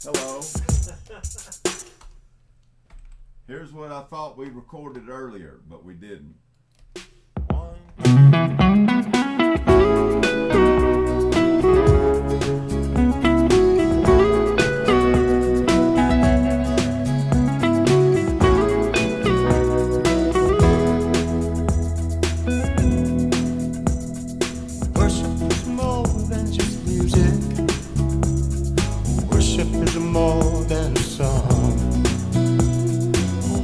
Hello. Here's what I thought we recorded earlier, but we didn't. Worship is more than just music. Worship is more than a song.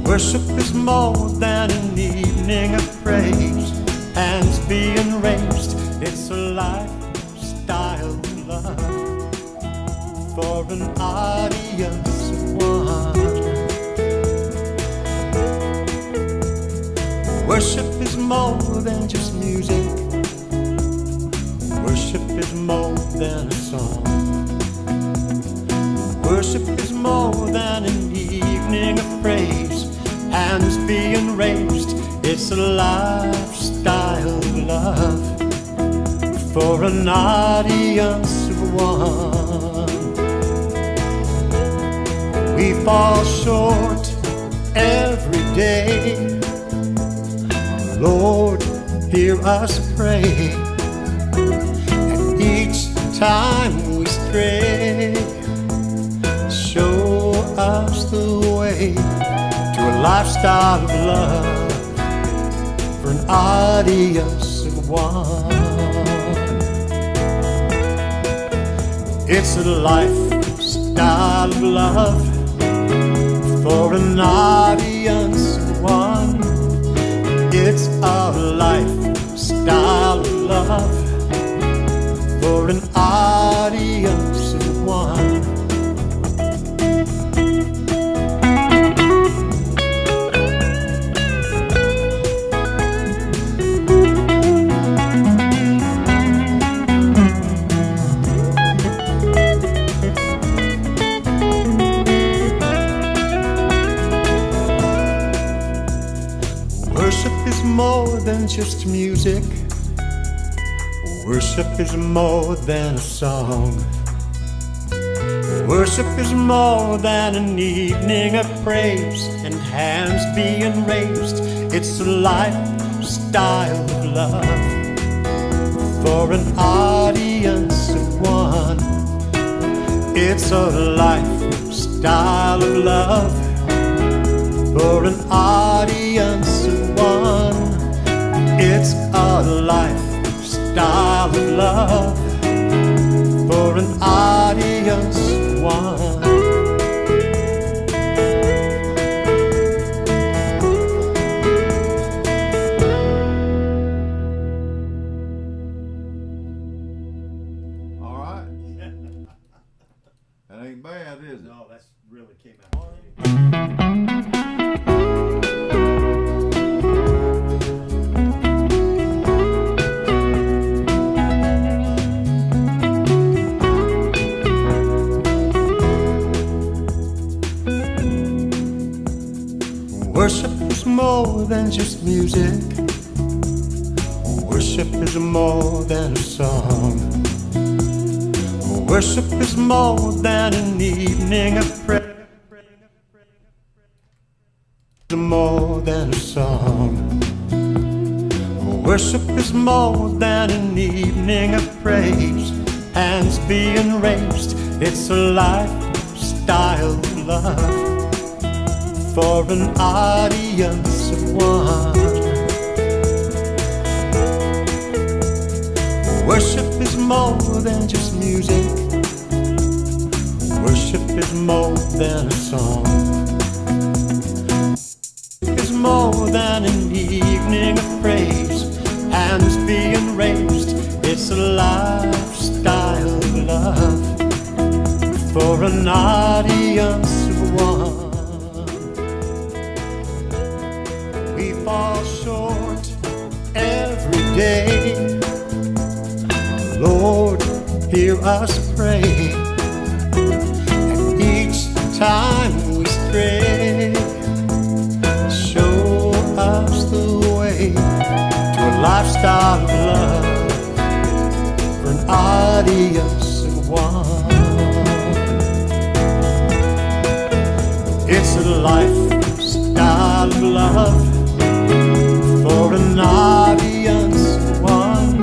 Worship is more than an evening of praise. Hands being raised, it's a lifestyle of love for an audience of one. Worship is more than just music. Worship is more than a song. Worship is more than an evening of praise. Hands being raised, it's a lifestyle of love for an audience of one. We fall short every day. Lord, hear us pray. And each time we stray, show us the way to a lifestyle of love for an audience of one. It's a lifestyle of love for an audience of one. It's a lifestyle of love for an audience of one. Worship is more than just music. Worship is more than a song. Worship is more than an evening of praise and hands being raised. It's a lifestyle of love for an audience of one. It's a lifestyle of love for an audience of one. It's a lifestyle of love for an audience of one. All right. That ain't bad, is it? No, that's really came out. Worship is more than just music. Worship is more than a song. Worship is more than an evening of prayer. More than a song. Worship is more than an evening of praise. Hands being raised, it's a lifestyle of love for an audience of one. Worship is more than just music. Worship is more than a song. It's more than an evening of praise. Hands being raised, it's a lifestyle of love for an audience of one. We fall short every day. Lord, hear us pray. And each time we stray, show us the way to a lifestyle of love for an audience of one. It's a lifestyle of love for an audience of one.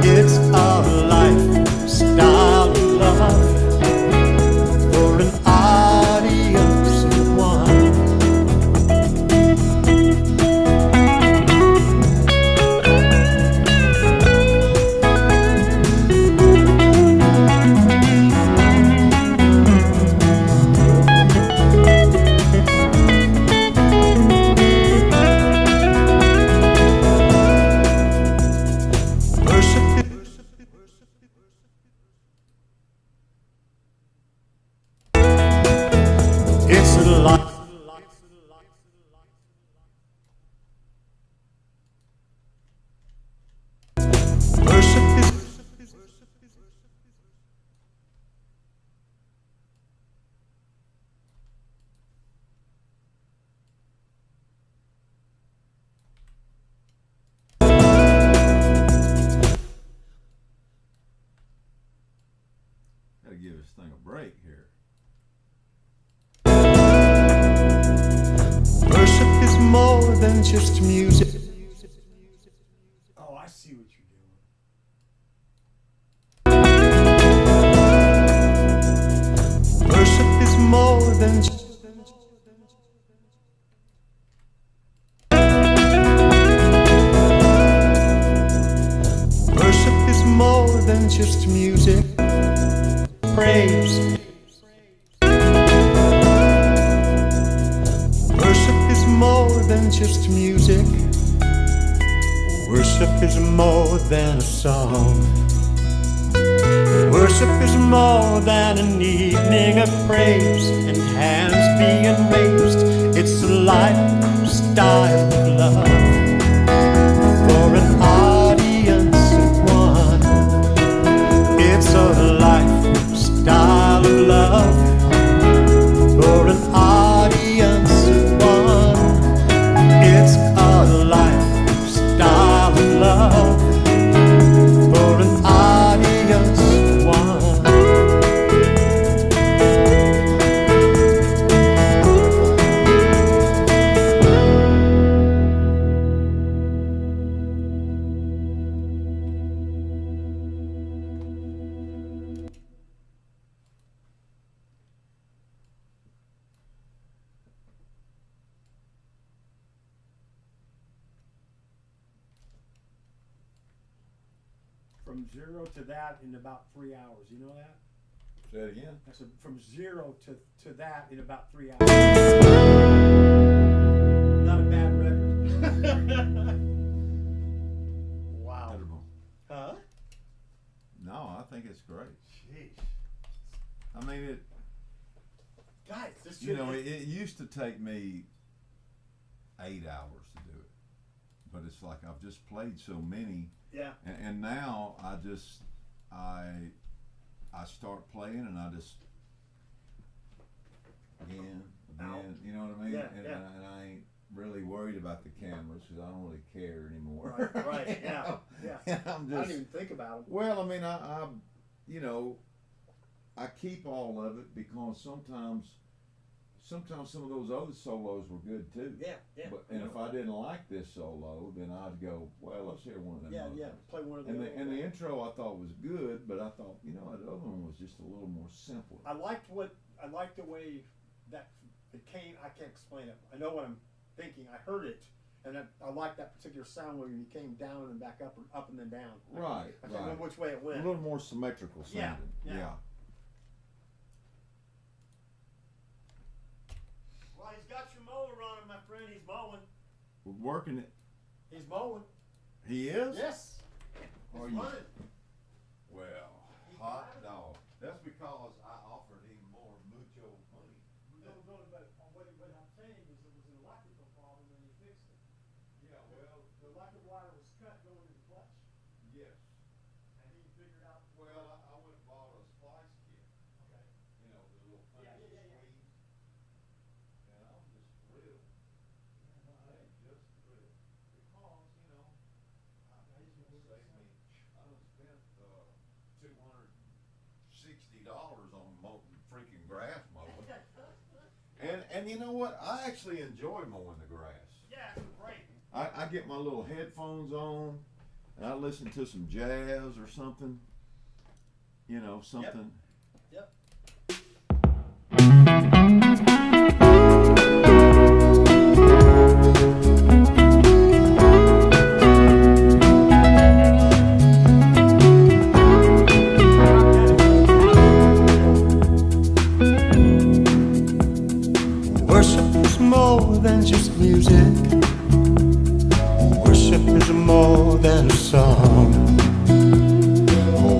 It's a lifestyle of love for an audience of one. It's a life. Worship is. Gotta give this thing a break here. Worship is more than just music. Oh, I see what you're doing. Worship is more than just. Worship is more than just music. Praise. Worship is more than just music. Worship is more than a song. Worship is more than an evening of praise and hands being raised. It's a lifestyle of love for an audience of one. It's a lifestyle of love for an audience of one. It's a lifestyle of love for an audience of one. From 0 to that in about 3 hours. You know that? Say it again. I said from 0 to that in about 3 hours. Not a bad record. Wow. Incredible. Huh? No, I think it's great. Jeez. I mean, it. Guys, this You know, it used to take me 8 hours to do it, but it's like I've just played so many, yeah. and now I start playing and I just again, you know what I mean? Yeah, and, yeah. and I ain't really worried about the cameras because I don't really care anymore. Right, You yeah, know? yeah. And I'm I just, don't even think about them. well, I mean, I you know, I keep all of it because sometimes some of those other solos were good too. Yeah, yeah. But and if I didn't like this solo, then I'd go, well, let's hear one of them. Yeah, other yeah. ones. Play one of the. And the intro I thought was good, but I thought, you know, the other one was just a little more simple. I liked the way that it came. I can't explain it. I know what I'm thinking. I heard it, and I liked that particular sound where you came down and back up and then down. Right, I can't remember which way it A went. little more symmetrical Yeah, sounding. yeah. Well, he's got your mower running, my friend. He's mowing. We're working it. He's mowing. He is? Yes. Are He's you- running. Well, hot dog. That's because I offered him more mucho money. No, but what I'm saying is there was an electrical problem and he fixed it. Yeah, well, The electric wire was cut going to the clutch, yes. and he figured out. Well, I went and bought a splice kit. Okay. You know, the little punch Yeah. squeeze. And I'm just thrilled. I am just thrilled. Because, you know, it's gonna save me. I done spent $260 on freaking grass mowing. And And you know what? I actually enjoy mowing the grass. Yeah, it's a break. I get my little headphones on, and I listen to some jazz or something. You know, something. Yep. Worship is more than just music. Worship is more than a song.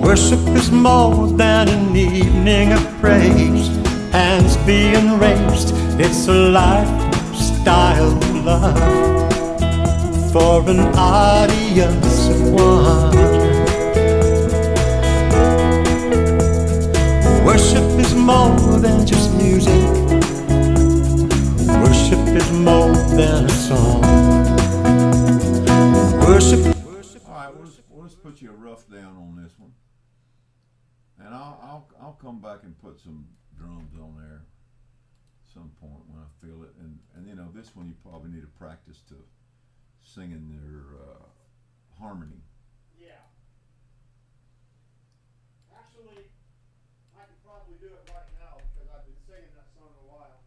Worship is more than an evening of praise. Hands being raised, it's a lifestyle of love for an audience of one. Worship is more than just music. Worship is more than a song. Worship. All right, we'll just put you a rough down on this one, and I'll come back and put some drums on there some point when I feel it. And you know, this one you probably need to practice to singing their harmony. Yeah. Actually, I could probably do it right now because I've been singing that song a while.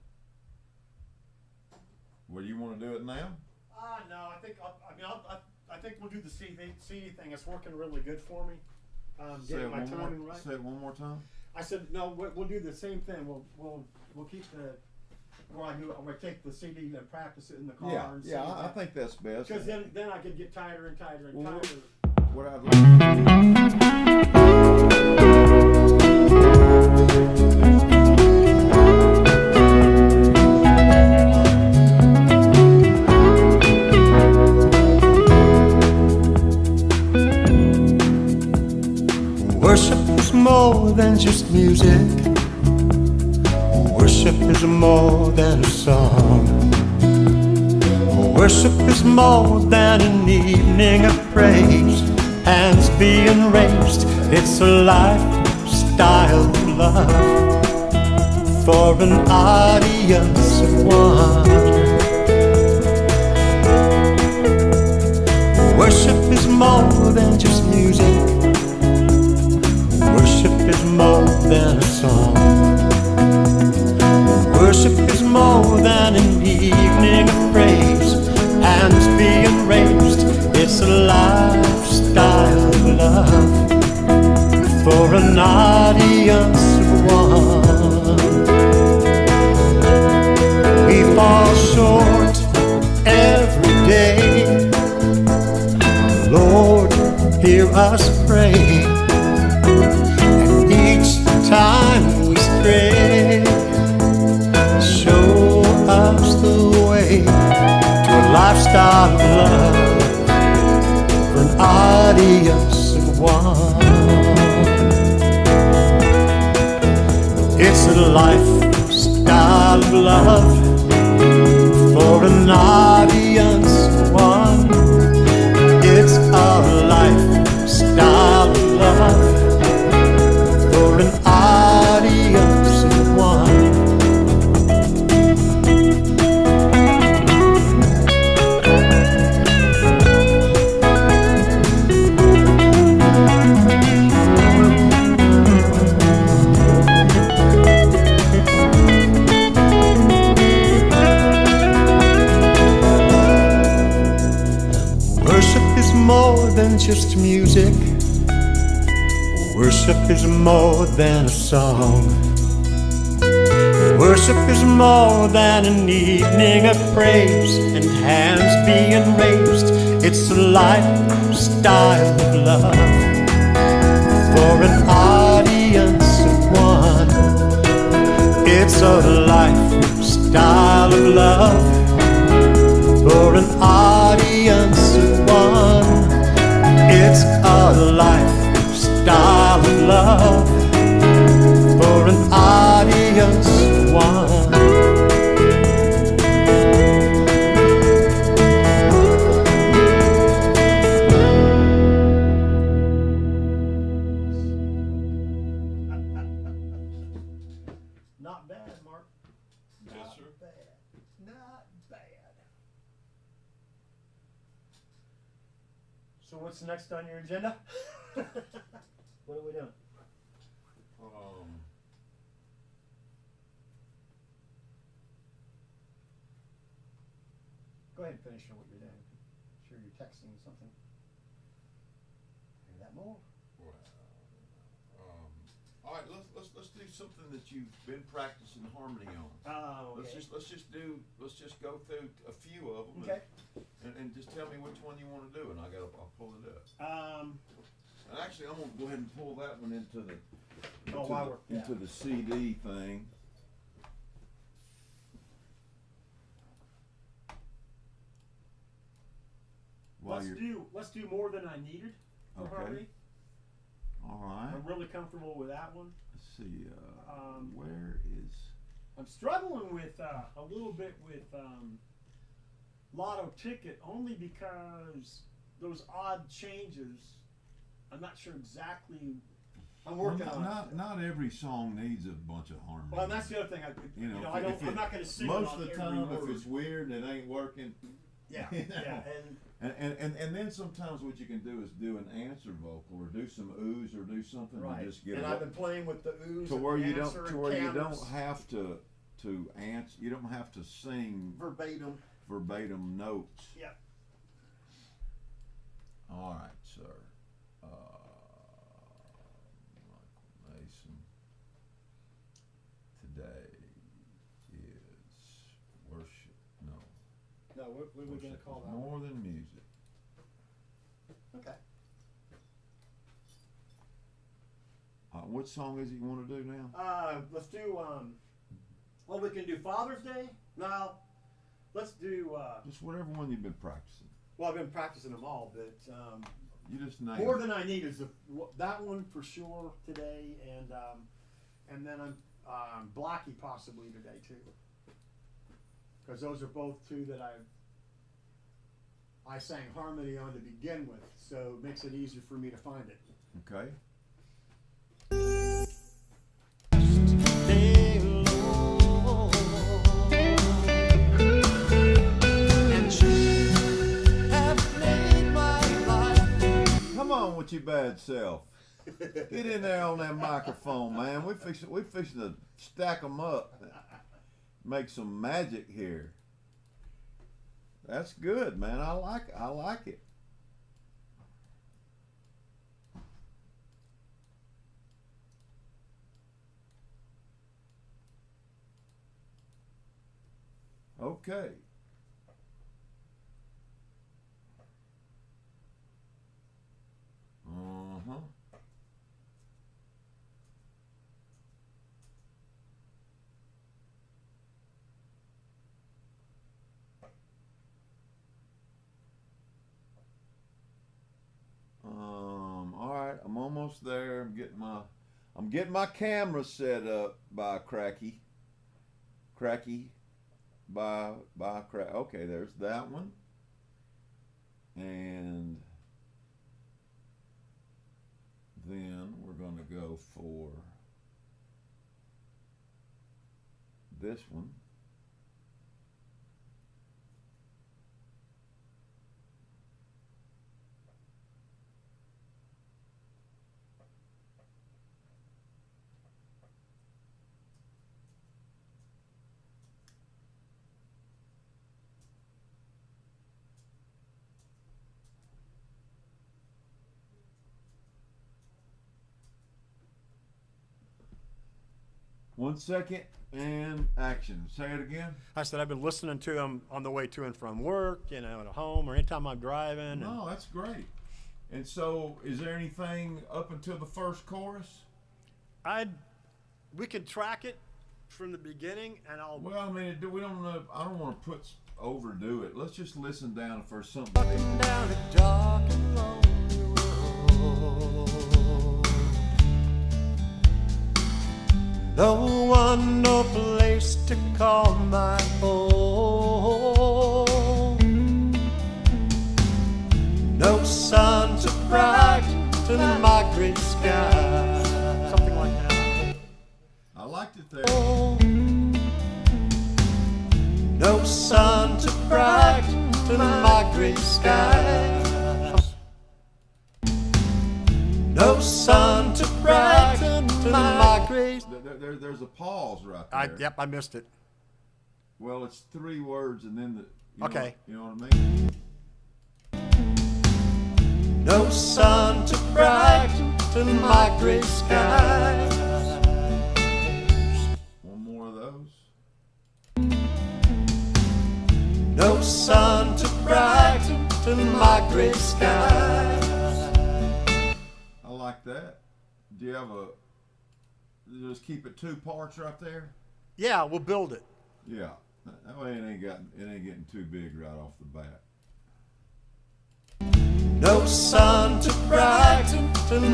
Well, you want to do it now? No, I think we'll do the CD thing. It's working really good for me. Getting my timing right. Say it one more time. I said no. We'll do the same thing. We'll keep the where I take the CD and practice it in the car. Yeah, and yeah, I think that's best. because then I could get tighter and tighter and Well, tighter. What I'd like to do. Worship is more than just music. Worship is more than a song. Worship is more than an evening of praise. Hands being raised, it's a lifestyle of love for an audience of one. Worship is more than just music. Worship is more than a song. Worship is more than an evening of praise. Hands being raised, it's a lifestyle of love for an audience of one. We fall short every day. Lord, hear us pray. Time we stray, show us the way to a lifestyle of love for an audience of one. It's a lifestyle of love for an audience of one. It's a lifestyle of love for an audience of one. Worship is more than just music. Worship is more than a song. Worship is more than an evening of praise and hands being raised. It's a lifestyle of love for an audience of one. It's a lifestyle of love for an audience of one. It's a lifestyle of love for an audience of one. Not bad, Mark. Yes, Not sir. bad. Not bad. So what's next on your agenda? What are we doing? Go ahead and finish what you're doing. I'm sure you're texting something. Hear that more? Well, all right. Let's do something that you've been practicing harmony on. Oh, okay. Let's just go through a few of them. Okay. And just tell me which one you want to do, and I'll pull it up. And actually, I'm gonna go ahead and pull that one into the into the CD thing. Let's do More Than I Needed for Okay. harmony. All right. I'm really comfortable with that one. Let's see. Where is? I'm struggling with a little bit with Lotto Ticket only because those odd changes. I'm not sure exactly. I'm working on it. Not every song needs a bunch of harmony. Well, and that's the other thing. I'm not going to sing most it on of the every time, word. if it's weird and it ain't working. Yeah, you know. yeah, And then sometimes what you can do is do an answer vocal or do some oohs or do something right. to just get and it I've up been playing with the oohs to and where the you don't answer to where and you don't cameras have to answer. You don't have to sing verbatim. notes. Yeah. All right, sir. Michael Mason. Today is worship. No. No, what are we going to call that? More than music. Okay. What song is it you want to do now? Let's do. Well, we can do Father's Day. No, let's do. Just whatever one you've been practicing. Well, I've been practicing them all, but You just name More it. Than I Need is that one for sure today, and then I'm Blocky possibly today too, because those are both two that I sang harmony on to begin with, so it makes it easier for me to find it. Okay. Day long, and you have made my life. Come on with your bad self. Get in there on that microphone, man. We fixing to stack them up. Make some magic here. That's good, man. I like it. Okay. Uh-huh. All right, I'm almost there. I'm getting my camera set up by Cracky. Okay, there's that one. And then we're going to go for this one. One second and action. Say it again. I said I've been listening to them on the way to and from work, at home, or anytime I'm driving. No, that's great. And so, is there anything up until the first chorus? We can track it from the beginning, and I'll. Well, I mean, we don't know. I don't want to overdo it. Let's just listen down for something. Walking down a dark and lonely road. No one, no place to call my own. No sun to brighten my gray sky. Something like that. I liked it there. No sun to brighten my gray skies. No sun to brighten my gray skies. There's a pause right there. Yep, I missed it. Well, it's 3 words and then the. Okay. You know what I mean? No sun to brighten my gray skies. One more of those. No sun to brighten my gray skies. I like that. Do you have just keep it 2 parts right there? Yeah, we'll build it. Yeah. That way it ain't getting too big right off the bat. No sun to brighten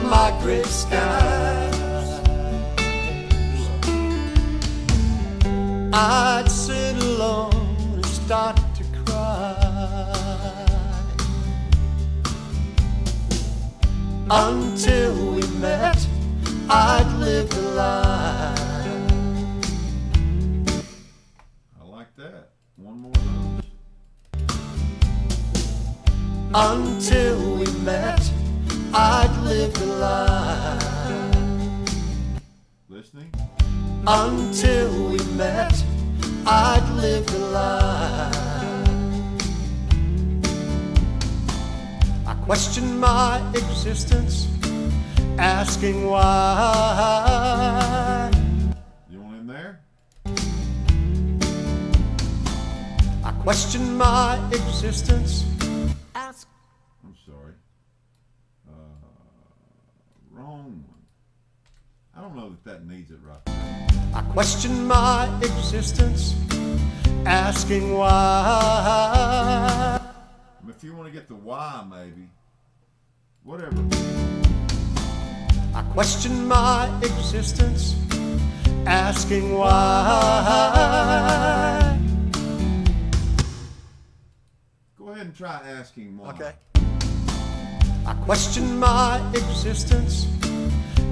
my gray skies. I'd sit alone and start to cry until we met. I'd live the life. I like that. One more of those. Until we met, I'd live the life. Listening? Until we met, I'd live the life. I question my existence, asking why. You want in there? I question my existence. I'm sorry. Wrong one. I don't know that needs it right there. I question my existence, asking why. If you want to get the why, maybe. Whatever. I question my existence, asking why. Go ahead and try asking why. Okay. I question my existence,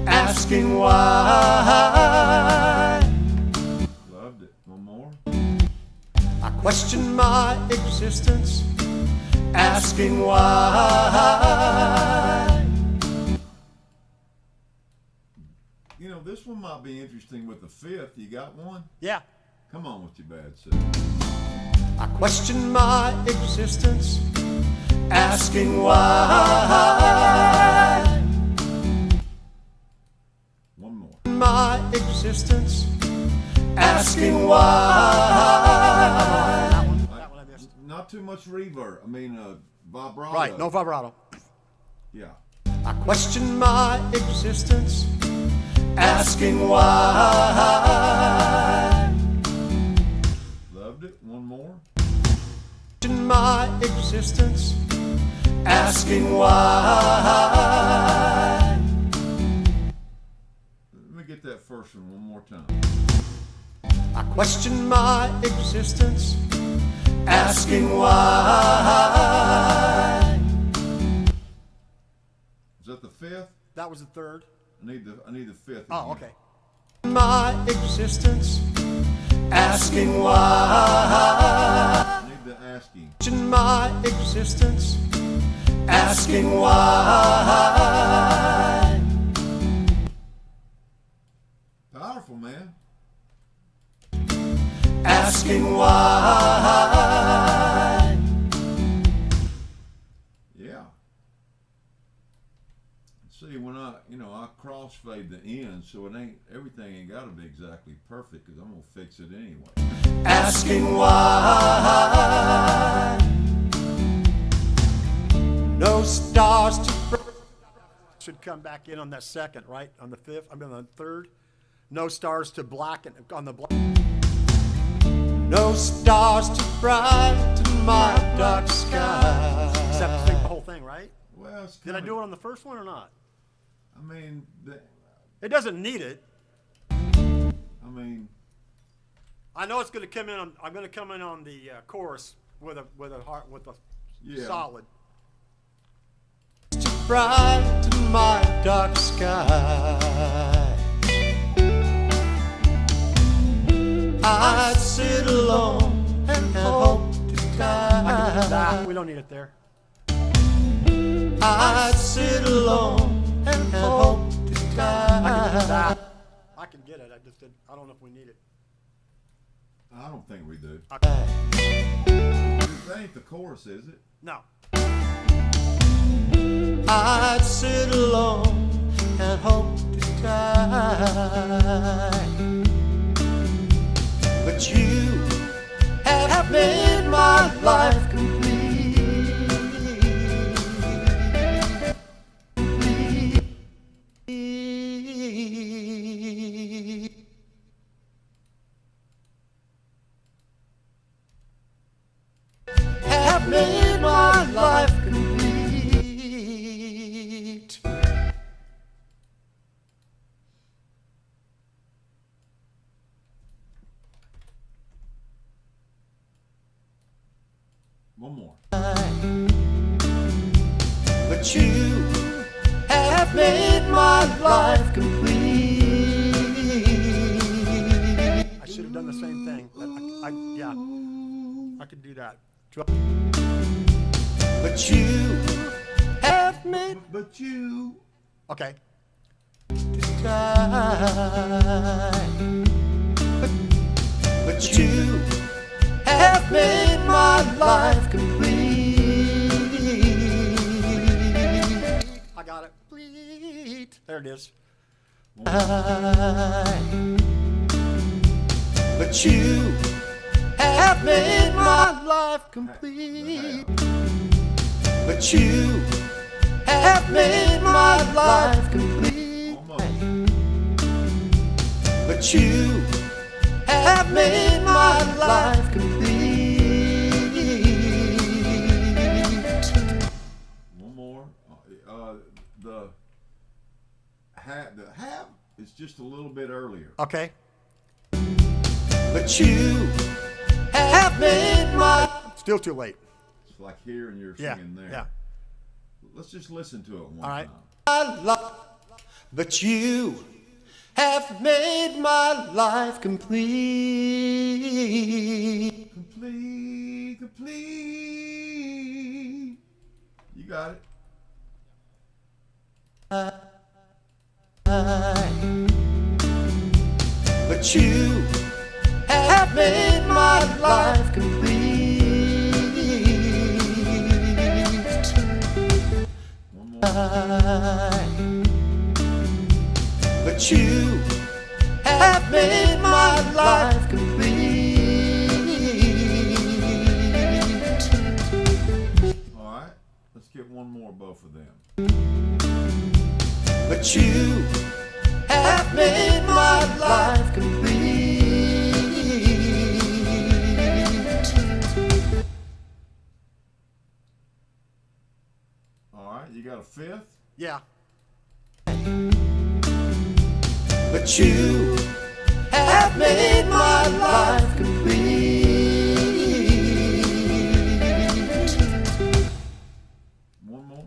asking why. Loved it. One more. I question my existence, asking why. You know, this one might be interesting with the 5th. You got one? Yeah. Come on with your bad self. I question my existence, asking why. One more. My existence, asking why. That one I missed. Not too much reverb. Vibrato. Right, no vibrato. Yeah. I question my existence, asking why. Loved it. One more. Question my existence, asking why. Let me get that first one more time. I question my existence, asking why. Is that the 5th? That was the 3rd. I need the 5th. Oh, again. okay. My existence, asking why. I need the asking. Question my existence, asking why. Powerful, man. Asking why. Yeah. See, when I crossfade the end, so everything ain't got to be exactly perfect, because I'm going to fix it anyway. Asking why. No stars to Should come back in on that 2nd, right? On the 5th. I mean on the 3rd. No stars to blacken on the black. no stars to brighten my dark sky. Except sing the whole thing, right? Well, it's Did I do it on the first one or not? I mean, It doesn't need it. I know it's going to come in. I'm going to come in on the chorus with a Yeah. solid. To brighten my dark sky. I'd sit alone and Yeah, we don't need it there. I'd sit alone and hope to die. I can get it. I don't know if we need it. I don't think we do. Okay. That ain't the chorus, is it? No. I'd sit alone and hope to die. But you have made my life complete. Have made my life complete. One more. But you have made my life complete. I should have done the same thing. Yeah, I could do that. But you have made But you. okay. But you have made my life complete. I got it. Complete. There it is. But you have made my life complete. But you have made my life complete. Almost. But you have made my life complete. One more. The have is just a little bit earlier. Okay. But you have made my Still too late. It's like here and you're Yeah. singing there. Yeah. Let's just listen to it one All right. time. life. But you have made my life complete. Complete. You got it. But you have made my life complete. One more. But you have made my life complete. All right. Let's get one more, both of them. But you have made my life complete. All right. You got a fifth? Yeah. But you have made my life complete. One more.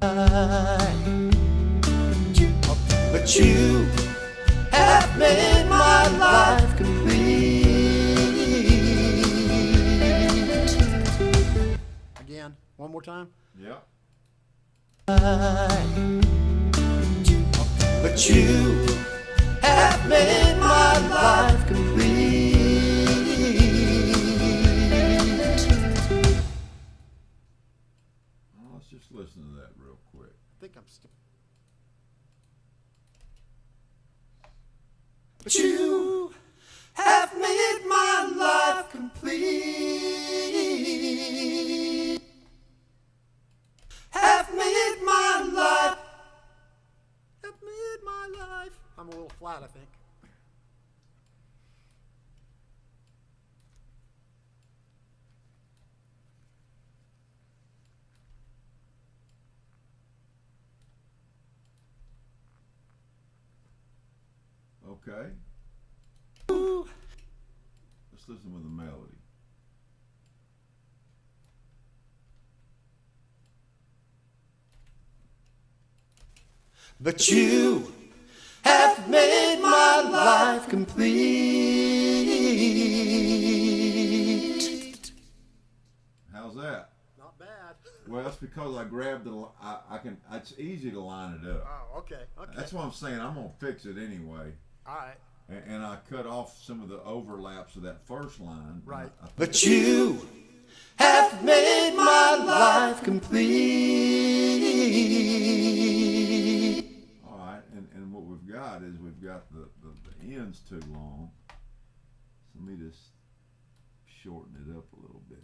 But you have made my life complete. Again. One more time. Yep. But you have made my life complete. Well, let's just listen to that real quick. I think I'm still. But you have made my life complete. Have made my life. Have made my life. I'm a little flat, I think. Okay. Let's listen with the melody. But you have made my life complete. How's that? Not bad. because I grabbed I can. It's easy to line it up. Oh, okay. That's what I'm saying. I'm gonna fix it anyway. All right. And I cut off some of the overlaps of that first line. Right. But you have made my life complete. All right, and what we've got is we've got the ends too long. So let me just shorten it up a little bit.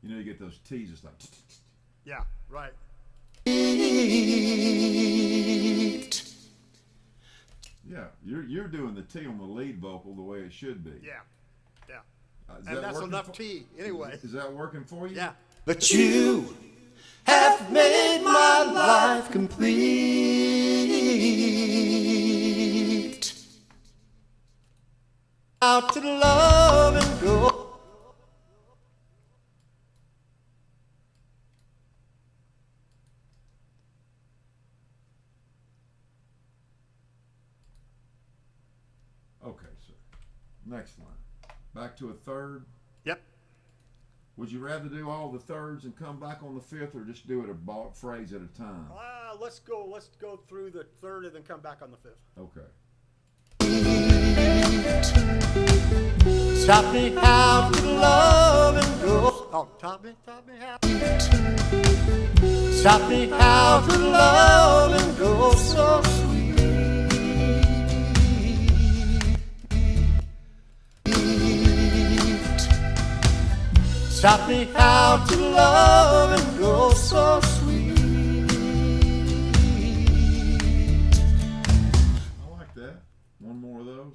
You know, you get those T's, it's like. Yeah, right. Yeah, you're doing the T on the lead vocal the way it should be. Yeah, yeah. Is And that that's working enough for- T anyway. Is that working for you? Yeah. But you have made my life complete. Out to love and go. Okay, sir. Next line. Back to a third. Yep. Would you rather do all the thirds and come back on the fifth, or just do it a phrase at a time? Let's go through the third and then come back on the fifth. Okay. Taught me how to love and go. Oh, taught me how. Taught me how to love and go so sweet. Taught me how to love and go so sweet. I like that. One more of those.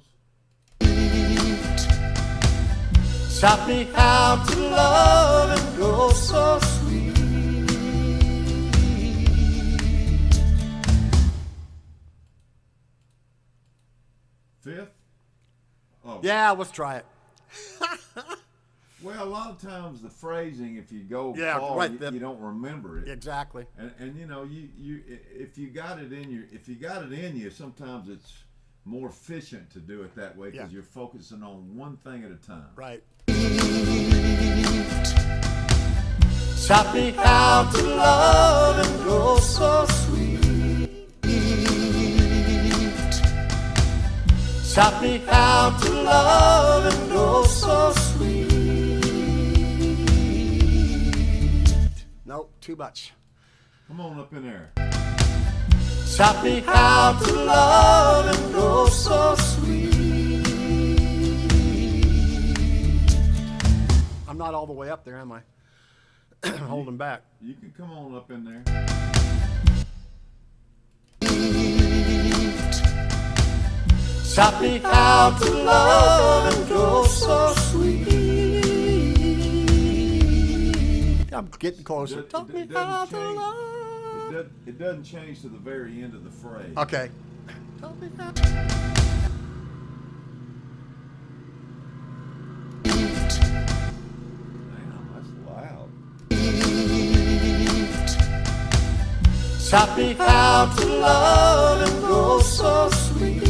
Taught me how to love and go so sweet. Fifth? Oh. Yeah, let's try it. Well, a lot of times the phrasing, if you go Yeah, far, right, you don't remember it. Exactly. And you know, you if you got it in you, sometimes it's more efficient to do it that way because Yeah. you're focusing on one thing at a time. Right. Taught me how to love and go so sweet. Taught me how to love and go so sweet. Nope, too much. Come on up in there. Taught me how to love and go so sweet. I'm not all the way up there, am I? Holding back. You can come on up in there. Taught me how to love and go so sweet. I'm getting closer. It Taught me doesn't how to change. love. It doesn't change to the very end of the phrase. Okay. Taught me how. Damn, that's loud. Taught me how to love and go so sweet.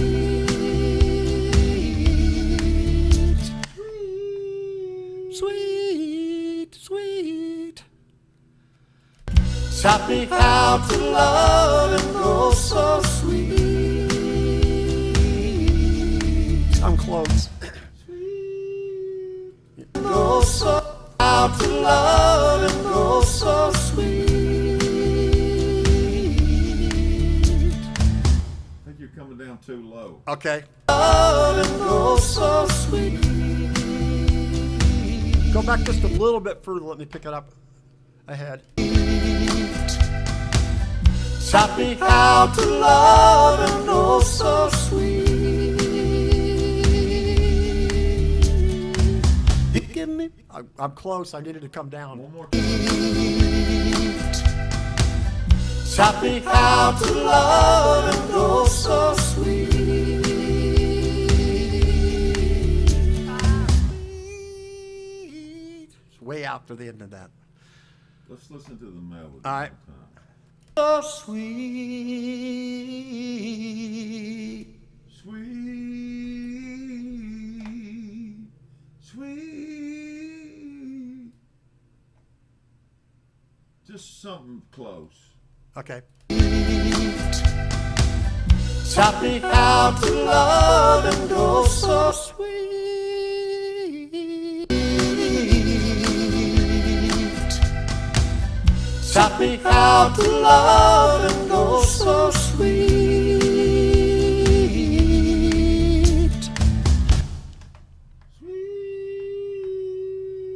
Sweet, sweet. Taught me how to love and go so sweet. I'm close. Go so how to love and go so sweet. I think you're coming down too low. Okay. Love and go so sweet. Go back just a little bit further. Let me pick it up ahead. Taught me how to love and go so sweet. You give me. I'm close. I needed to come down. One more time. Taught me how to love and go so sweet. It's way out to the end of that. Let's listen to the melody. All right. one time. So sweet. Sweet, sweet. Just something close. Okay. Taught me how to love and go so sweet. Taught me how to love and go so sweet.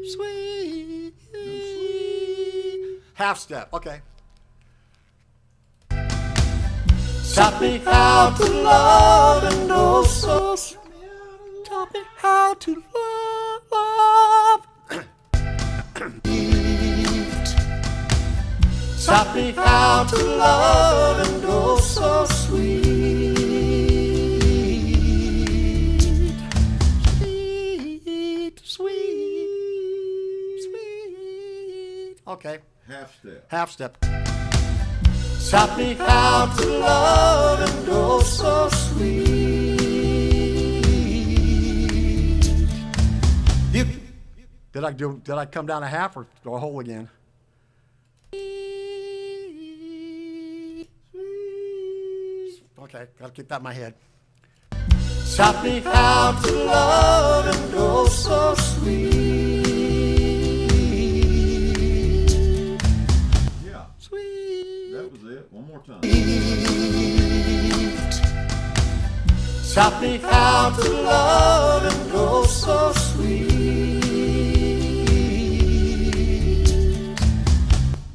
Sweet, sweet. Half step, okay. Taught me how to love and know so sweet. Taught me how to love. Taught me how to love and know so sweet. Sweet, sweet, sweet. Okay. Half step. Half step. Taught me how to love and go so sweet. Did I come down a half or a whole again? Okay, gotta keep that in my head. Taught me how to love and go so sweet. Yeah. Sweet. That was it. One more time. Taught me how to love and go so sweet.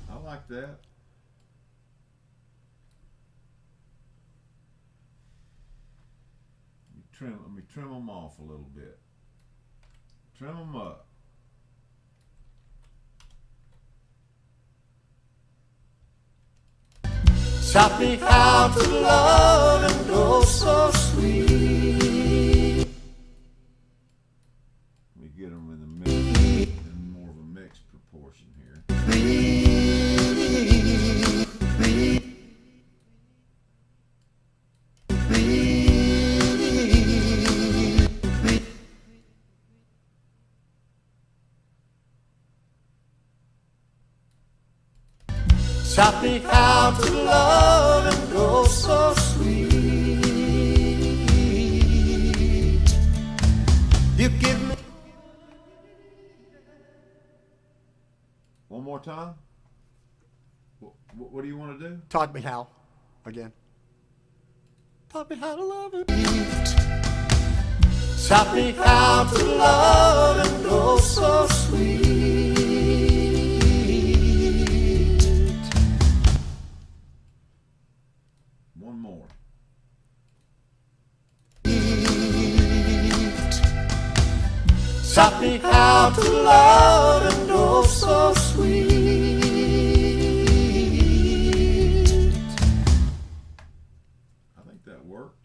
I like that. Let me trim them off a little bit. Trim them up. Taught me how to love and go so sweet. Let me get them in the mix, in more of a mixed proportion here. Taught me how to love and go so sweet. You give me. One more time. What do you want to do? Taught me how. Again. Taught me how to love and. Taught me how to love and go so sweet. One more. Taught me how to love and know so sweet. I think that worked.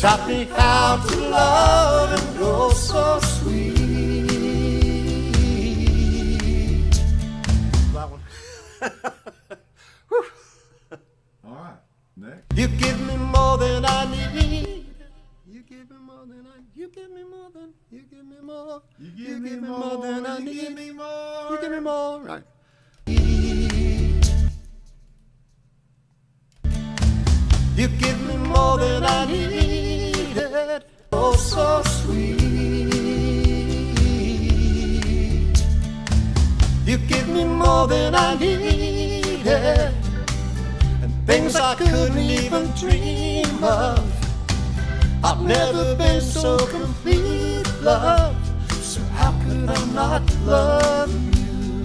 Taught me how to love and go so sweet. That one. All right. Next. You give me more than I need. You give me more than I. You give me more than. You give me more. You give me more than I you need. give me more. You give me more. Right. You give me more than I needed. Oh, so sweet. You give me more than I needed, and things I couldn't even dream of. I've never been so complete, love. So how could I not love you?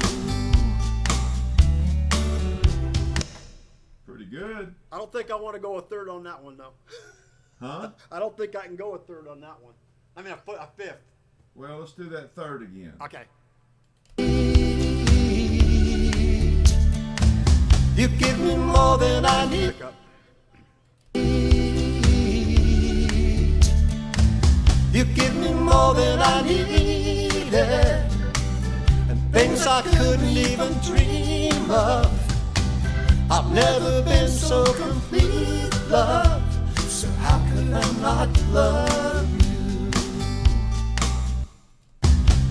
Pretty good. I don't think I want to go a third on that one, though. Huh? I don't think I can go a third on that one. I mean, a fifth. Well, let's do that third again. Okay. You give me more than I need. You give me more than I needed, and things I couldn't even dream of. I've never been so complete, love, so how could I not love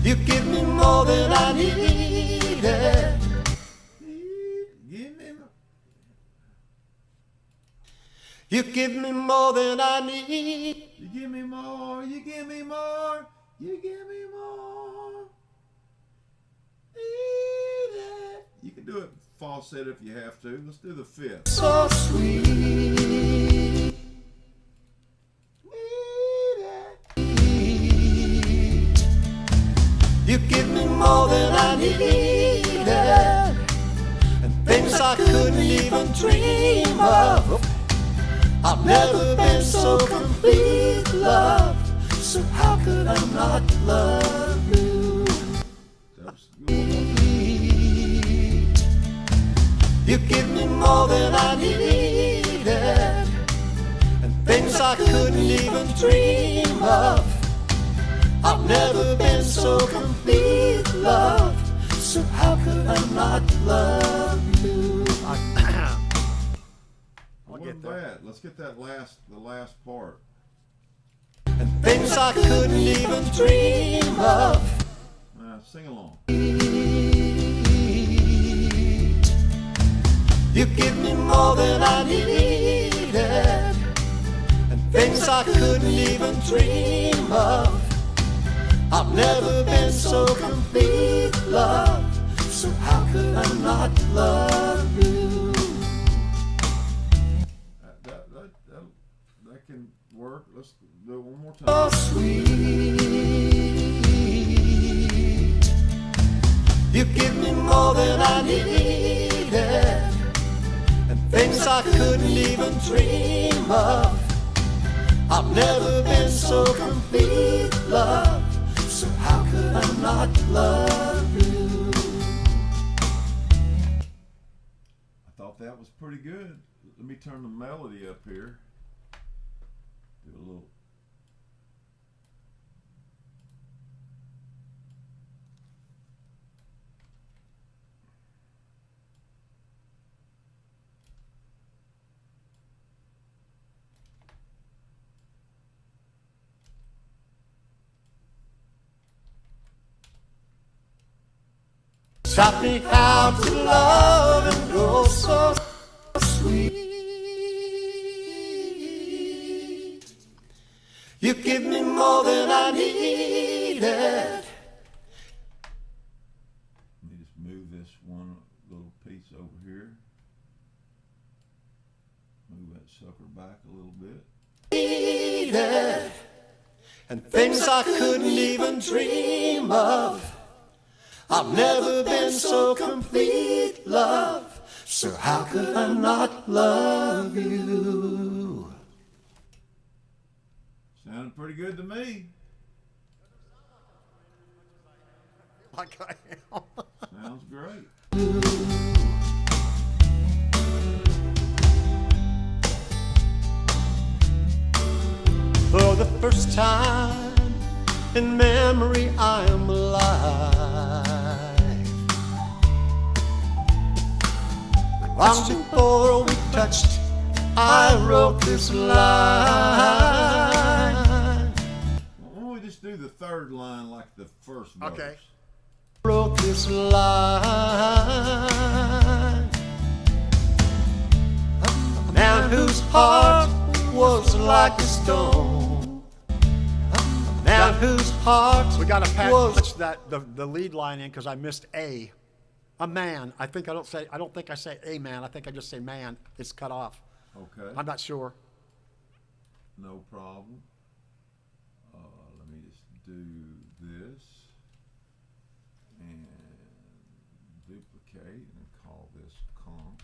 you? You give me more than I needed. You give me more than I need. You give me more, you give me more, you give me more. Need it. You can do it falsetto if you have to. Let's do the fifth. So sweet. You give me more than I needed, and things I couldn't even dream of. I've never been so complete, love, so how could I not love you? You give me more than I needed, and things I couldn't even dream of. I've never been so complete, love, so how could I not love you? Wasn't bad. Let's get that the last part. And things I couldn't even dream of. Sing along. You give me more than I needed, and things I couldn't even dream of. I've never been so complete, love, so how could I not love you? That can work. Let's do it one more time. So sweet. You give me more than I needed, and things I couldn't even dream of. I've never been so complete, love, so how could I not love you? I thought that was pretty good. Let me turn the melody up here. Do a little. Taught me how to love and grow so sweet. You give me more than I needed. Let me just move this one little piece over here. Move that sucker back a little bit. Needed, and things I couldn't even dream of. I've never been so complete, love, so how could I not love you? Sounded pretty good to me. Like I am. Sounds great. For the first time in memory I am alive. Long before we touched, I wrote this line. Why don't we just do the third line like the first verse? Okay. Wrote this line. A man whose heart was like a stone. A man whose heart We got to was patch the lead line in because I missed a. A man. I don't think I say a man. I think I just say man. It's cut off. Okay. I'm not sure. No problem. Let me just do this and duplicate and call this comp.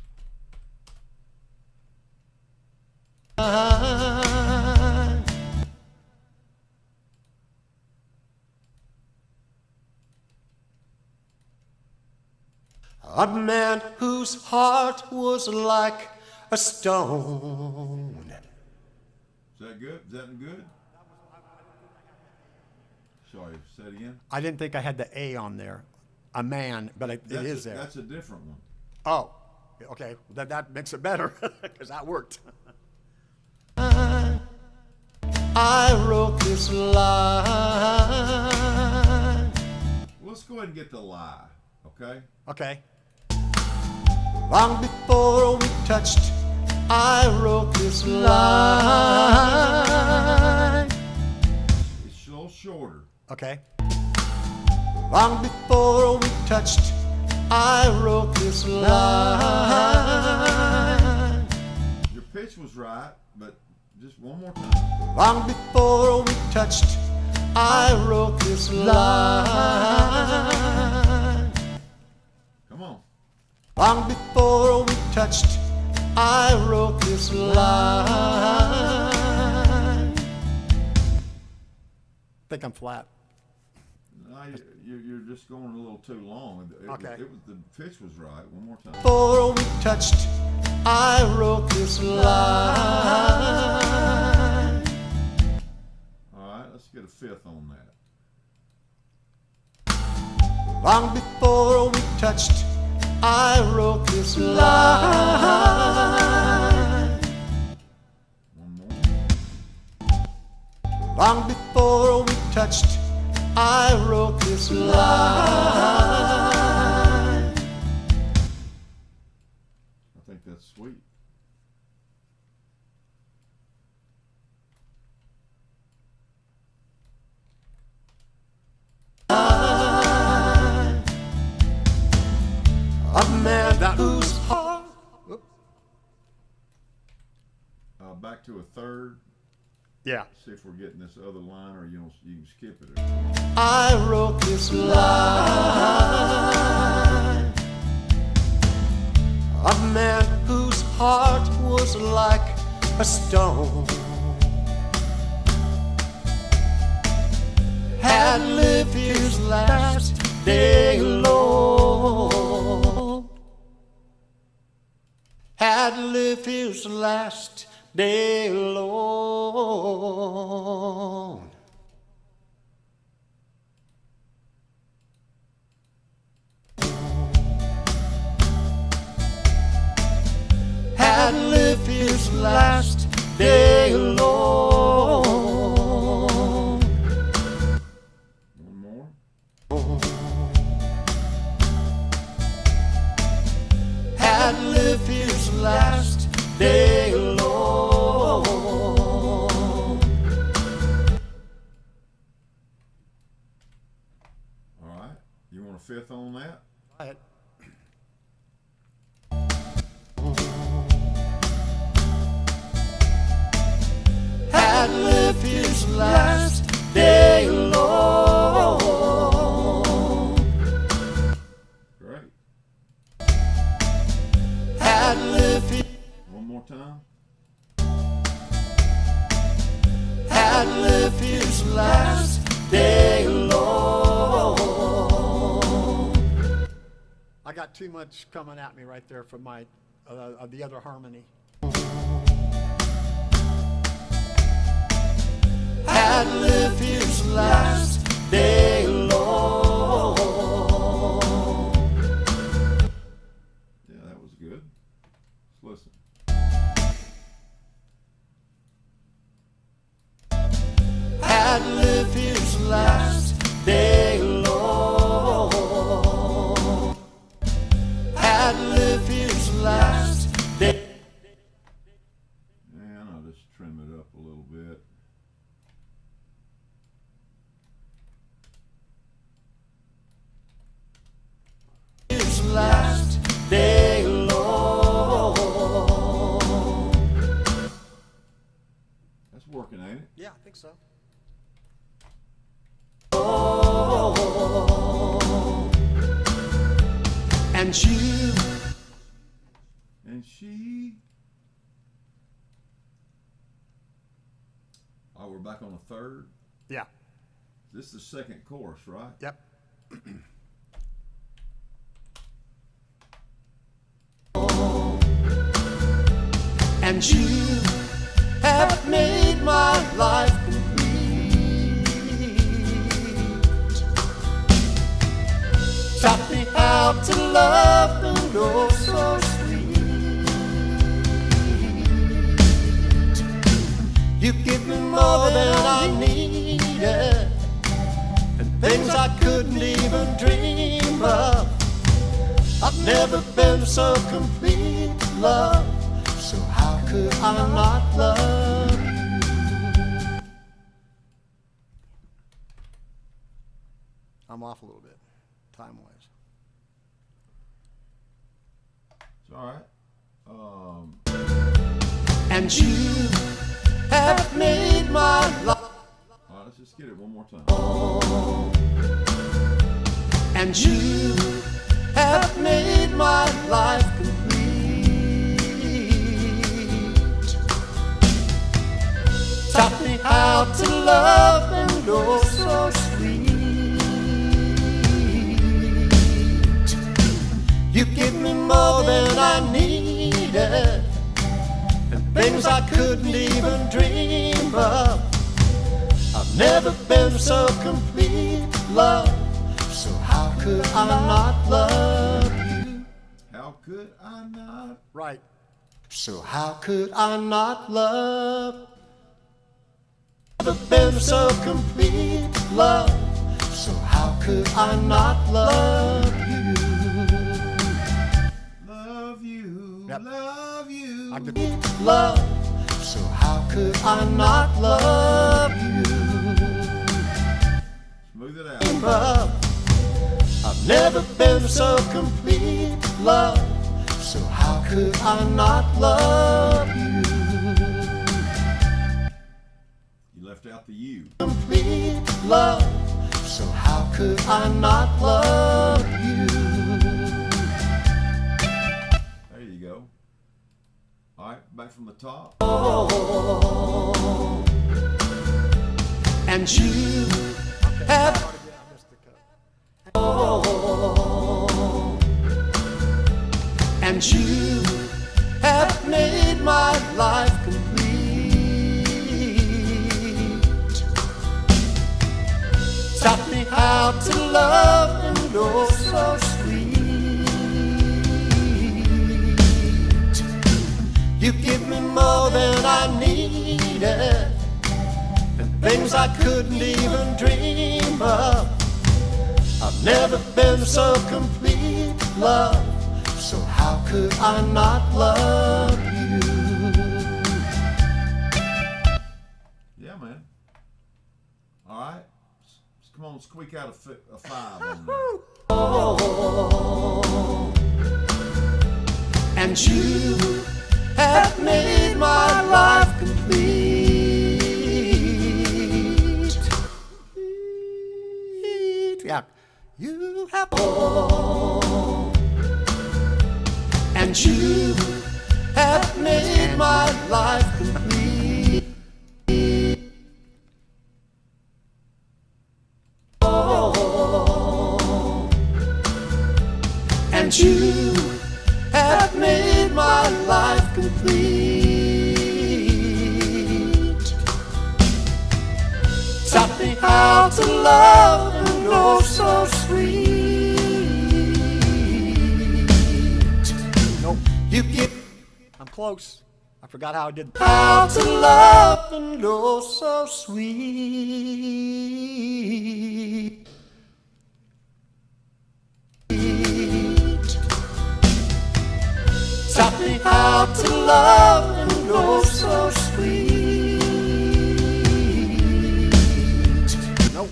A man whose heart was like a stone. Is that good? Is that good? sorry, say it again. I didn't think I had the A on there. A man, but it is there. That's a different one. Oh, okay. That makes it better because that worked. I wrote this line. Let's go ahead and get the lie, okay? Okay. Long before we touched, I wrote this line. It's a little shorter. Okay. Long before we touched, I wrote this line. Your pitch was right, but just one more time. Long before we touched, I wrote this line. Come on. Long before we touched, I wrote this line. I think I'm flat. No, you're just going a little too long. Okay. The pitch was right. One more time. Before we touched, I wrote this line. All right, let's get a fifth on that. Long before we touched, I wrote this line. One more. Long before we touched, I wrote this line. I think that's sweet. A man whose heart. Back to a third. Yeah. See if we're getting this other line, or you can skip it. I wrote this line. A man whose heart was like a stone had lived his last day alone. Had lived his last day alone. Had lived his last day alone. One more. Had lived his last day alone. All right. You want a fifth on that? Right. Had lived his last day alone. Great. Had lived his, One more time. had lived his last day alone. I got too much coming at me right there from my the other harmony. Had lived his last day alone. Yeah, that was good. Let's listen. Had lived his last day alone. Had lived his last day. And I'll just trim it up a little bit. His last day alone. That's working, ain't it? Yeah, I think so. And you. And she. Oh, we're back on the third. Yeah. This is the second chorus, right? Yep. And you have made my life complete. You give me more than I needed, and things I couldn't even dream of. I've never been so complete, love, so how could I not love you? I'm off a little bit, time-wise. It's all right. And you have made my life. All right, let's just get it one more time. And you have made my life complete. Taught me how to love and oh so sweet. You give me more than I needed, and things I couldn't even dream of. I've never been so complete, love, so how could I not love you? How could I not? Right. So how could I not love? Never been so complete, love, so how could I not love you? Love you, Yep. love you. Love, so how could I not love you? Smooth it out. Love, I've never been so complete, love, so how could I not love you? You left out the you. Complete love, so how could I not love you? There you go. All right, back from the top. And you have and you have made my life complete. Taught me how to love and oh so sweet. You give me more than I needed, and things I couldn't even dream of. I've never been so complete, love, so how could I not love you? Yeah, man. All right. Come on, squeak out a 5 on there. And you have made my life complete. Yeah, you have and you have made my life complete. And you have made my life complete. Taught me how to love and oh so sweet. Nope. You get. I'm close. I forgot how I did. How to love and oh so sweet. Taught me how to love and oh so sweet. Nope.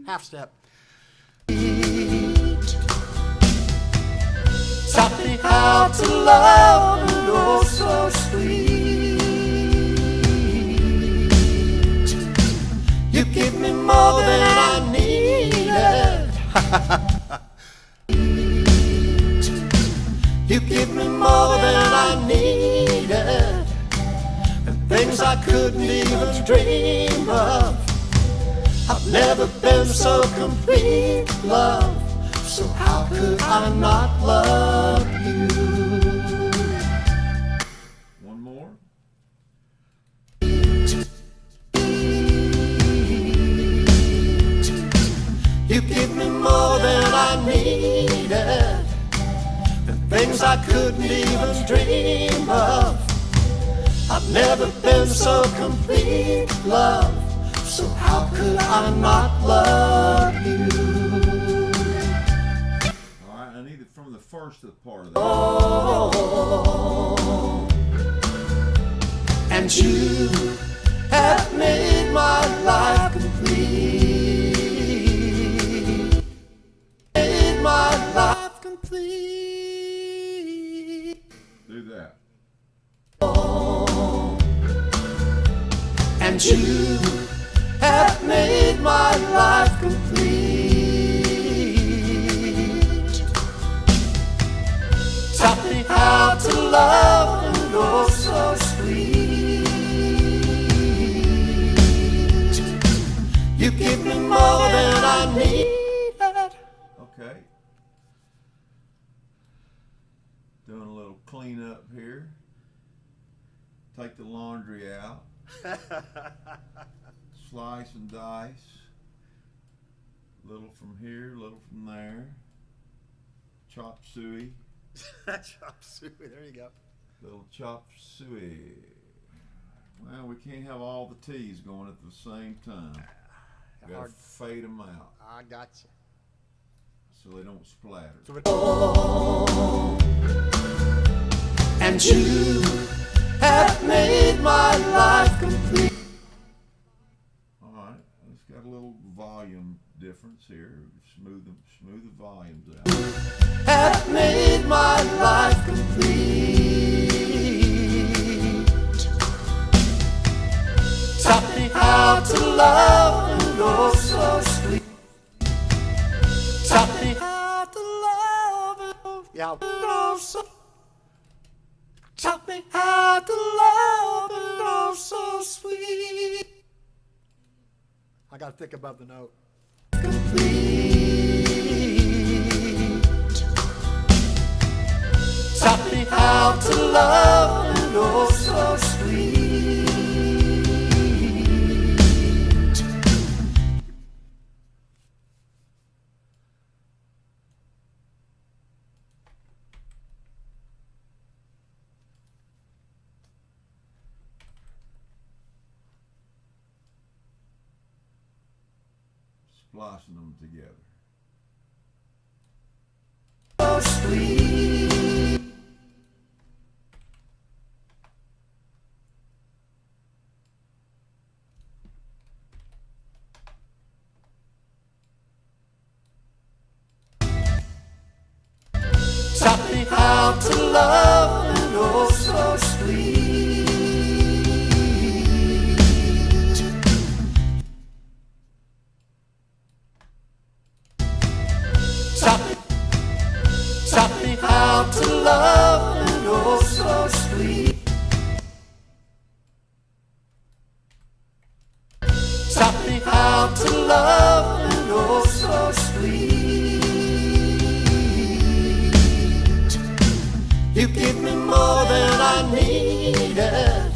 Half step. Taught me how to love and oh so sweet. You give me more than I needed. You give me more than I needed, and things I couldn't even dream of. I've never been so complete, love, so how could I not love you? One more. You give me more than I needed, and things I couldn't even dream of. I've never been so complete, love. So how could I not love you? All right, I need it from the first part of that. Oh, and you have made my life complete. Made my life complete. Do that. Oh, and you have made my life complete. Taught me how to love and oh so sweet. You give me more than I needed. Okay. Doing a little cleanup here. Take the laundry out. Slice and dice. Little from here, little from there. Chop suey. Chop suey. There you go. Little chop suey. Well, we can't have all the teas going at the same time. Gotta Hard. fade them out I got you. so they don't splatter. Oh, and you have made my life complete. All right, it's got a little volume difference here. Smooth the volumes out. Have made my life complete. Taught me how to love and oh so sweet. Taught me how to love and oh so. Taught me how to love and oh so sweet. I got to think above the note. Complete. Taught me how to love and oh so sweet. Splicing them together. So sweet. Taught me how to love and oh so sweet. Taught me how to love and oh so sweet. Taught me how to love and oh so sweet. You give me more than I needed,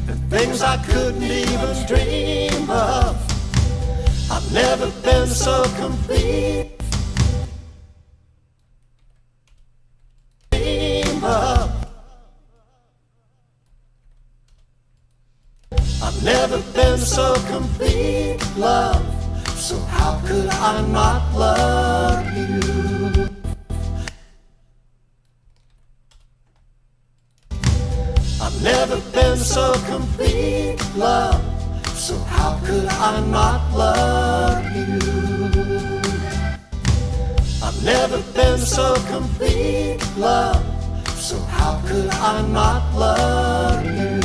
and things I couldn't even dream of. I've never been so complete. I've never been so complete, love. So how could I not love you? I've never been so complete, love. So how could I not love you? I've never been so complete, love. So how could I not love you?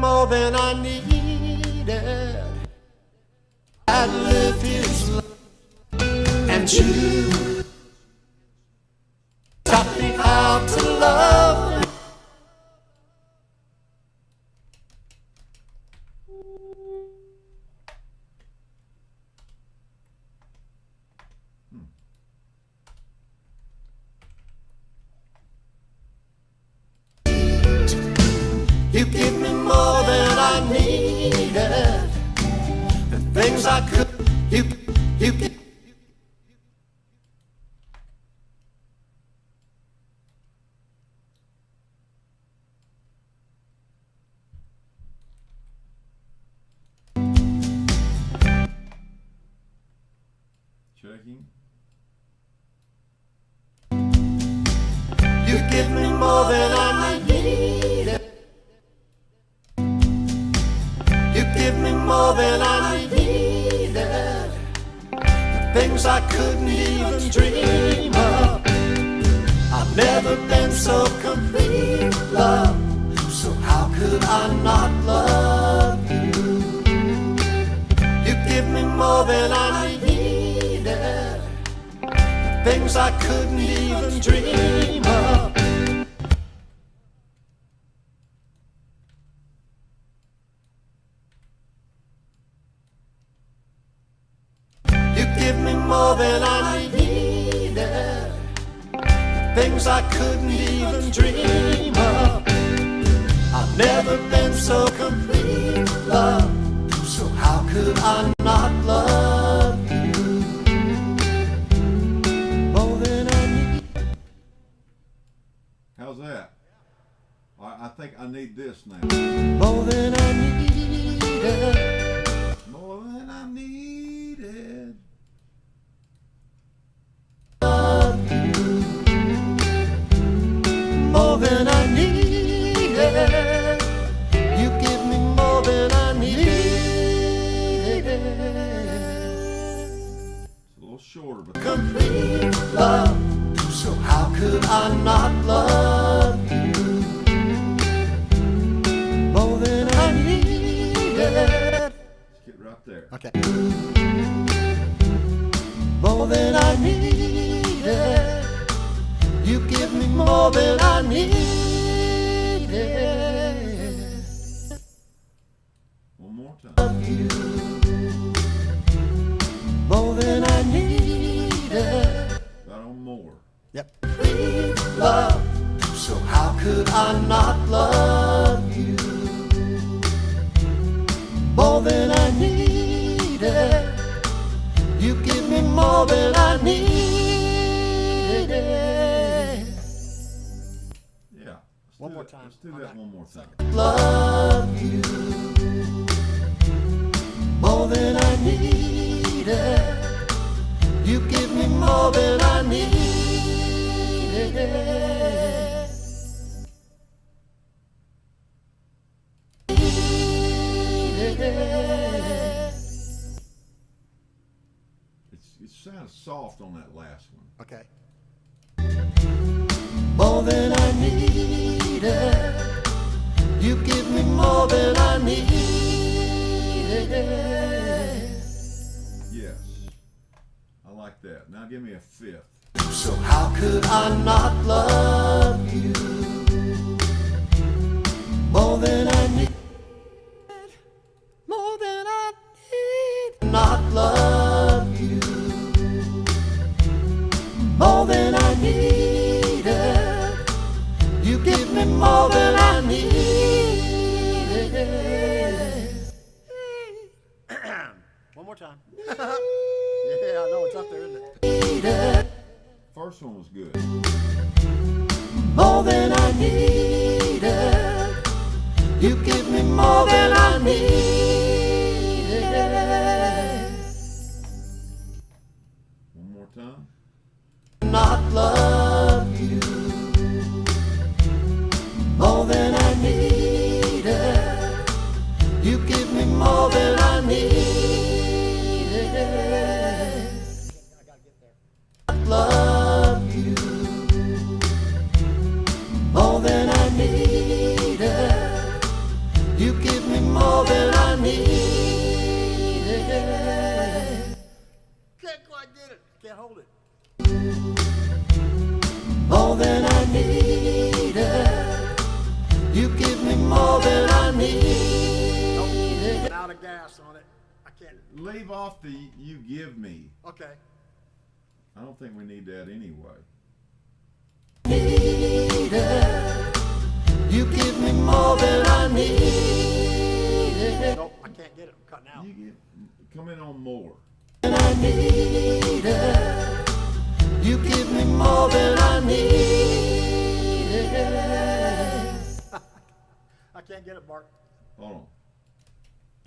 More than I needed. I'd live his life, and you taught me how to love. You give me more than I needed. The things I could, you Checking. You give me more than I needed. You give me more than I needed. The things I couldn't even dream of. I've never been so complete, love. So how could I not love you? You give me more than I needed. The things I couldn't even dream of. You give me more than I needed. The things I couldn't even dream of. I've never been so complete, love. So how could I not love you? More than I need. How's that? I think I need this now. More than I needed. More than I needed. Love you. More than I needed. You give me more than I needed. It's a little shorter, but Complete love. So how could I not love you? More than I needed. let's get right there. Okay. More than I needed. You give me more than I needed. One more time. Love you. More than I needed. Right on more. Yep. Love. So how could I not love you? More than I needed. You give me more than I needed. Yeah. One more time. Let's do that one more time. Love you. More than I needed. You give me more than I needed. It sounds soft on that last one. Okay. More than I needed. You give me more than I needed. Yes. I like that. Now give me a fifth. So how could I not love you? More than I need. More than I need. Not love you. More than I needed. You give me more than I needed. One more time. Yeah, I know it's up there, isn't it? First one was good. More than I needed. You give me more than I needed. One more time. Not love you. More than I needed. You give me more than I needed. I gotta get there. Love you. More than I needed. You give me more than I needed. Can't quite get it. Can't hold it. More than I needed. You give me more than I needed. Out of gas on it. I can't. Leave off the you give me. Okay. I don't think we need that anyway. Needed. You give me more than I What now? Come in on more. And I need it. You give me more than I need. I can't get it, Mark. Hold on.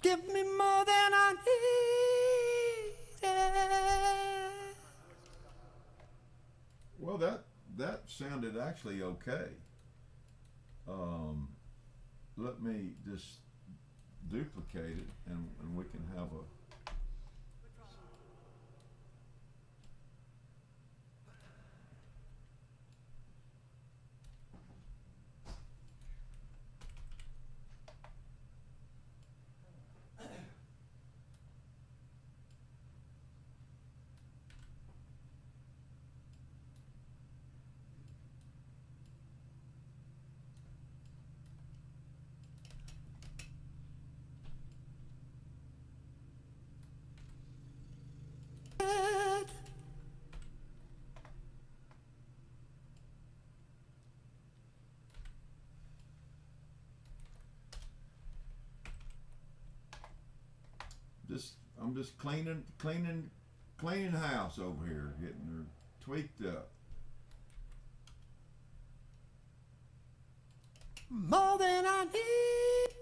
Give me more than I need. Well, that sounded actually okay. Let me just duplicate it, and we can have a. I'm just cleaning house over here, getting her tweaked up. More than I need.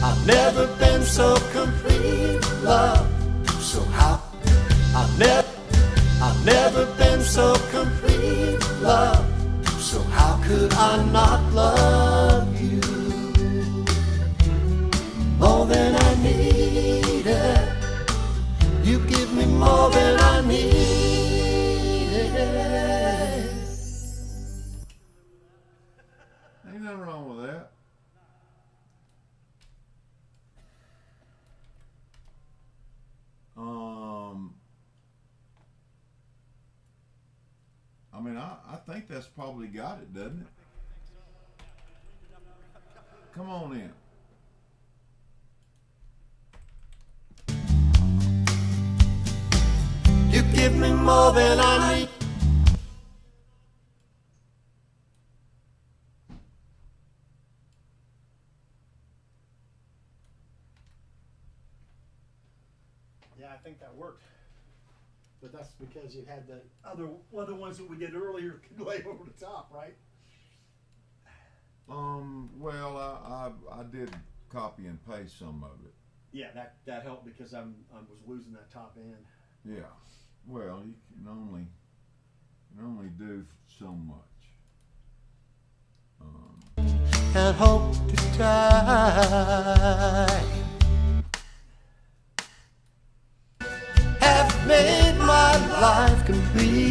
I've never been so complete, love. So how? I've never been so complete, love. So how could I not love you? More than I needed. You give me more than I needed. Ain't nothing wrong with that. I mean, I think that's probably got it, doesn't it? Come on in. You give me more than I need. Yeah, I think that worked. But that's because you had the other ones that we did earlier could lay over the top, right? Well, I did copy and paste some of it. Yeah, that helped because I was losing that top end. Yeah. Well, you can only do so much. And hope to die. Have made my life complete.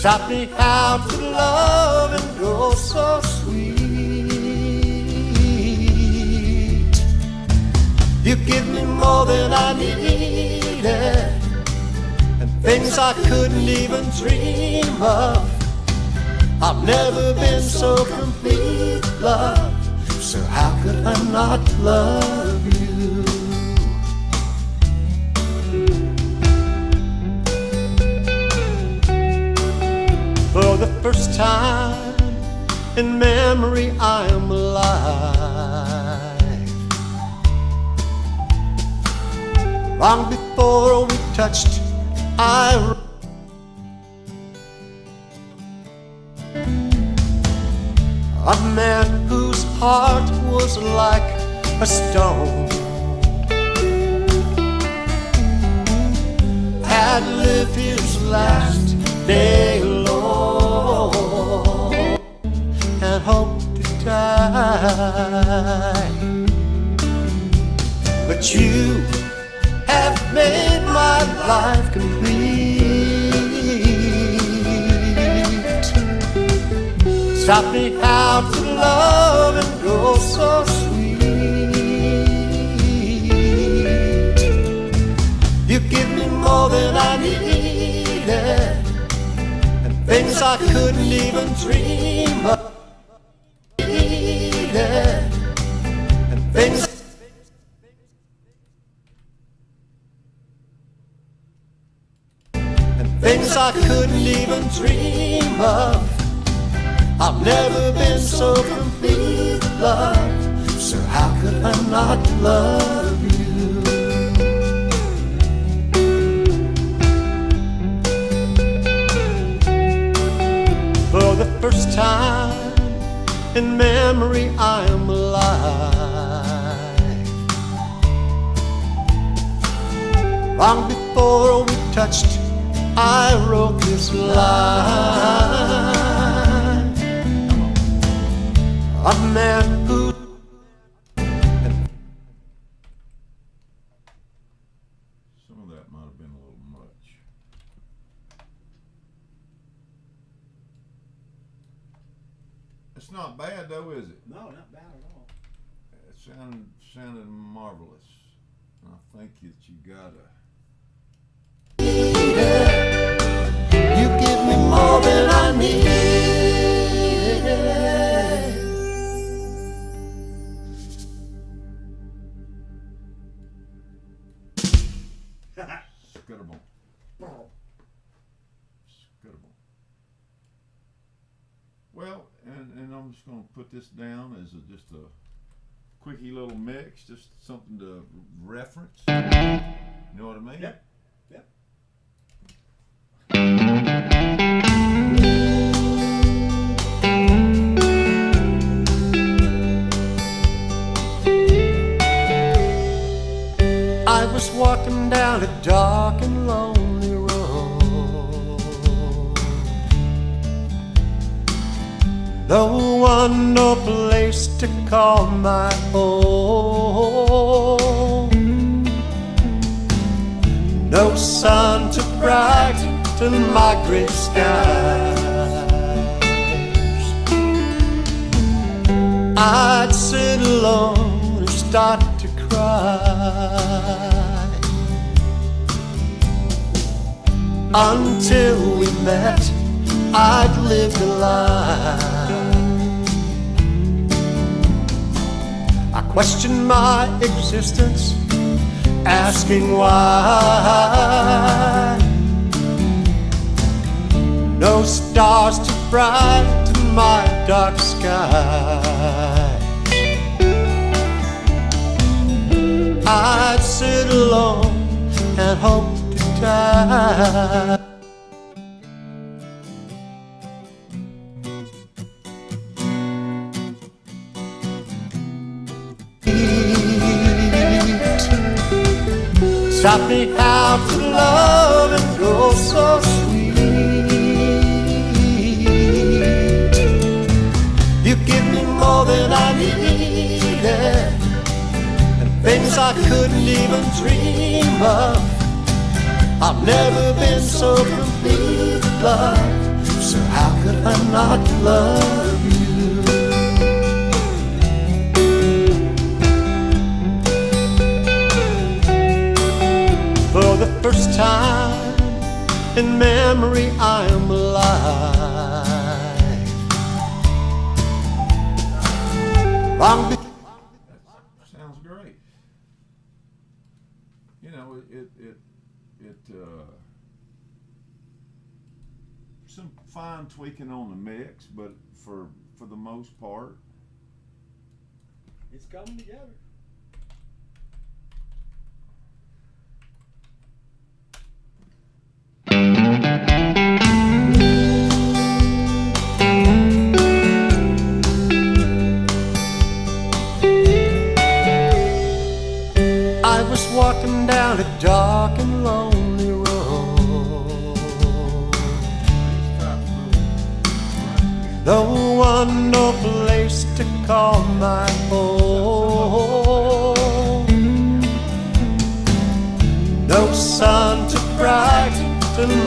Taught me how to love and go so sweet. You give me more than I needed, and things I couldn't even dream of. I've never been so complete, love. So how could I not love you? For the first time in memory I am alive. Long before we touched, a man whose heart was like a stone had lived his last day alone and hoped to die. But you have made my life complete. Taught me how to love and go so sweet. You give me more than I needed, and things I couldn't even dream of. And things I couldn't even dream of. I've never been so complete with love, so how could I not love you? For the first time in memory I am alive. Long before we touched, I wrote this line. A man who Some of that might have been a little much. It's not bad though, is it? No, not bad at all. It sounded marvelous. And I think that you gotta. you give me more than I need. Scuttable. Scuttable. Well, and I'm just going to put this down as just a quickie little mix, just something to reference. You know what I mean? Yep. Yep. I was walking down a dark and lonely road. No one, no place to call my own. No sun to brighten my gray skies. I'd sit alone and start to cry until we met. I'd lived a lie. I questioned my existence, asking why. No stars to brighten my dark sky. I'd sit alone and hope to die. Taught me how to love and grow so sweet. You give me more than I needed, things I couldn't even dream of. I've never been so complete with love, so how could I not love you? For the first time in memory I am alive. Long Sounds great. You know, some fine tweaking on the mix, but for the most part, It's coming together. I was walking down a dark and lonely road. No one, no place to call my own. No sun to brighten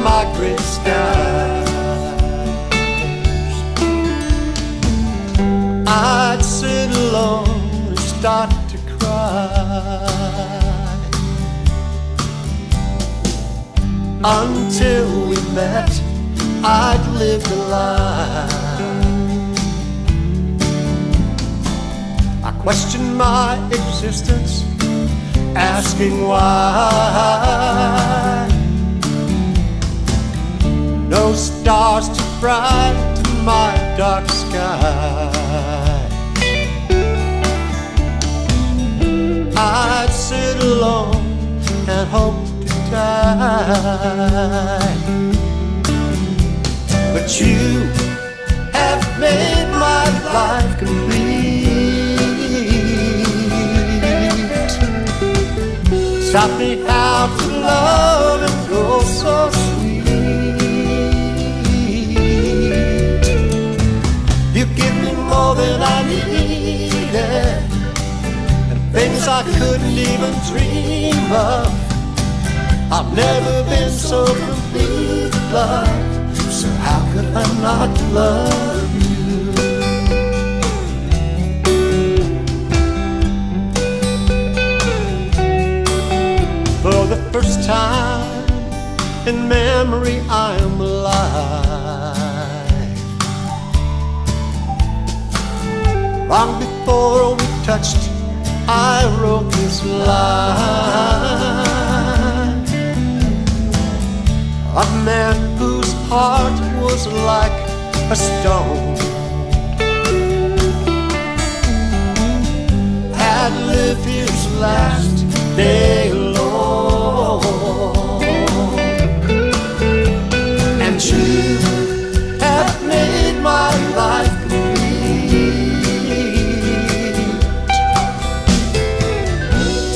my gray skies. I'd sit alone and start to cry until we met. I'd lived a lie. I questioned my existence, asking why. No stars to brighten my dark sky, I'd sit alone and hope to die. But you have made my life complete. Taught me how to love and go so sweet. You give me more than I needed, and things I couldn't even dream of. I've never been so complete, love. So how could I not love you? For the first time in memory I am alive. Long before we touched, I wrote this line. A man whose heart was like a stone had lived his last day alone. And you have made my life complete.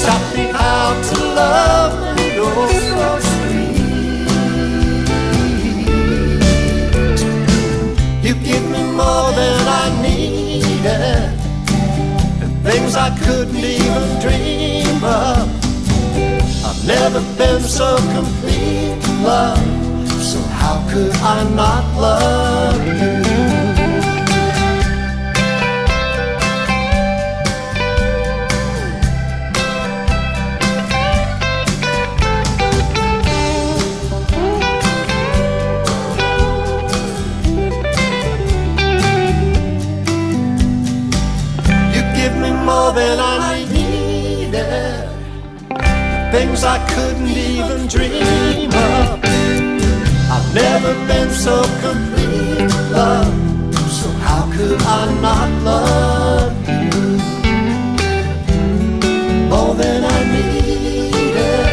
Taught me how to love and go so sweet. You give me more than I needed, and things I couldn't even dream of. I've never been so complete, love. So how could I not love you? More than I needed, things I couldn't even dream of. I've never been so complete, love. So how could I not love you? More than I needed,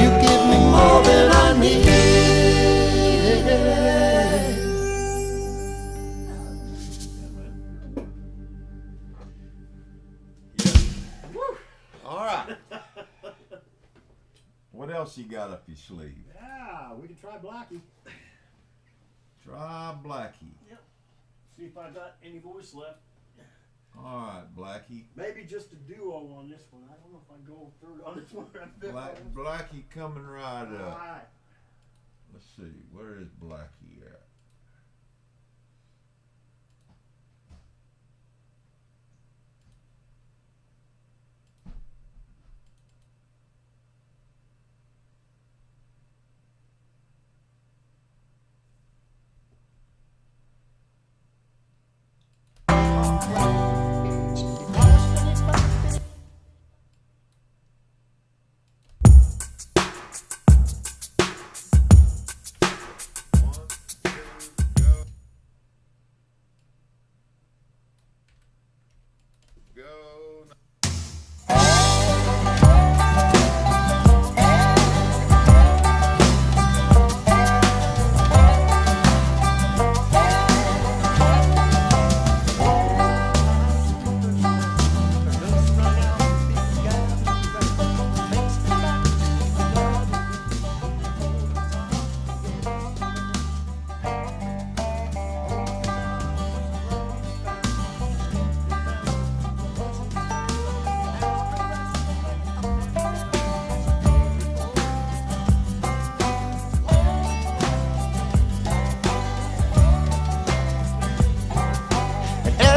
you give me more than I needed. What else you got up your sleeve? Yeah, we can try Blackie. Try Blackie. Yep. See if I got any voice left. All right, Blackie. Maybe just a duo on this one. I don't know if I go through on this one. Blackie coming right All up. right. Let's see, where is Blackie at?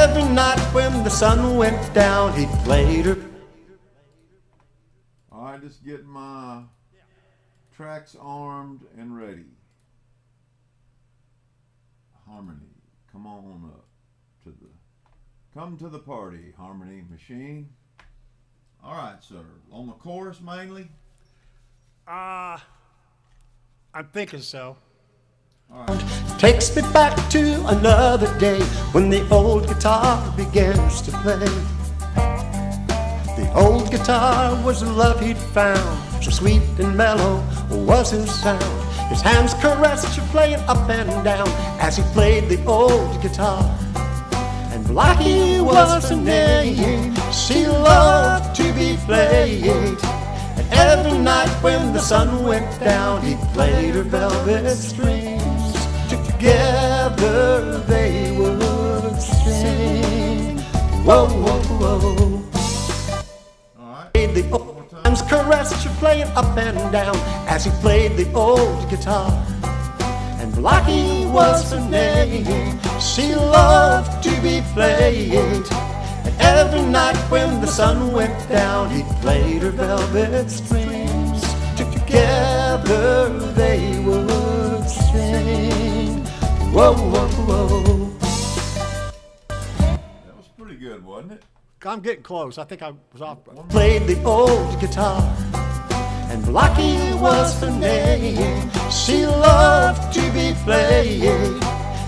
Every night when the sun went down, he played her. All right, just get my tracks armed and ready. Harmony, come on up to the, come to the party, Harmony Machine. All right, sir. On the chorus mainly? I'm thinking so. Takes me back to another day when the old guitar begins to play. The old guitar was the love he'd found, so sweet and mellow was his sound. His hands caressed you playing up and down as he played the old guitar. And Blackie was her name, she loved to be played. And every night when the sun went down, he played her velvet strings. Together they would sing. Whoa, whoa, whoa. The old times caressed you playing up and down as he played the old guitar. And Blackie was her name, she loved to be played. And every night when the sun went down, he played her velvet strings. Together they would sing. Whoa, whoa, whoa. That was pretty good, wasn't it? I'm getting close. I think I was off. Played the old guitar, and Blackie was her name. She loved to be played.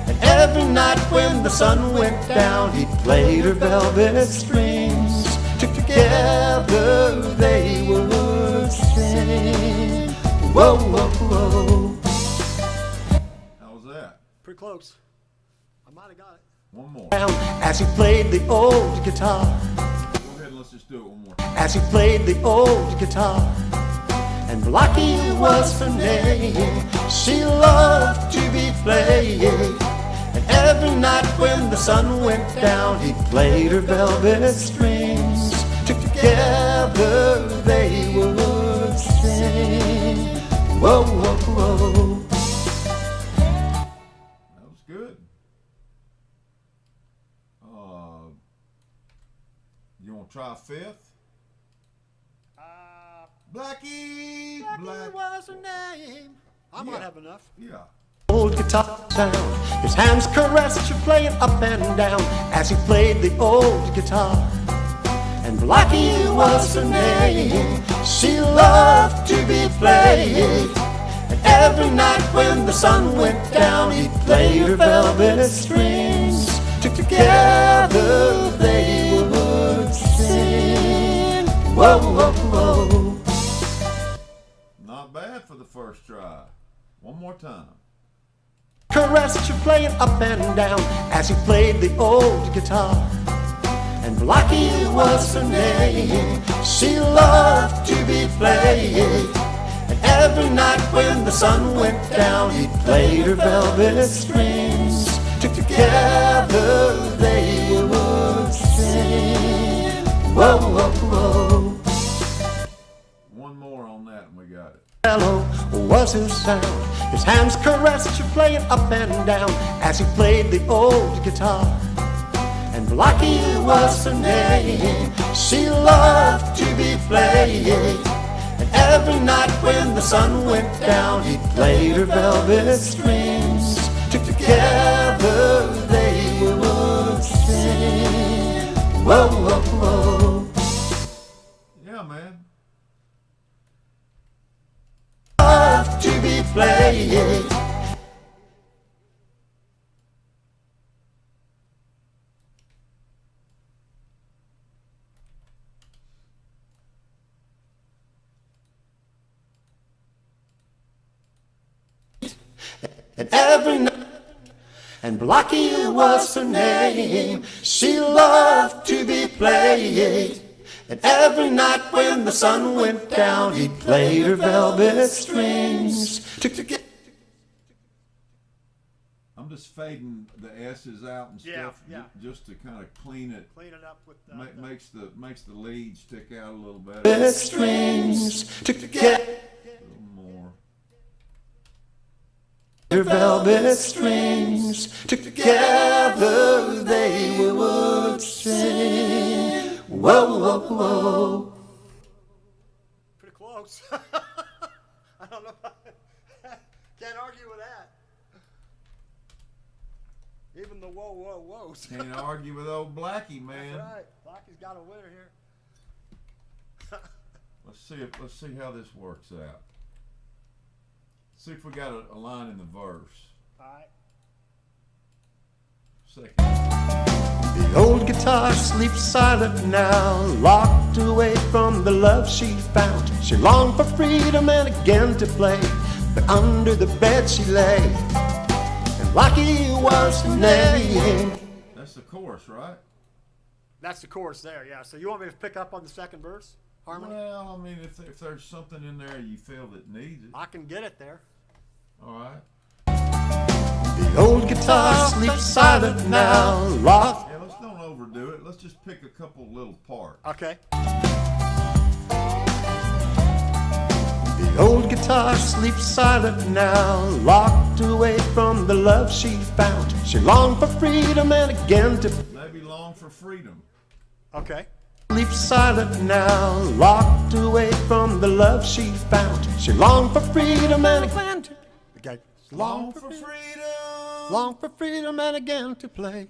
And every night when the sun went down, he played her velvet strings. Together they would sing. Whoa, whoa, whoa. How was that? Pretty close. I might have got it. One more. As he played the old guitar. Go ahead and let's just do it one more time. As he played the old guitar. And Blackie was her name. She loved to be played. And every night when the sun went down, he played her velvet strings. Together they would sing. Whoa, whoa, whoa. That was good. You want to try a fifth? Blackie! Blackie was her name. I might have enough. Yeah. Old guitar sound, his hands caressed you playing up and down as he played the old guitar. And Blackie was her name, she loved to be played. And every night when the sun went down, he played her velvet strings. Together they would sing. Whoa, whoa, whoa. Not bad for the first try. One more time. Caressed you playing up and down as he played the old guitar. And Blackie was her name, she loved to be played. And every night when the sun went down, he played her velvet strings. Together they would sing. Whoa, whoa, whoa. One more on that and we got it. Mellow was his sound, his hands caressed you playing up and down as he played the old guitar. And Blackie was her name, she loved to be played. And every night when the sun went down, he played her velvet strings. Together they would sing. Whoa, whoa, whoa. Yeah, man. Love to be played. And every night, and Blackie was her name, she loved to be played. And every night when the sun went down, he played her velvet strings. I'm just fading the S's out and Yeah, stuff yeah. just to kind of clean it. Clean it up with Makes the lead stick out a little better. Velvet strings together. A little more. Her velvet strings together they would sing. Whoa, whoa, whoa. pretty close. I don't know. Can't argue with that. Even the whoa, whoa, whoas. Can't argue with old Blackie, man. That's right. Blackie's got a winner here. Let's see how this works out. See if we got a line in the verse. All right. Second. The old guitar sleeps silent now, locked away from the love she found. She longed for freedom and again to play, but under the bed she lay, and Rocky was her name. That's the chorus, right? That's the chorus there, yeah. So you want me to pick up on the second verse? Harmony? Well, I mean, if there's something in there you feel that needs it. I can get it there. All right. The old guitar sleeps silent now, locked. Yeah, let's don't overdo it. Let's just pick a couple little parts. Okay. The old guitar sleeps silent now, locked away from the love she found. She longed for freedom and again to Maybe long for freedom. Okay. sleep silent now, locked away from the love she found. She longed for freedom and again to Okay. Long for freedom. long for freedom and again to play.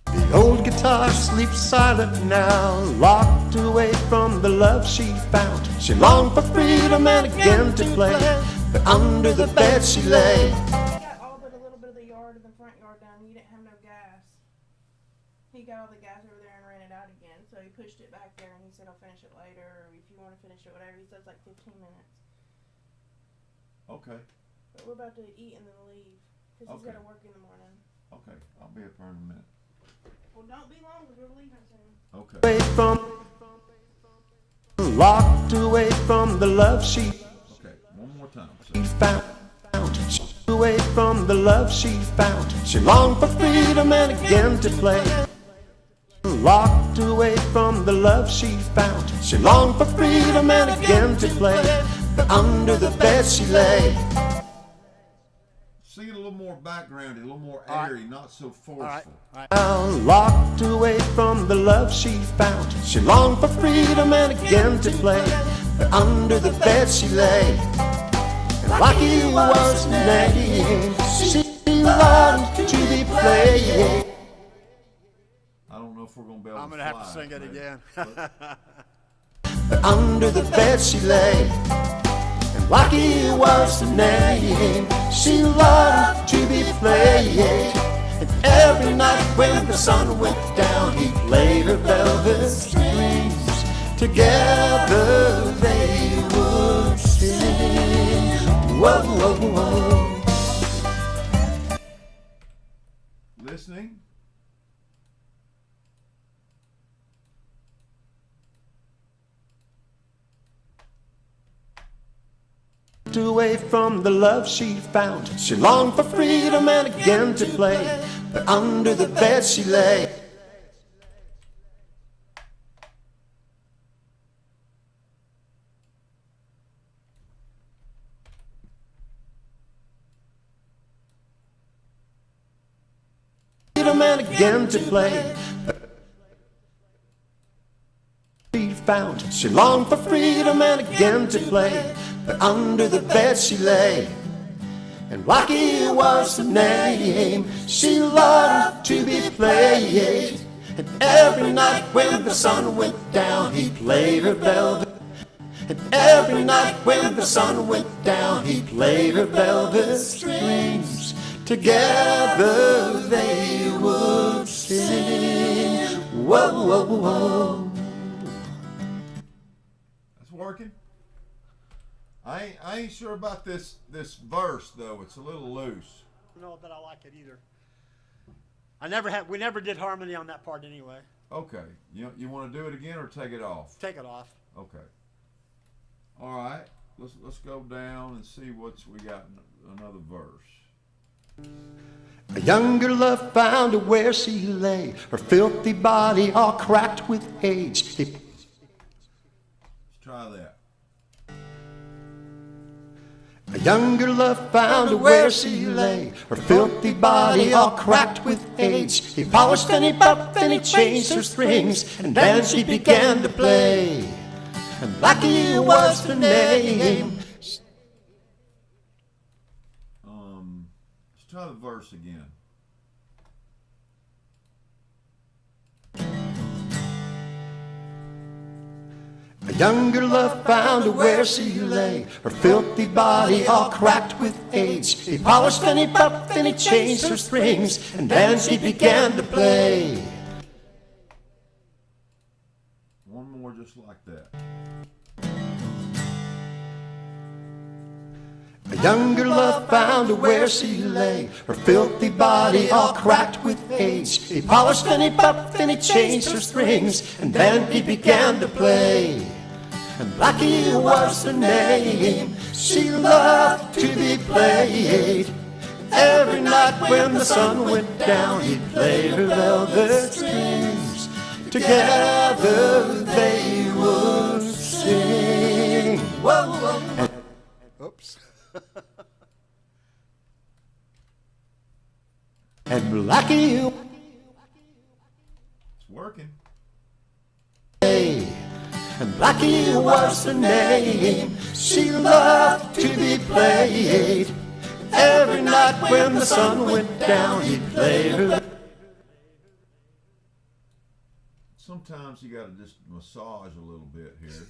The old guitar sleeps silent now, locked away from the love she found. She longed for freedom and again to play, but under the bed she lay. He got all but a little bit of the yard and the front yard done. You didn't have no gas. He got all the gas over there and ran it out again. So he pushed it back there and he said, I'll finish it later. Or if you want to finish it, whatever. He says like 15 minutes. Okay. But we're about to eat and then leave. Because he's Okay. got to work in the morning. Okay. I'll be up there in a minute. Well, don't be long because we're leaving soon. Okay. Away from, locked away from the love she Okay. One more time. found. Away from the love she found. She longed for freedom and again to play. Locked away from the love she found. She longed for freedom and again to play, but under the bed she lay. Sing it a little more backgroundy, a little more right. airy, not so forceful. All right. All right. Now, locked away from the love she found. She longed for freedom and again to play, but under the bed she lay. And Rocky was her name. She longed to be played. I don't know if we're gonna be able I'm to going to have to fly sing it maybe. again. But under the bed she lay, and Rocky was her name. She loved to be played, and every night when the sun went down, he played her velvet strings. Together they would sing. Whoa, whoa, whoa. Listening? Away from the love she found. She longed for freedom and again to play, but under the bed she lay. Freedom and again to play, but she found. She longed for freedom and again to play, but under the bed she lay. And Rocky was her name. She loved to be played, and every night when the sun went down, he played her velvet. And every night when the sun went down, he played her velvet strings. Together they would sing. Whoa, whoa, whoa. That's working. I ain't sure about this verse though. It's a little loose. I don't know that I like it either. We never did harmony on that part anyway. Okay. You want to do it again or take it off? Take it off. Okay. All right. Let's go down and see what's we got in another verse. A younger love found her where she lay, her filthy body all cracked with age. Let's try that. A younger love found her where she lay, her filthy body all cracked with age. He polished and he buffed and he changed her strings, and then she began to play. And Blackie was her name. Let's try the verse again. A younger love found her where she lay, her filthy body all cracked with age. He polished and he buffed and he changed her strings, and then she began to play. One more just like that. A younger love found her where she lay, her filthy body all cracked with age. He polished and he buffed and he changed her strings, and then he began to play. And Blackie was her name, she loved to be played. Every night when the sun went down, he'd play her velvet strings. Together they would sing. Whoa, whoa. Oops. And Blackie, It's working. and Blackie was her name. She loved to be played. Every night when the sun went down, he'd play her. Sometimes you gotta just massage a little bit here.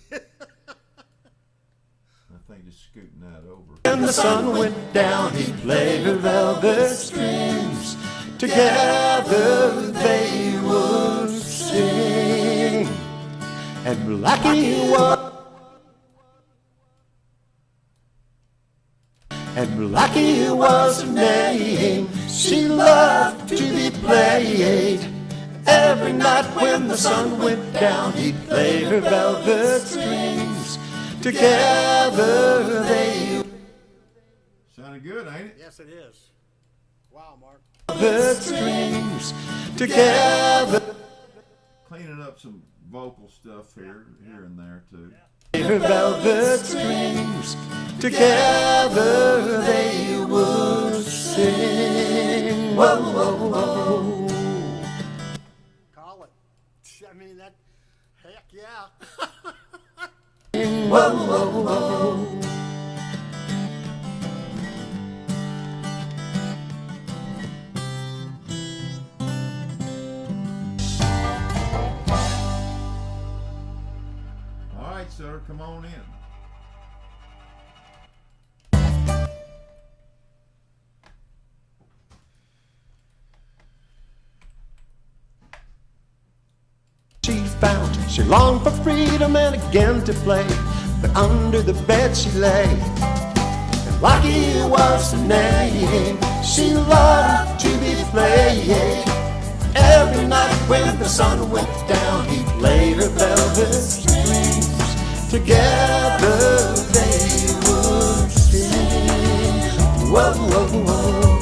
I think just scooting that over. When the sun went down, he'd play her velvet strings. Together they would sing. And Blackie was, her name. She loved to be played. Every night when the sun went down, he'd play her velvet strings. Together they Sounded good, ain't it? Yes, it is. Wow, Mark. velvet strings. Together Cleaning up some vocal stuff here and there too. her velvet strings. Together they would sing. Whoa, whoa, whoa. Call it. I mean, that, heck yeah. Whoa, whoa, whoa. All right, sir, come on in. She found she longed for freedom and again to play, but under the bed she lay. And Blackie was her name. She loved to be played. Every night when the sun went down, he played her velvet strings. Together they would sing. Whoa, whoa, whoa.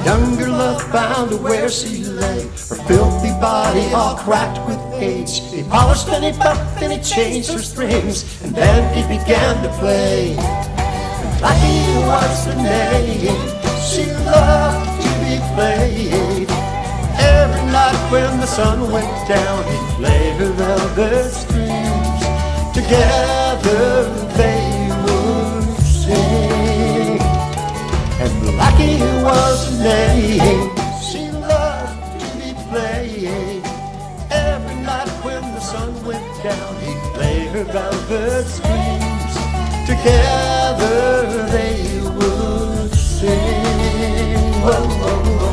Younger love found her where she lay, her filthy body all cracked with age. He polished and he buffed and he changed her strings, and then he began to play. And Blackie was her name. She loved to be played. Every night when the sun went down, he'd play her velvet strings. Together they would sing. And Blackie was her name. She loved to be played. Every night when the sun went down, he'd play her velvet strings. Together they would sing. Whoa, whoa, whoa.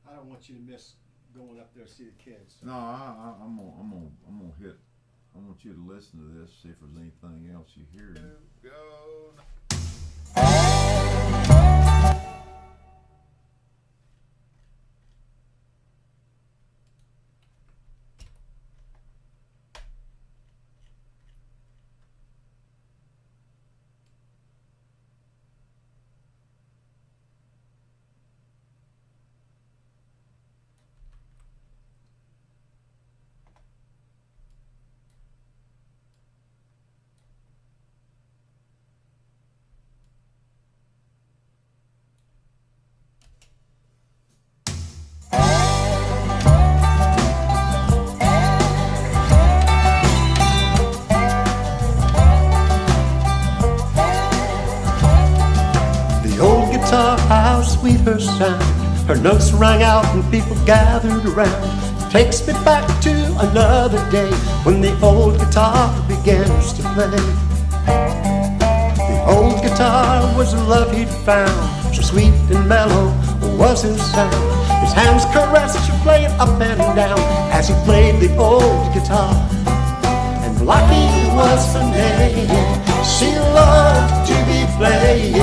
I don't want you to miss going up there to see the kids. No, I'm gonna hit. I want you to listen to this, see if there's anything else you hear. her sound. Her notes rang out and people gathered around. Takes me back to another day when the old guitar begins to play. The old guitar was the love he'd found. So sweet and mellow was his sound. His hands caressed you playing up and down as he played the old guitar. And Blackie was her name. She loved to be playing.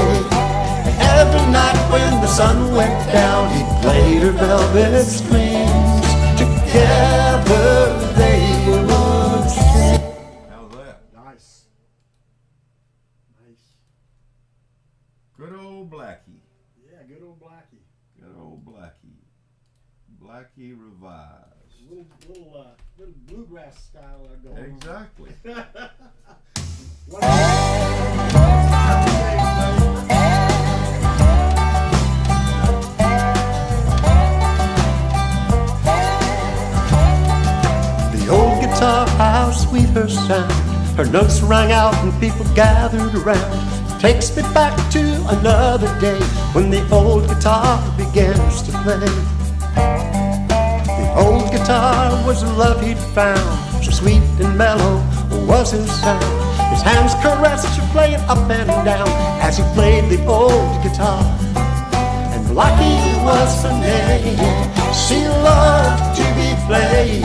Every night when the sun went down, he played her velvet strings. Together they would sing. How's that? Nice. Nice. Good old Blackie. Yeah, good old Blackie. Good old Blackie. Blackie revised. Little bluegrass style going on. Exactly. The old guitar, how sweet her sound. Her notes rang out and people gathered around. Takes me back to another day when the old guitar begins to play. The old guitar was the love he'd found. So sweet and mellow was his sound. His hands caressed you playing up and down as he played the old guitar. And Blackie was her name. She loved to be playing.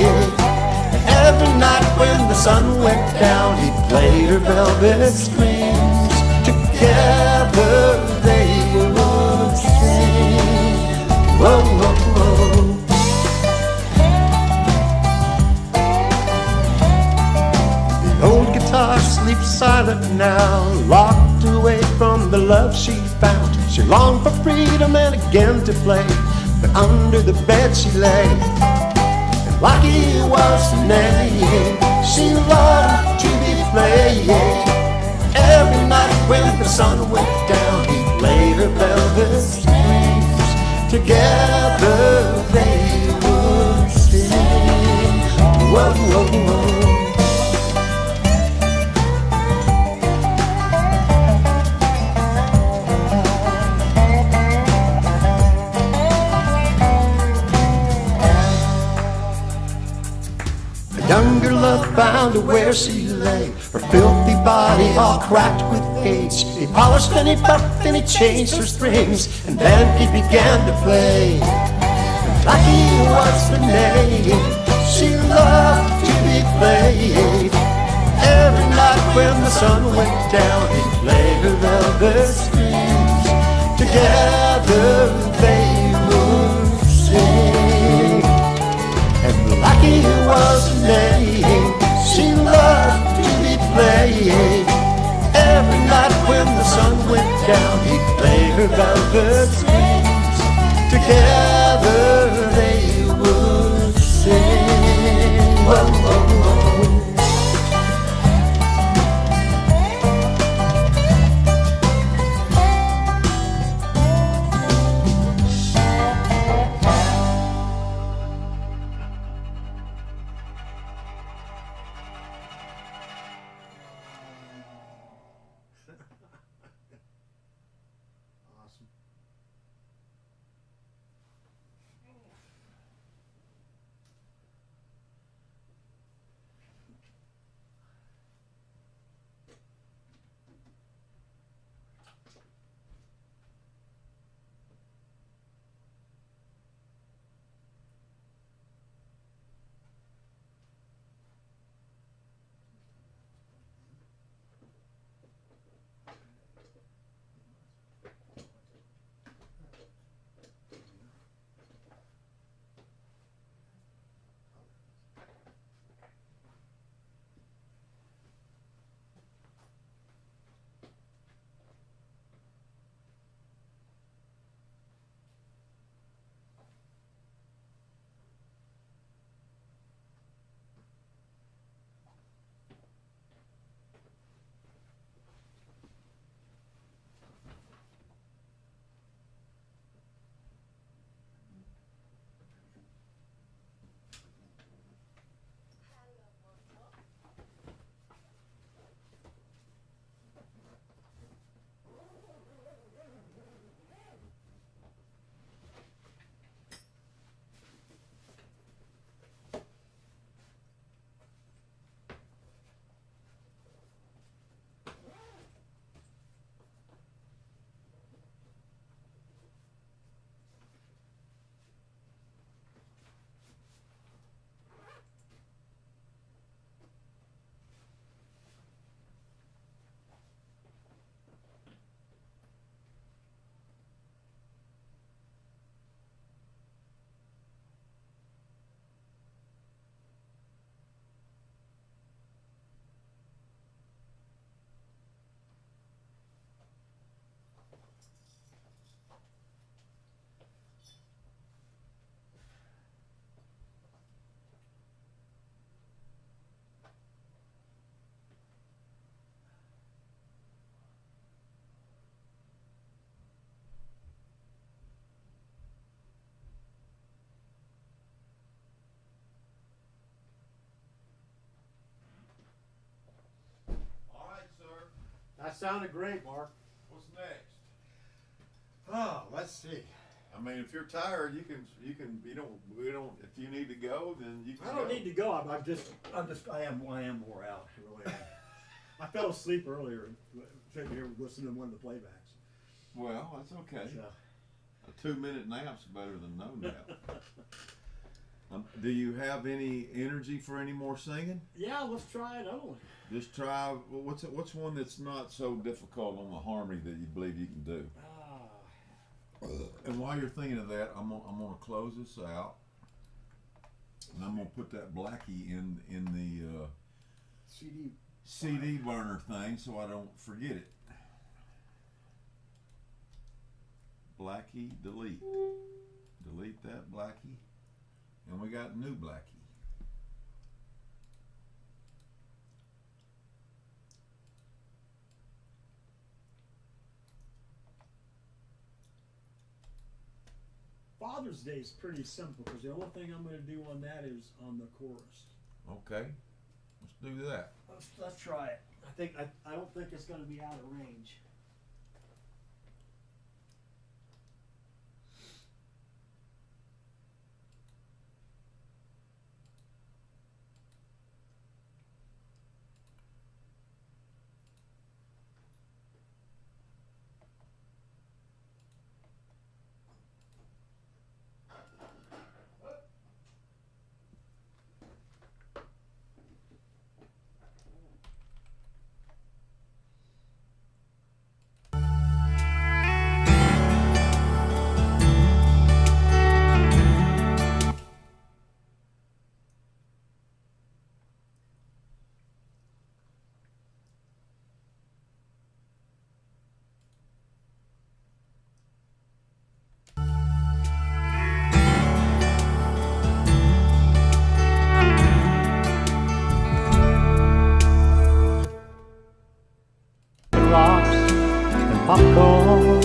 Every night when the sun went down, he played her velvet strings. Together they would sing. Whoa, whoa, whoa. The old guitar sleeps silent now, locked away from the love she found. She longed for freedom and again to play, but under the bed she lay. Blackie was her name. She loved to be playing. Every night when the sun went down, he played her velvet strings. Together they would sing. Whoa, whoa, whoa. Younger love found her where she lay, her filthy body all cracked with age. He polished and he buffed and he changed her strings, and then he began to play. Blackie was her name. She loved to be played. Every night when the sun went down, he played her velvet strings. Together they would sing. And Blackie was her name. She loved to be playing. Every night when the sun went down, he played her velvet strings. Together they would sing. Whoa, whoa, whoa. Awesome. sounded great, Mark. What's next? Oh, let's see. I mean, if you're tired, you don't. If you need to go, then you can. I don't need to go. I am wore out. I really am. I fell asleep earlier, sitting here listening to one of the playbacks. Well, that's okay. So. A 2-minute nap's better than no nap. Do you have any energy for any more singing? Yeah, let's try another one. Just try. What's one that's not so difficult on the harmony that you believe you can do? And while you're thinking of that, I'm gonna close this out, and I'm gonna put that Blackie in the CD burner thing so I don't forget it. Blackie, delete that Blackie, and we got new Blackie. Father's Day is pretty simple because the only thing I'm going to do on that is on the chorus. Okay, let's do that. Let's try it. I don't think it's going to be out of range. Rocks and popcorn.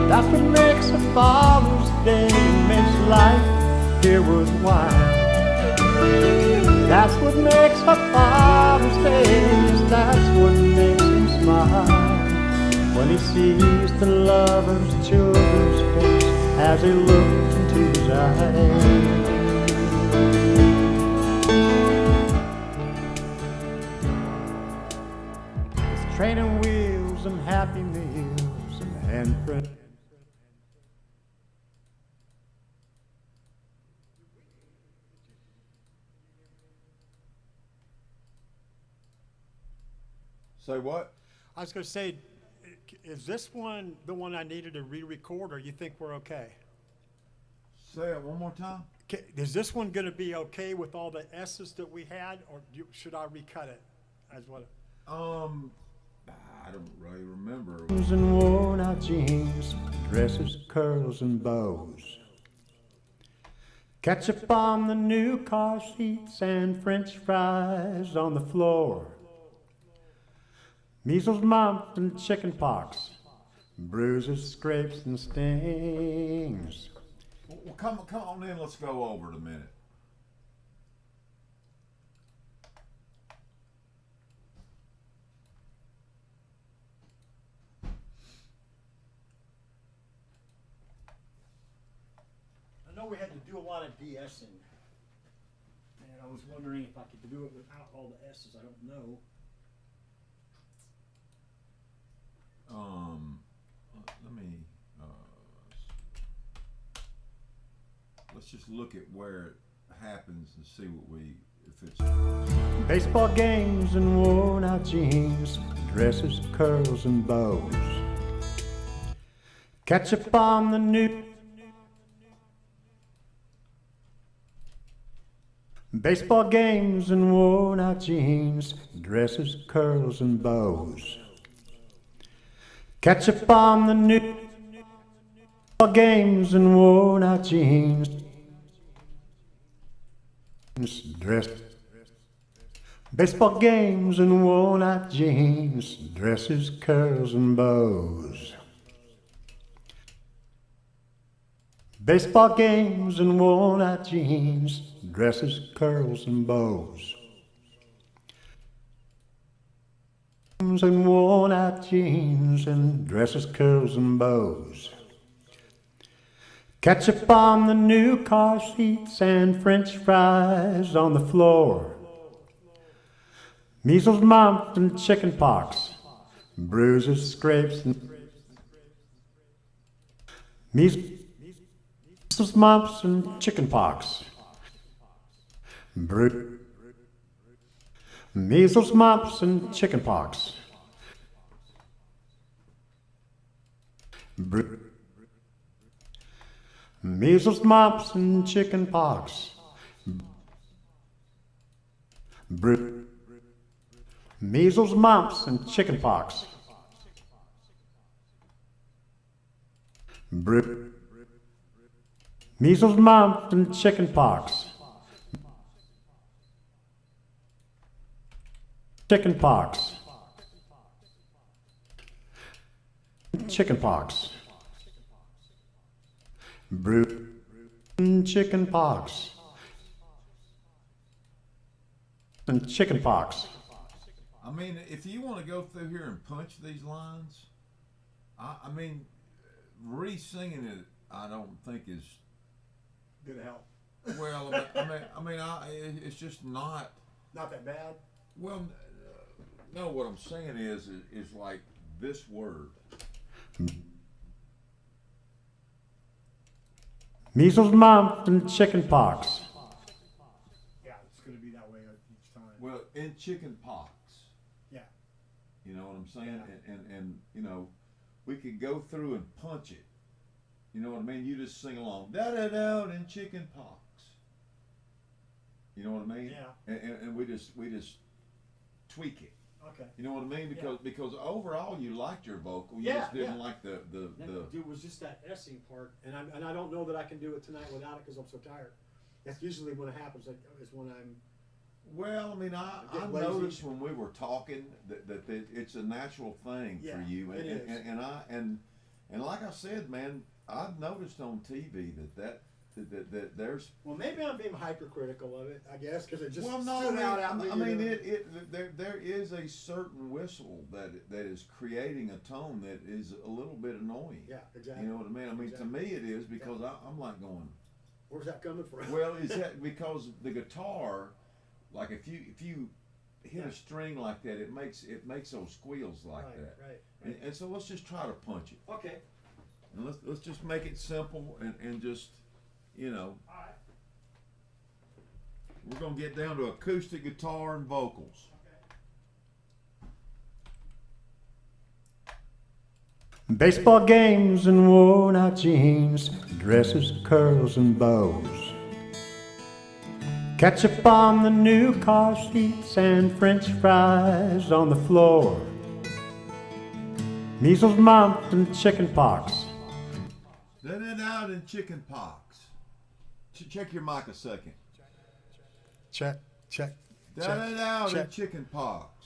That's what makes a Father's Day, makes life here worthwhile. That's what makes a Father's Day, that's what makes him smile. When he sees the love of his children's face as they look into his eyes. It's training wheels and happy meals and handprint. Say what? I was going to say, is this one the one I needed to re-record, or you think we're okay? Say it one more time. Is this one going to be okay with all the S's that we had, or should I recut it? As what? I don't really remember. And worn out jeans, dresses, curls, and bows. Ketchup on the new car seats and French fries on the floor. Measles, mumps, and chicken pox, bruises, scrapes, and stings. Well, come on in. Let's go over it a minute. I know we had to do a lot of de-essing, and I was wondering if I could do it without all the S's. I don't know. Let me, let's just look at where it happens and see if it's... Baseball games and worn out jeans, dresses, curls, and bows. Ketchup on the new... Baseball games and worn out jeans, dresses, curls, and bows. Ketchup on the new games and worn out jeans, dress. Baseball games and worn out jeans, dresses, curls, and bows. Baseball games and worn-out jeans, dresses, curls, and bows. And worn-out jeans and dresses, curls, and bows. Ketchup on the new car seats and French fries on the floor. Measles, mumps, and chicken pox. Bruises, scrapes, and measles, mumps, and chicken pox. Measles, mumps, and chicken pox. Measles, mumps, and chicken pox. Measles, mumps, and chicken pox. Measles, mumps, and chicken pox. Chicken pox. Chicken pox. Chicken pox. And chicken pox. I mean, if you want to go through here and punch these lines, I mean, re-singing it, I don't think is Gonna help. well. It's just not. Not that bad. Well, no. What I'm saying is like this word. Measles, mumps, and chicken pox. Yeah, it's gonna be that way each time. Well, in chicken pox. Yeah. You know what I'm saying? Yeah. And you know, we could go through and punch it. You know what I mean? You just sing along, da da da, in chicken pox. You know what I mean? Yeah. And we just tweak it. Okay. You know what I mean? Because overall you liked your vocal. You Yeah, just didn't yeah. like the It was just that S-ing part, and I don't know that I can do it tonight without it because I'm so tired. That's usually when it happens. Like, is when I'm. Well, I mean, I get lazy. noticed when we were talking that it's a natural thing Yeah, for you, it is. and like I said, man, I've noticed on TV that there's. Well, maybe I'm being hypercritical of it. I guess because it just Well, no, stood out at me. I mean, you know. there is a certain whistle that is creating a tone that is a little bit annoying. Yeah, exactly. You know what I mean? I mean, Exactly. to me it is because I'm like going. Where's that coming from? Well, is that because the guitar, like if you hit Yeah. a string like that, it makes those squeals like Right, that. right. And so let's just try to punch it. Okay. And let's just make it simple and just, you know, All right. we're gonna get down to acoustic guitar and vocals. Baseball games and worn-out jeans, dresses, curls, and bows. Ketchup on the new car seats and French fries on the floor. Measles, mumps, and chicken pox. Let it out in chicken pox. Check your mic a second. Check, check, Let it out in check. chicken pox.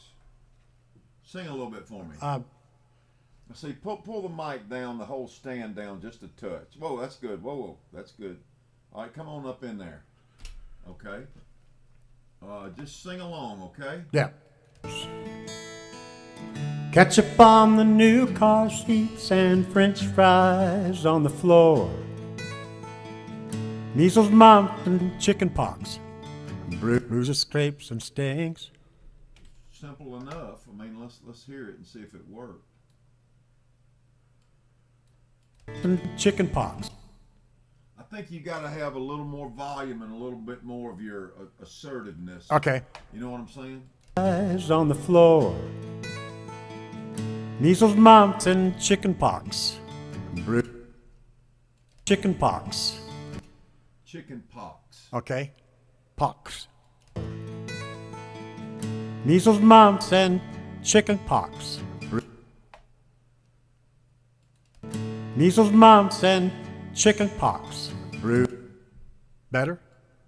Sing a little bit for me. See, pull the mic down, the whole stand down just a touch. Whoa, that's good. Whoa, that's good. All right, come on up in there. Okay. Just sing along, okay? Yeah. Ketchup on the new car seats and French fries on the floor. Measles, mumps, and chicken pox. Bruises, scrapes, and stings. Simple enough. I mean, let's hear it and see if it worked. And chicken pox. I think you got to have a little more volume and a little bit more of your assertiveness. Okay. You know what I'm saying? Fries on the floor. Measles, mumps, and chicken pox. Chicken pox. Chicken pox. Okay. Pox. Measles, mumps, and chicken pox. Measles, mumps, and chicken pox. Better?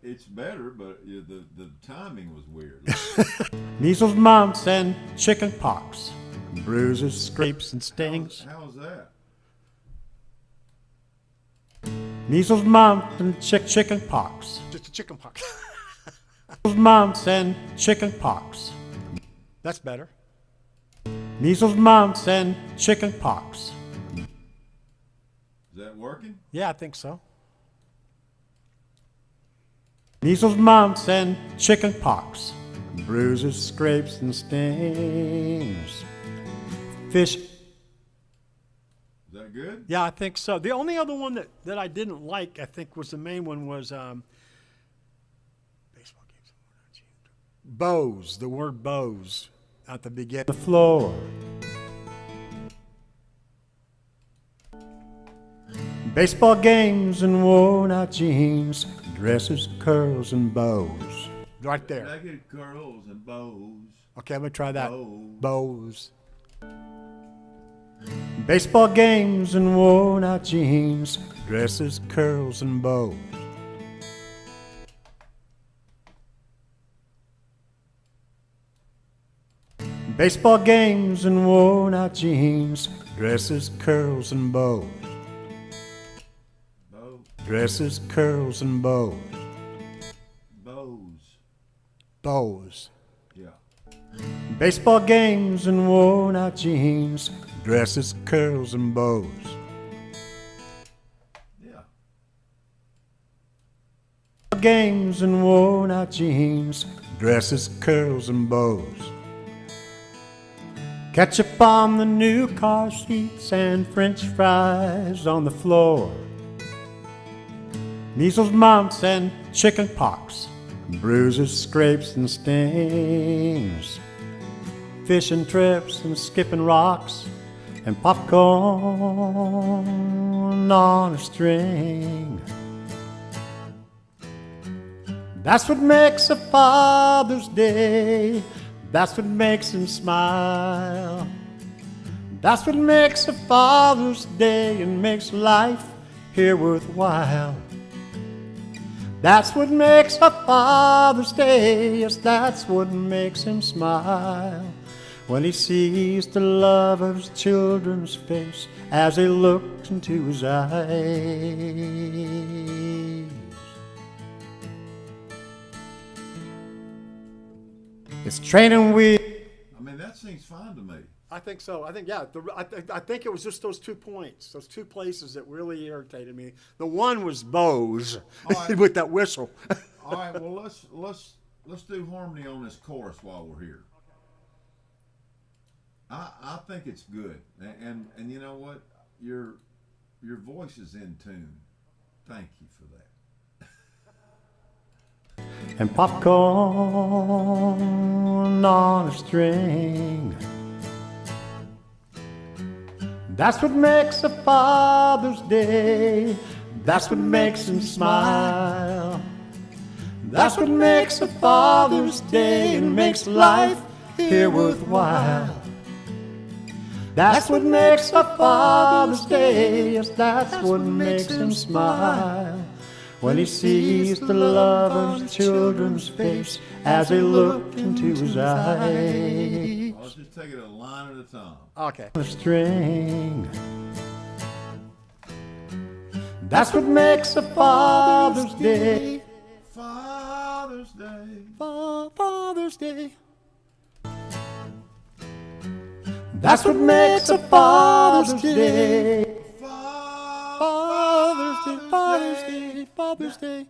It's better, but the timing was weird. Measles, mumps, and chicken pox. Bruises, scrapes, and stings. How's that? Measles, mumps, and chicken pox. Just a chicken pox. Measles, mumps, and chicken pox. That's better. Measles, mumps, and chicken pox. Is that working? Yeah, I think so. Measles, mumps, and chicken pox. Bruises, scrapes, and stings. Fish. Is that good? Yeah, I think so. The only other one that I didn't like, I think, was the main one was baseball games. Bows. The word bows at the beginning. The floor. Baseball games and worn out jeans. Dresses, curls, and bows. Right there. Naked curls and bows. Okay, I'm going to try that. Bows. Baseball games and worn out jeans. Dresses, curls, and bows. Baseball games and worn out jeans. Dresses, curls, and bows. Bows. Dresses, curls, and bows. Bows. Bows. Yeah. Baseball games and worn out jeans. Dresses, curls, and bows. Yeah. Games and worn out jeans. Dresses, curls, and bows. Ketchup on the new car seats and French fries on the floor. Measles, mumps, and chicken pox. Bruises, scrapes, and stings. Fishing trips and skipping rocks. And popcorn on a string. That's what makes a Father's Day. That's what makes him smile. That's what makes a Father's Day and makes life here worthwhile. That's what makes a Father's Day. Yes, that's what makes him smile. When he sees the love of his children's face as they look into his eyes. It's training wheels. I mean, that seems fine to me. I think so. I think, yeah. I think it was just those 2 points, those 2 places that really irritated me. The one was bows right. with that whistle. All right, well let's do harmony on this chorus while we're here. I think it's good, and you know what, your voice is in tune. Thank you for that. And popcorn on a string. That's what makes a Father's Day. That's what makes him smile. That's what makes a Father's Day and makes life here worthwhile. That's what makes a Father's Day. Yes, that's what makes him smile. When he sees the love of his children's face as they look into his eyes. Let's just take it a line at a time. Okay. A string. That's what makes a Father's Day. Father's Day. Father's Day. That's what makes a Father's Day. Father's Day. Father's Day. Father's Day.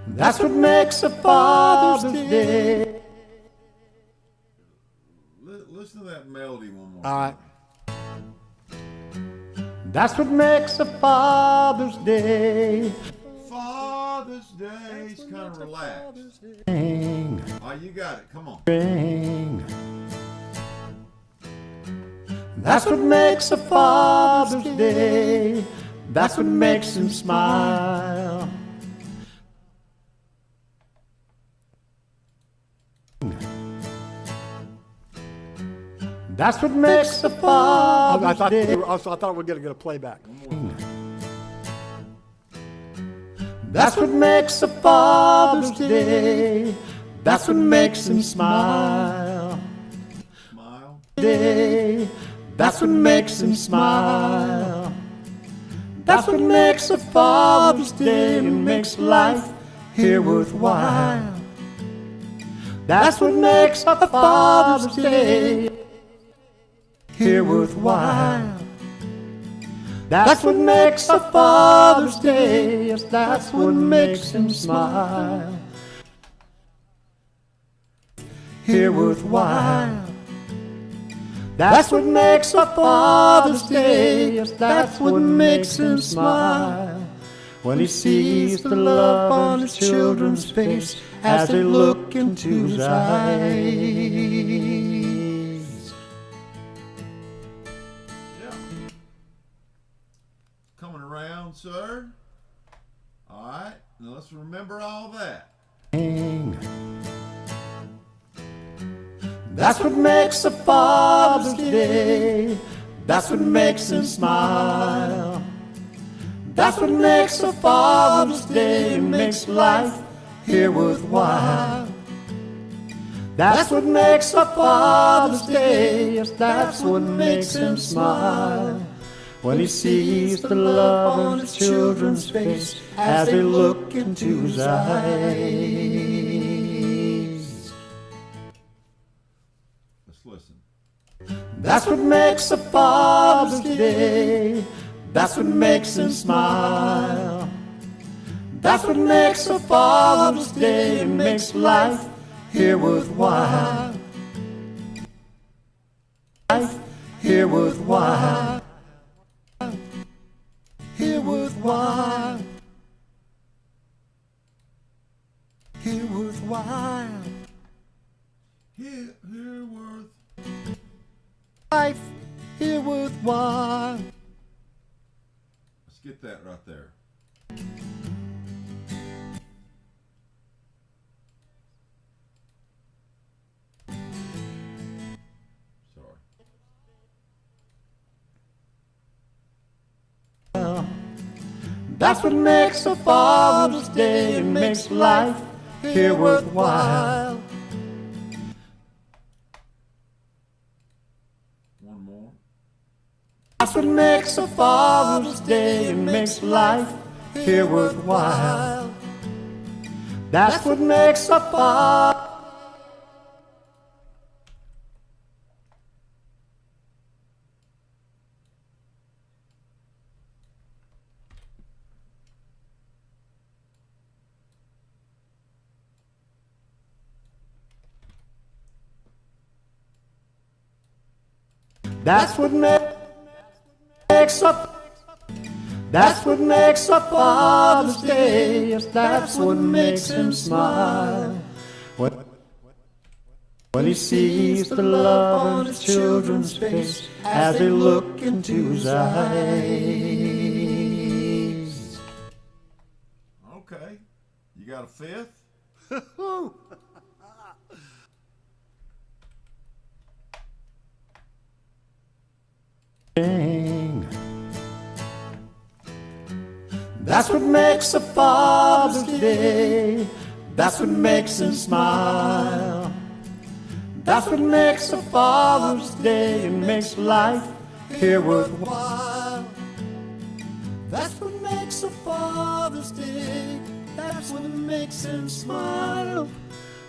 That's what makes a Father's Day. Listen to that melody one more All right. time. That's what makes a Father's Day. Father's Day is kind of relaxed. String. Oh, you got it. Come on. That's what makes a Father's Day. That's what makes him smile. That's what makes a Father's Day. I thought we were going to get a playback. That's what makes a Father's Day. That's what makes him smile. Smile. Day. That's what makes him smile. That's what makes a Father's Day and makes life here worthwhile. That's what makes a Father's Day here worthwhile. That's what makes a Father's Day. Yes, that's what makes him smile. Here worthwhile. That's what makes a Father's Day. Yes, that's what makes him smile. When he sees the love on his children's face as they look into his eyes. Yeah. Coming around, sir. All right, now let's remember all that. That's what makes a Father's Day. That's what makes him smile. That's what makes a Father's Day and makes life here worthwhile. That's what makes a Father's Day. Yes, that's what makes him smile. When he sees the love on his children's face as they look into his eyes. Let's listen. That's what makes a Father's Day. That's what makes him smile. That's what makes a Father's Day and makes life here worthwhile. Life here worthwhile. Here worthwhile. Here worthwhile. Here worth. Life here worthwhile. Let's get that right there. Sorry. That's what makes a Father's Day and makes life here worthwhile. One more. That's what makes a Father's Day and makes life here worthwhile. That's what makes a Father. That's what makes a. That's what makes a Father's Day. Yes, that's what makes him smile. When he sees the love on his children's face as they look into his eyes. Okay. You got a fifth? That's what makes a Father's Day. That's what makes him smile. That's what makes a Father's Day and makes life here worthwhile. That's what makes a Father's Day. That's what makes him smile.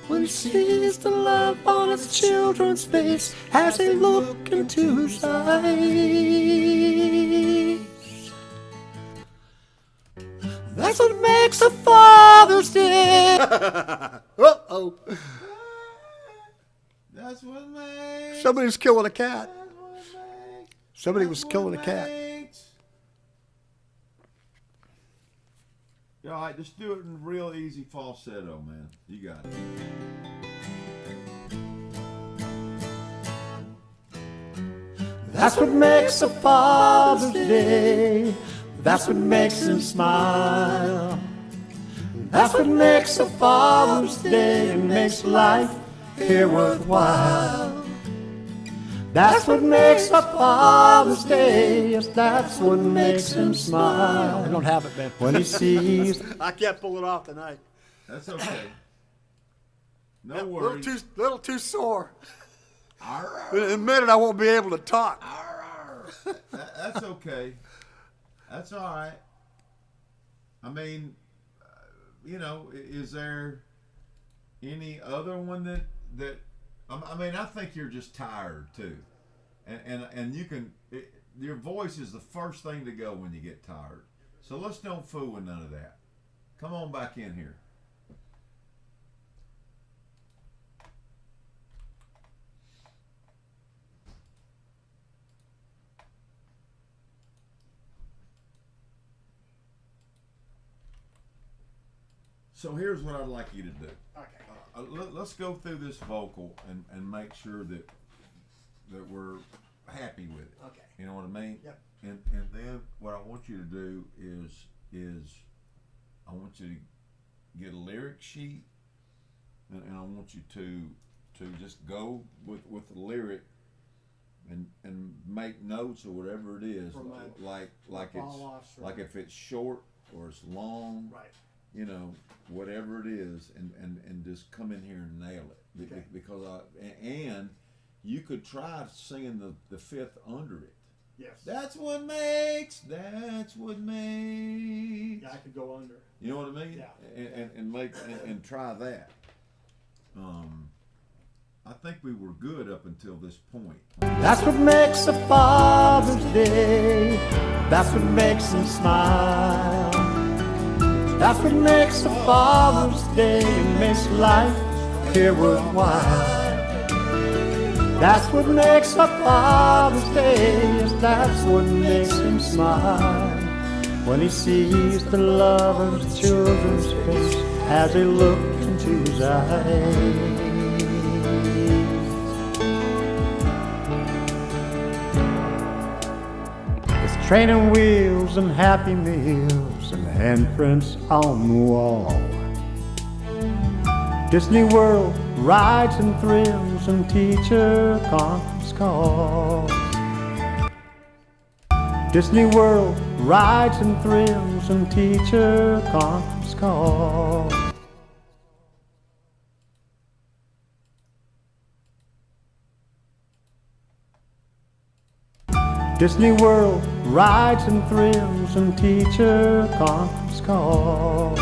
When he sees the love on his children's face as they look into his eyes. That's what makes a Father's Day. Uh-oh. That's what makes. Somebody's killing a cat. That's what makes. Somebody That's was killing a what cat. makes. Yeah, all right, just do it in real easy falsetto, man. You got it. That's what makes a Father's Day. That's what makes him smile. That's what makes a Father's Day and makes life here worthwhile. That's what makes a Father's Day. Yes, that's what makes him smile. I don't have it, man. When he sees. I can't pull it off tonight. That's okay. No Little worries. little too sore. All right. In a minute, I won't be able to talk. All right. That's okay. That's all right. I mean, you know, is there any other one that I mean, I think you're just tired too, and you can. Your voice is the first thing to go when you get tired. So let's don't fool with none of that. Come on back in here. So here's what I'd like you to do. Okay. Let's go through this vocal and make sure that we're happy with it. Okay. You know what I mean? Yep. And then what I want you to do is I want you to get a lyric sheet, and I want you to just go with the lyric and make notes or whatever it is, like it's if it's short or it's long, Right. you know, whatever it is, and just come in here and nail it. Okay. Because and you could try singing the fifth under it. Yes. That's what makes. Yeah, I could go under. You know what I mean? Yeah. And make and try that. I think we were good up until this point. That's what makes a Father's Day. That's what makes him smile. That's what makes a Father's Day. It makes life here worthwhile. That's what makes a Father's Day. Yes, that's what makes him smile. When he sees the love of his children's face as they look into his eyes. It's training wheels and happy meals and handprints on the wall. Disney World rides and thrills and teacher conference calls. Disney World rides and thrills and teacher conference calls. Disney World rides and thrills and teacher conference calls.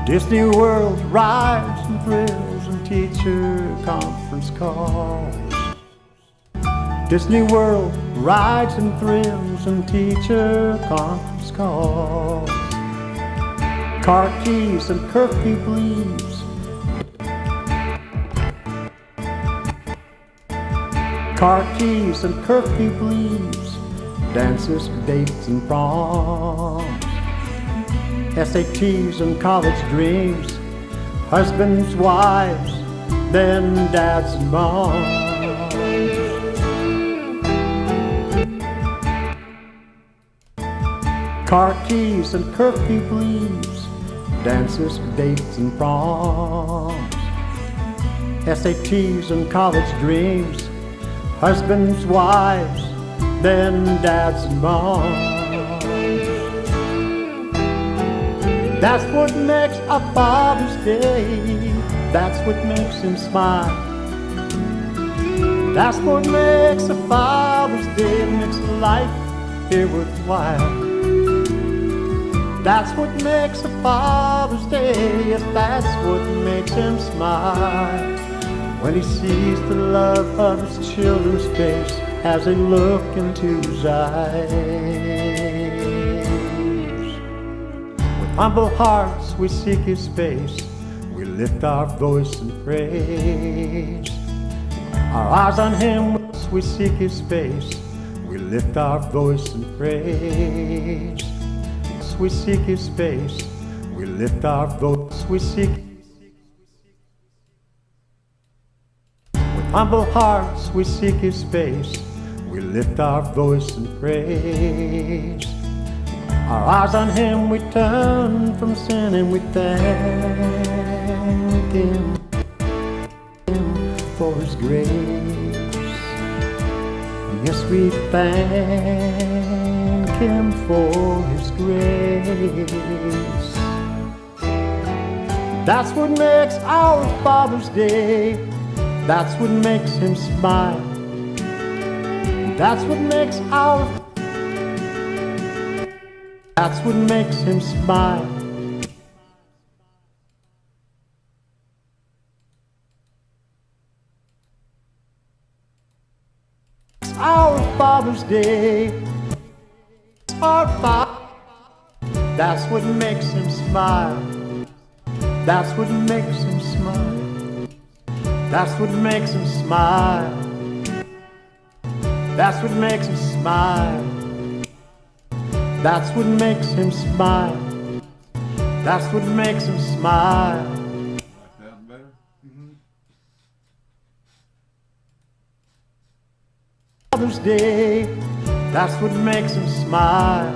Disney World rides and thrills and teacher conference calls. Disney World rides and thrills and teacher conference calls. Car keys and curfew please. Car keys and curfew please. Dances, dates and proms. SATs and college dreams. Husbands, wives, then dads and moms. Car keys and curfew please. Dances, dates and proms. SATs and college dreams. Husbands, wives, then dads and moms. That's what makes a Father's Day. That's what makes him smile. That's what makes a Father's Day. It makes life here worthwhile. That's what makes a Father's Day. Yes, that's what makes him smile. When he sees the love of his children's face as they look into his eyes. With humble hearts we seek his face. We lift our voice in praise. Our eyes on him, we seek his face. We lift our voice in praise. We seek his face. We lift our voice, we seek. With humble hearts we seek his face. We lift our voice in praise. Our eyes on him we turn from sin and we thank him for his grace. Yes, we thank him for his grace. That's what makes our Father's Day. That's what makes him smile. That's what makes him smile. Our Father's Day, our Father. That's what makes him smile. That's what makes him smile. That's what makes him smile. That's what makes him smile. That's what makes him smile. That's what makes him smile. Like that better? Father's Day, that's what makes him smile.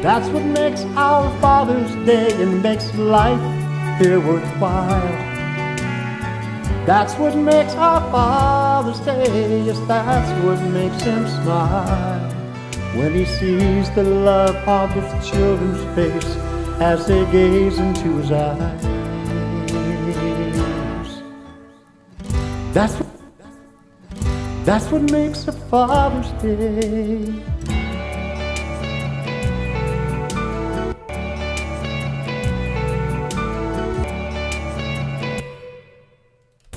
That's what makes our Father's Day and makes life here worthwhile. That's what makes our Father's Day, yes, that's what makes him smile. When he sees the love of his children's face as they gaze into his eyes. That's what makes a Father's Day.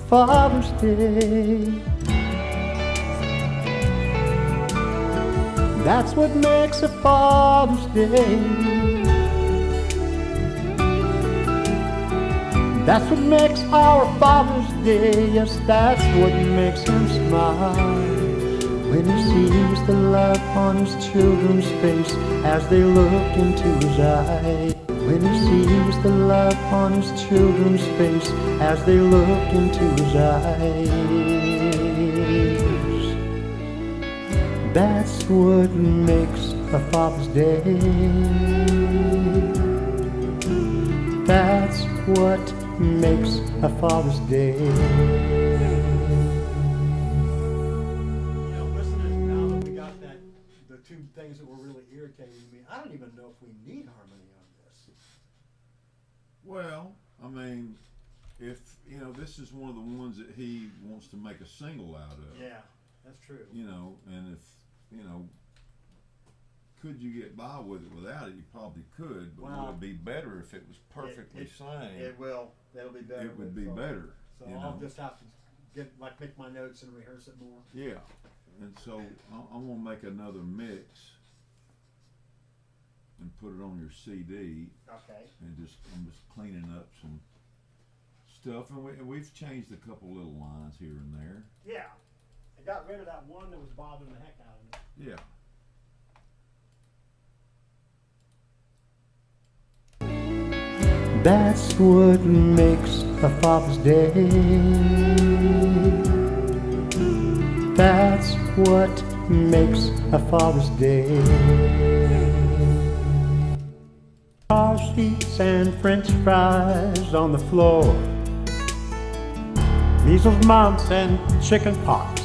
Father's Day. That's what makes a Father's Day. That's what makes our Father's Day. Yes, that's what makes him smile. When he sees the love on his children's face as they look into his eyes. When he sees the love on his children's face as they look into his eyes. That's what makes a Father's Day. That's what makes a Father's Day. You know, listeners, now that we got that, the two things that were really irritating me, I don't even know if we need harmony on this. Well, I mean, if, you know, this is one of the ones that he wants to make a single out of. Yeah, that's true. You know, and if, you know, could you get by with it without it? You probably could, but Well, would it be better if it was perfectly sang? It will. It'll be better. It would be better. So you I'll know? just have to make my notes and rehearse it more. Yeah, and so I'm gonna make another mix and put it on your CD, Okay. and I'm just cleaning up some stuff, and we've changed a couple little lines here and there. Yeah. I got rid of that one that was bothering the heck out of me. Yeah. That's what makes a Father's Day. That's what makes a Father's Day. Car seats and French fries on the floor. Measles, mumps, and chicken pox.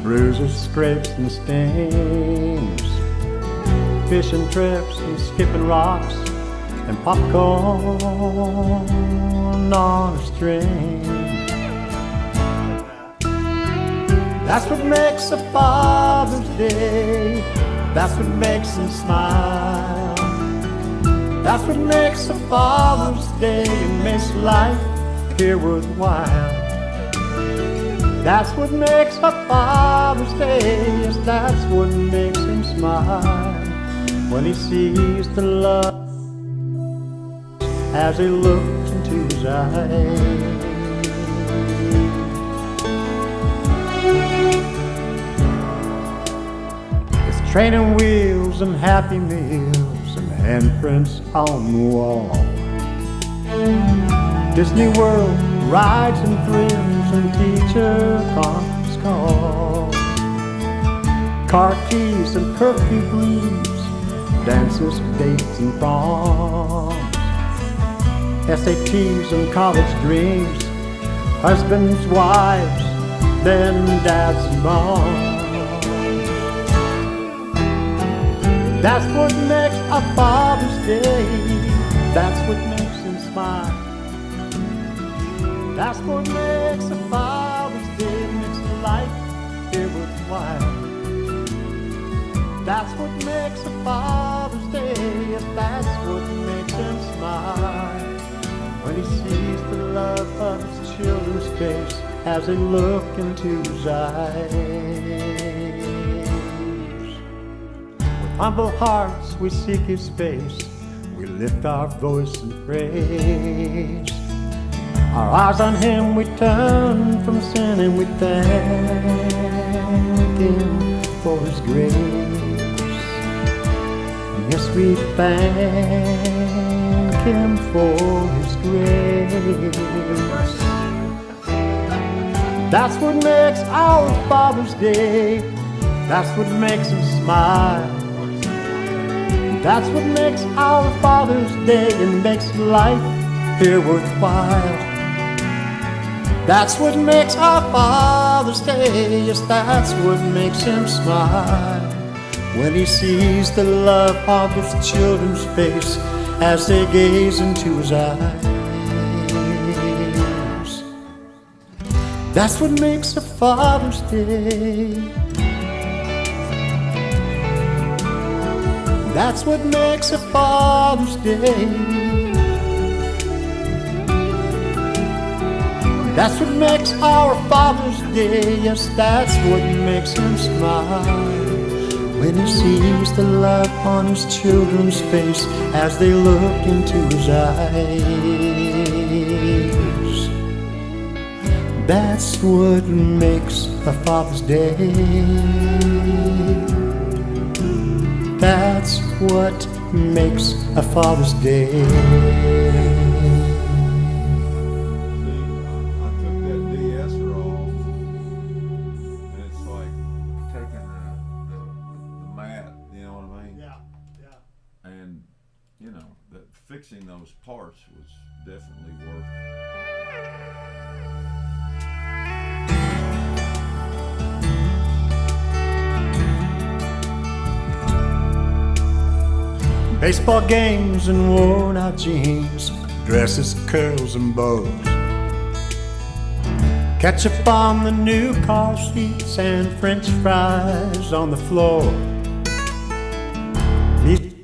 Bruises, scrapes, and stings. Fishing trips and skipping rocks. And popcorn on a string. That's what makes a Father's Day. That's what makes him smile. That's what makes a Father's Day and makes life here worthwhile. That's what makes a Father's Day. Yes, that's what makes him smile. When he sees the love as he looked into his eyes. With training wheels and happy meals and handprints on the wall. Disney World rides and thrills and teacher conference calls. Car keys and curfew blues, dances, dates and proms. SATs and college dreams, husbands, wives, then dads and moms. That's what makes a Father's Day. That's what makes him smile. That's what makes a Father's Day, makes life here worthwhile. That's what makes a Father's Day. Yes, that's what makes him smile. When he sees the love of his children's face as they look into his eyes. With humble hearts we seek his face. We lift our voice in praise. Our eyes on him we turn from sin, and we thank him for his grace. Yes, we thank him for his grace. That's what makes our Father's Day. That's what makes him smile. That's what makes our Father's Day and makes life here worthwhile. That's what makes our Father's Day. Yes, that's what makes him smile. When he sees the love of his children's face as they gaze into his eyes. That's what makes a Father's Day. That's what makes a Father's Day. That's what makes our Father's Day. Yes, that's what makes him smile. When he sees the love on his children's face as they look into his eyes. That's what makes a Father's Day. That's what makes a Father's Day. See, I took that de-esser off, and it's like taking the mat, you know what I mean? Yeah, yeah. And, you know, that fixing those parts was definitely worth it. Baseball games and worn out jeans, dresses, curls and bows. Ketchup on the new car seats and French fries on the floor. It's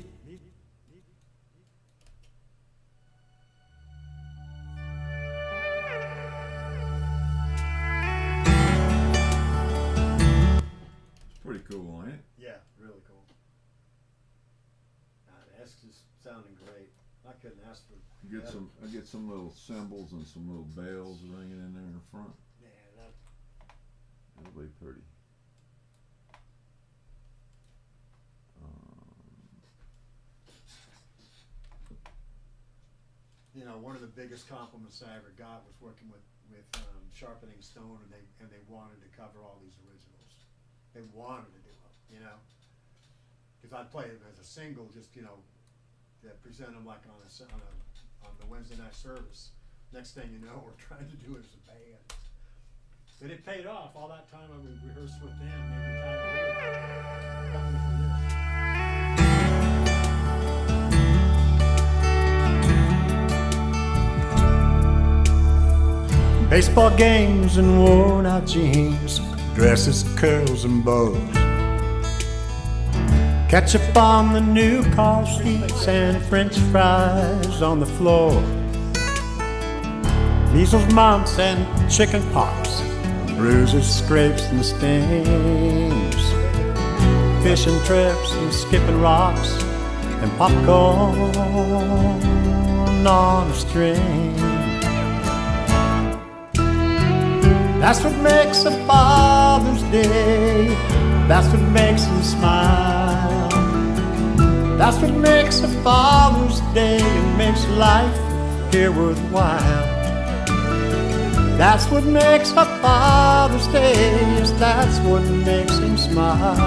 pretty cool, ain't it? Yeah, really cool. That's just sounding great. I couldn't ask for. I get some little cymbals and some little bells ringing in there in the front. Man, that. It'll be pretty. You know, one of the biggest compliments I ever got was working with Sharpening Stone, and they wanted to cover all these originals. They wanted to do them, you know, because I'd play them as a single, just present them like on the Wednesday night service. Next thing you know, we're trying to do it as a band. But it paid off. All that time I rehearsed with them, maybe time later. Got me for this. Baseball games and worn out jeans, dresses, curls and bows. Ketchup on the new car seats and French fries on the floor. Measles, mumps and chicken pox, bruises, scrapes and stings. Fishing trips and skipping rocks and popcorn on a string. That's what makes a Father's Day. That's what makes him smile. That's what makes a Father's Day and makes life here worthwhile. That's what makes a Father's Day. Yes, that's what makes him smile.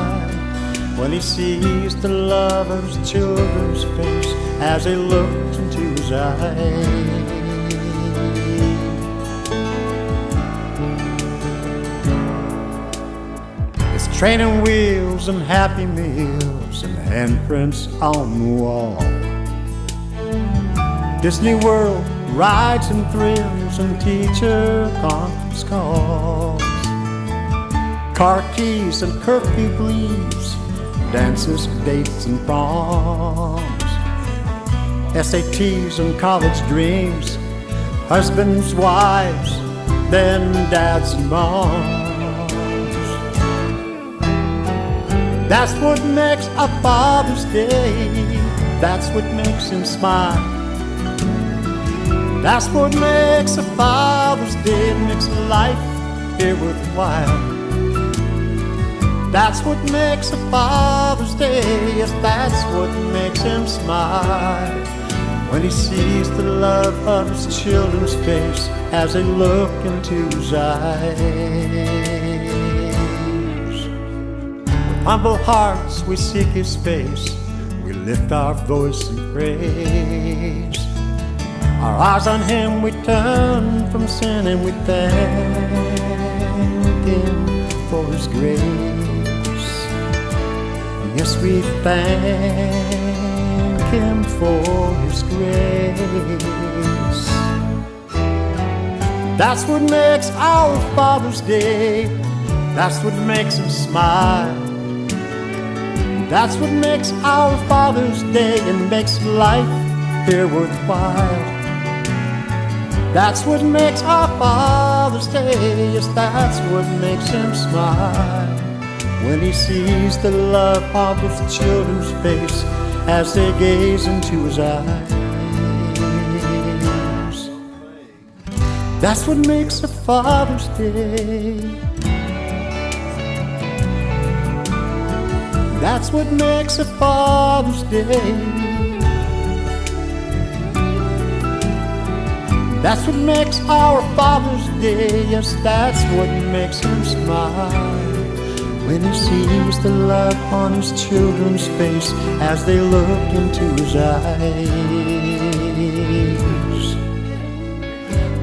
When he sees the love of his children's face as they look into his eyes. Training wheels and Happy Meals and handprints on the wall. Disney World rides and thrills and teacher conference calls. Car keys and curfew bleeds, dances, dates, and proms, SATs and college dreams, husbands, wives, then dads and moms. That's what makes a Father's Day. That's what makes him smile. That's what makes a Father's Day. It makes life here worthwhile. That's what makes a Father's Day. Yes, that's what makes him smile. When he sees the love of his children's face as they look into his eyes. With humble hearts we seek his face. We lift our voice in praise. Our eyes on him we turn from sin, and we thank him for his grace. Yes, we thank him for his grace. That's what makes our Father's Day. That's what makes him smile. That's what makes our Father's Day and makes life here worthwhile. That's what makes our Father's Day. Yes, that's what makes him smile. When he sees the love of his children's face as they gaze into his eyes. That's what makes a Father's Day. That's what makes a Father's Day. That's what makes our Father's Day. Yes, that's what makes him smile. When he sees the love on his children's face as they look into his eyes.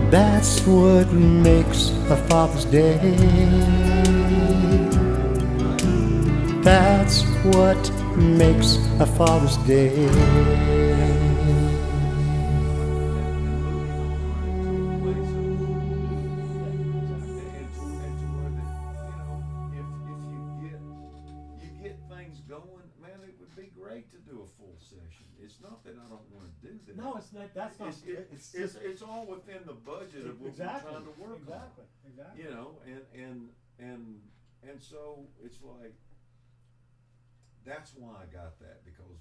That's what makes a Father's Day. That's what makes a Father's Day. No, it's not. That's not. It's all within the budget of what we're trying to work on. Exactly. You know, and so it's like that's why I got that because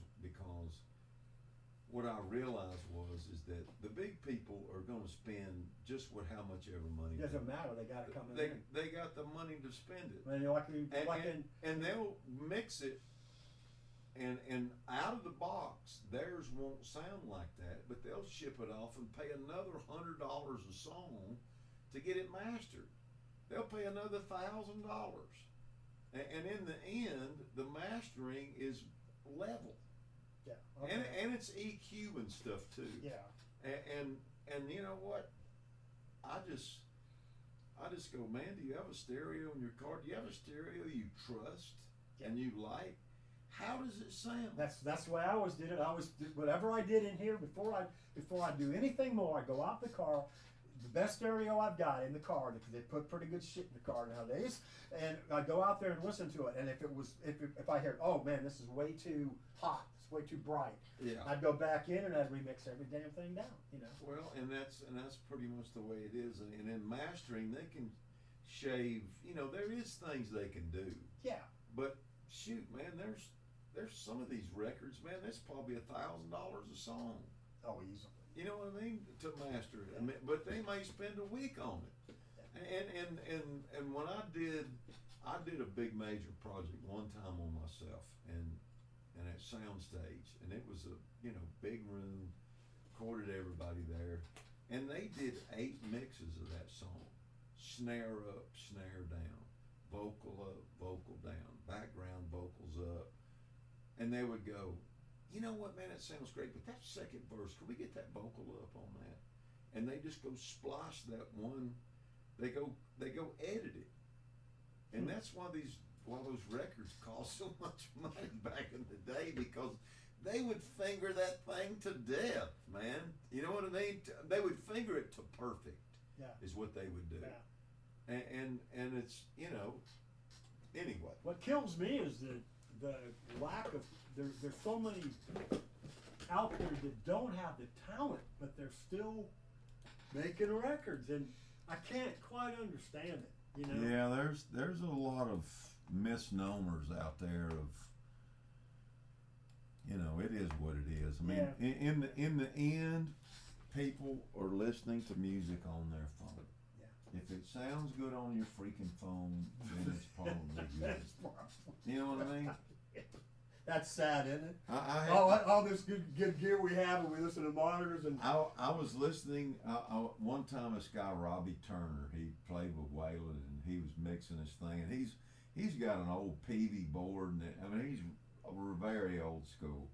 what I realized is that the big people are going to spend just how much ever money. It doesn't matter. They got to come in. They got the money to spend it. And they'll mix it. And out of the box, theirs won't sound like that, but they'll ship it off and pay another $100 a song to get it mastered. They'll pay another $1,000, and in the end, the mastering is level. Yeah. Okay. And it's EQ and stuff too. Yeah. And you know what? I just go, man. Do you have a stereo in your car? Do you have a stereo you trust and you like? How does it sound? That's the way I always did it. I always did whatever I did in here before I do anything more. I go out the car, the best stereo I've got in the car because they put pretty good shit in the car nowadays. And I go out there and listen to it. And if I hear, oh man, this is way too hot, it's way too bright. Yeah. I'd go back in and I'd remix every damn thing down. You know. Well, and that's pretty much the way it is. And in mastering, they can shave. You know, there is things they can do. Yeah. But shoot, man, there's some of these records, man, that's probably $1,000 a song. Oh, easily. You know what I mean? To master it. I mean, but they may spend a week on it. And when I did a big major project one time on myself and at Soundstage, and it was a big room, recorded everybody there, and they did 8 mixes of that song. Snare up, snare down, vocal up, vocal down, background vocals up. And they would go, you know what, man, that sounds great, but that second verse, can we get that vocal up on that? And they just go splice that one. They go edit it, and that's why those records cost so much money back in the day because they would finger that thing to death, man. You know what I mean? They would finger it to perfect. Yeah. Is what they would do. Yeah. And it's anyway. What kills me is the the lack of there's so many out there that don't have the talent, but they're still making records, and I can't quite understand it. You know? Yeah, there's a lot of misnomers out there of, you know, it is what it is. I mean, Yeah. in the end, people are listening to music on their phone. Yeah. If it sounds good on your freaking phone, then it's probably good. You know what I mean? That's sad, isn't it? I All this good gear we have, and we listen to monitors and. I was listening. One time, this guy Robbie Turner, he played with Waylon, and he was mixing his thing, and he's got an old PV board, and I mean he's very old school.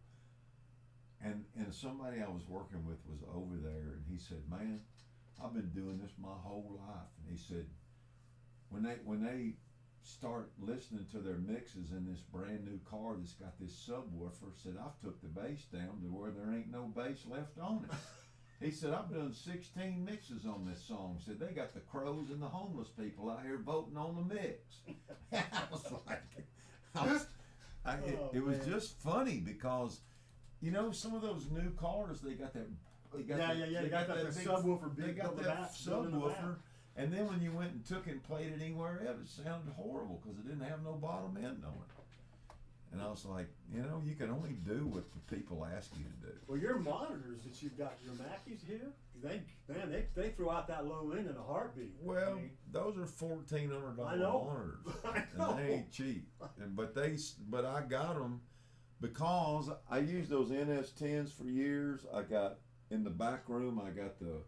And somebody I was working with was over there, and he said, "Man, I've been doing this my whole life." And he said, when they start listening to their mixes in this brand new car that's got this subwoofer, said, "I've took the bass down to where there ain't no bass left on it." He said, "I've done 16 mixes on this song." Said, "They got the crows and the homeless people out here voting on the mix." I was like, it was just funny because, you know, some of those new cars, they got that. They got that big subwoofer. They got that subwoofer. And then when you went and took it and played it anywhere else, it sounded horrible because it didn't have no bottom end on it. And I was like, you know, you can only do what the people ask you to do. Well, your monitors that you've got, your Mackies here, they throw out that low end in a heartbeat. Well, I mean, those are $1,400 I know. monitors, I know. and they ain't cheap. But I got them because I used those NS10s for years. I got in the back room. I got the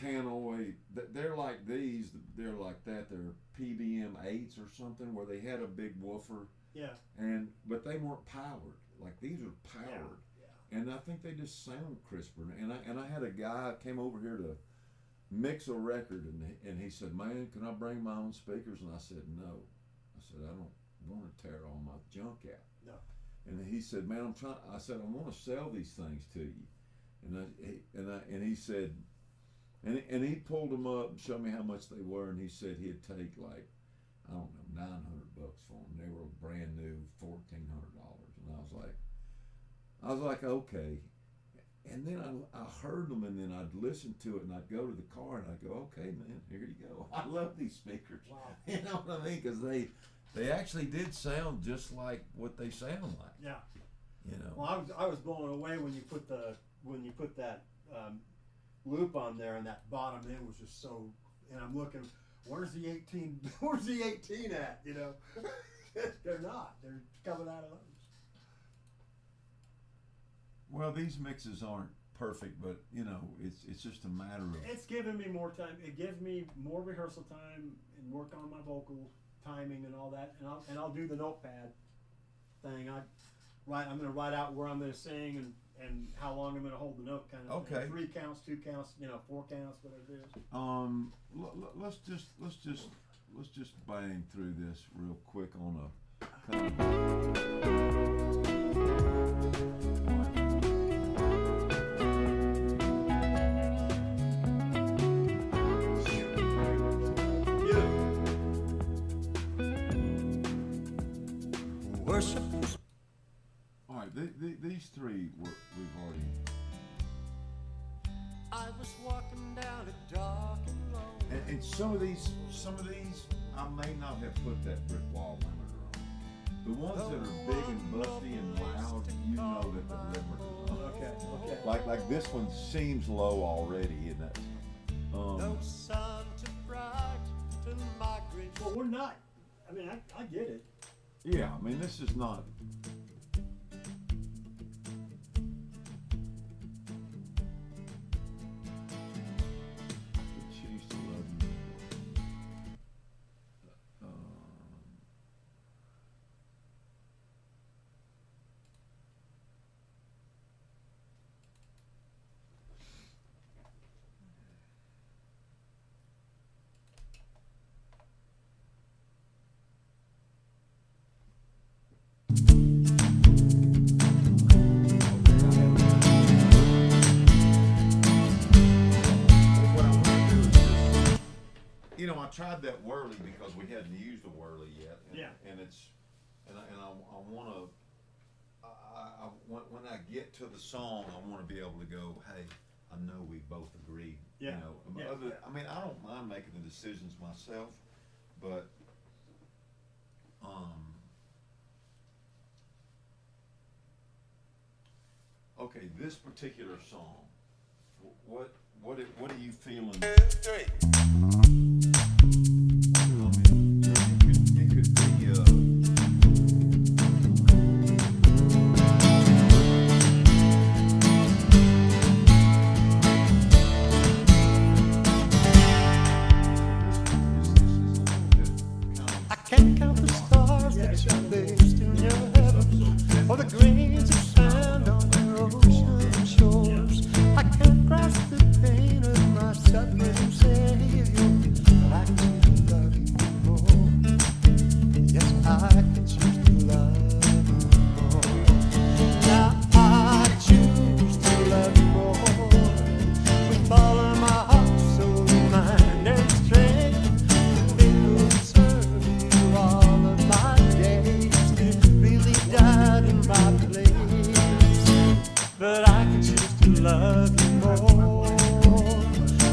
Tannoy. They're like these. They're like that. They're PBM 8s or something, where they had a big woofer. Yeah. But they weren't powered. Like these are powered. Yeah. And I think they just sound crisper. And I had a guy came over here to mix a record, and he said, "Man, can I bring my own speakers?" And I said, "No." I said, "I don't want to tear all my junk out." No. And he said, "Man, I said, "I want to sell these things to you." And he said, and he pulled them up and showed me how much they were, and he said he'd take like, I don't know, $900 for them. They were brand new, $1,400, and I was like, okay. And then I heard them, and then I'd listen to it, and I'd go to the car, and I'd go, okay, man, here you go. I love these speakers. Wow. You know what I mean? Because they actually did sound just like what they sound like. Yeah. You know. Well, I was blown away when you put that loop on there, and that bottom end was just so. And I'm looking, where's the 18? Where's the 18 at? You know, they're not. They're coming out of those. Well, these mixes aren't perfect, but you know, it's just a matter of. It's giving me more time. It gives me more rehearsal time and work on my vocal timing and all that. And I'll do the notepad thing. I'm going to write out where I'm going to sing and how long I'm going to hold the note, kind of Okay. thing. 3 counts, 2 counts, 4 counts, whatever it is. Let's just bang through this real quick on a kind of. Worship. All right, these three we've already. I was walking down a dark and lonely. And some of these, I may not have put that brick wall limiter on. The ones that are big and busty and loud, you know that the limiter is on. Okay. Like this one seems low already, isn't it? No sun too bright to migrate. Well, we're not. I mean, I get it. Yeah, I mean this is not. She used to love you. What I want to do is just, I tried that whirly because we hadn't used a whirly yet. And, Yeah. And it's, I wanna, when I get to the song, I wanna be able to go, hey, I know we both agreed. Yeah. You know, Yeah. I mean, I don't mind making the decisions myself, but, okay, this particular song, what are you feeling? It could be, I can't count the stars that you placed in your heaven, or the grains of sand on your ocean shores. I can't grasp the pain of my suffering Savior, but I can choose to love you more. Yes, I can choose to love you more. Now I choose to love you more with all of my heart, soul, mind, and strength. But I can choose to love you more.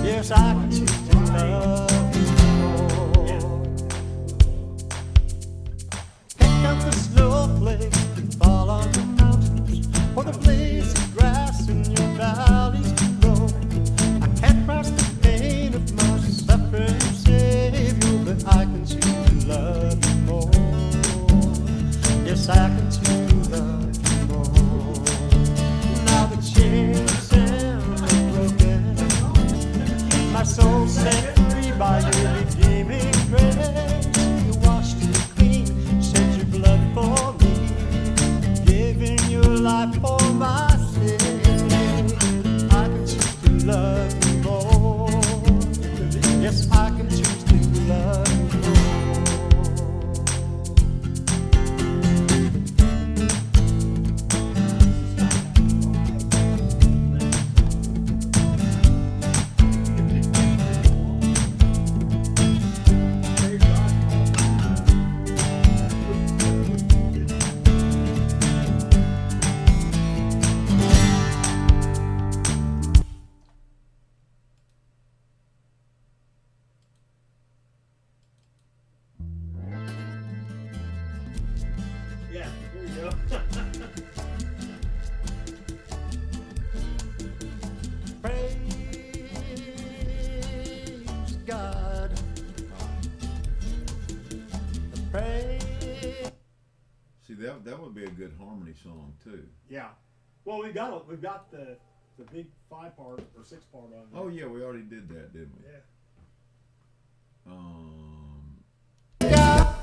Yes, I can choose to love you more. Can't count the snowflakes that fall on the mountains, or the blades of grass in your valleys below. I can't grasp the pain of my suffering Savior, but I can choose to love you more. Yes, I can choose to love you more. Now the chains are broken, my soul set free by your redeeming grace. You washed me clean, shed your blood for me, giving your life for my sake. I can choose to love you more. Yes, I can choose to love you more. Yeah, here you go. Praise God. Praise. see, that would be a good harmony song too. Yeah. Well, we've got the big 5-part or 6-part on there. Oh yeah, we already did that, didn't we? Yeah.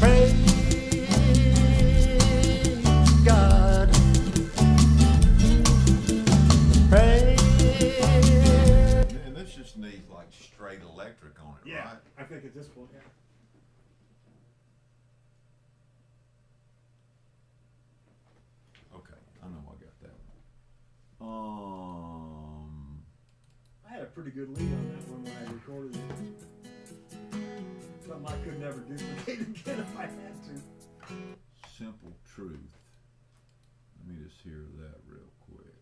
Praise God. Praise. And this just needs like straight electric on it, Yeah. right? I think at this point, yeah. Okay, I know I got that one. I had a pretty good lead on that one when I recorded it. Something I could never duplicate again if I had to. Simple Truth. Let me just hear that real quick.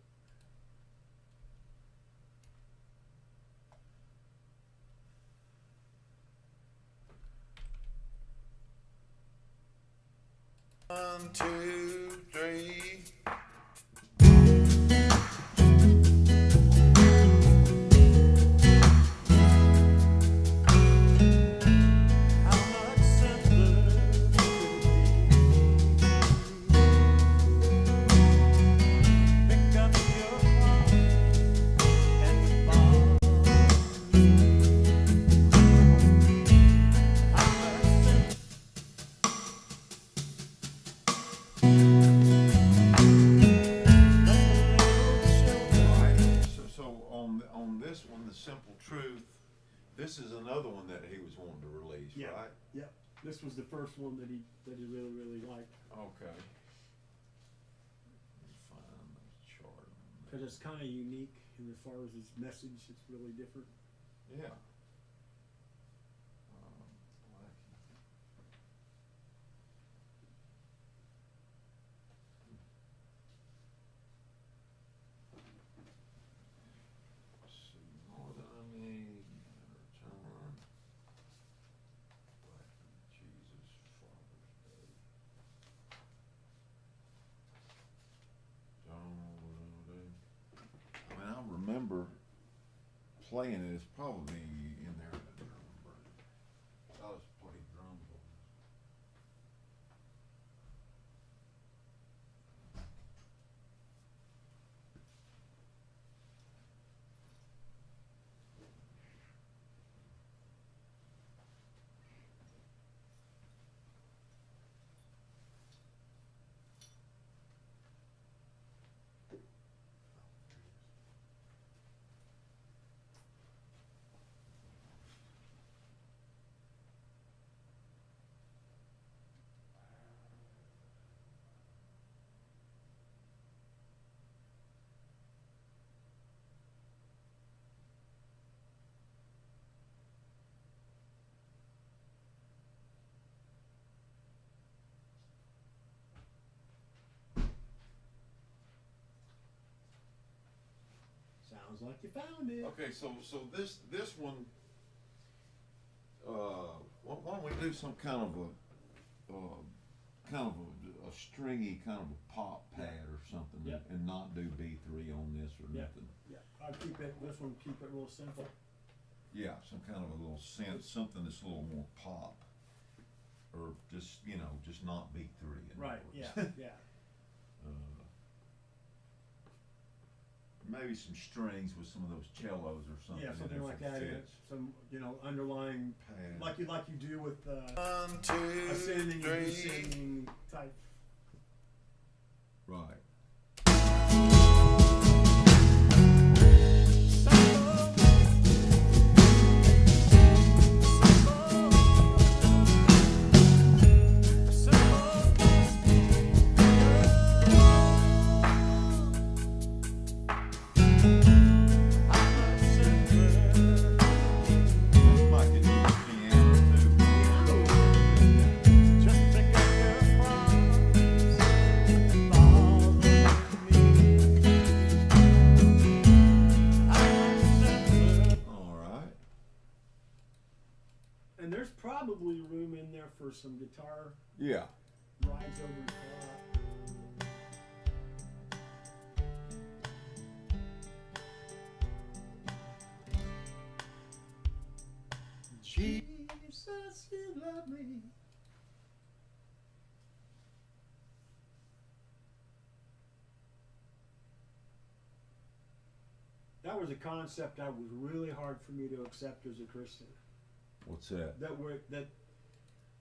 One, two, three. How much simpler could it be? Pick up your heart and follow me. How much simpler. On this one, The Simple Truth, this is another one that he was wanting to release, Yeah. right? Yep. This was the first one that he really liked. Okay. Let me find the chart. because it's kind of unique, and as far as its message, it's really different. Yeah. Let's see, more than I need, return. Jesus, Father's Day. I mean, I remember playing it. It's probably in there in the drum version. I just played drums on this. Sounds like you found it. Okay, so this one, why don't we do some kind of a stringy kind of a pop pad or something, Yep. and not do B3 on this or Yep. nothing. Yeah, I'll keep it. This one, keep it real simple. Yeah, some kind of a little sense, something that's a little more pop, or just just not B3. in other Right. words. Yeah. Yeah. Maybe some strings with some of those cellos or something. Yeah, in something there like for that. fits. Some underlying, Pad. like you do with 1, 2, ascending and 3. descending type. Right. Might get you a piano too. All right. And there's probably room in there for some guitar Yeah. rides over the top. Jesus, you love me. That was a concept that was really hard for me to accept as a Christian. What's that? That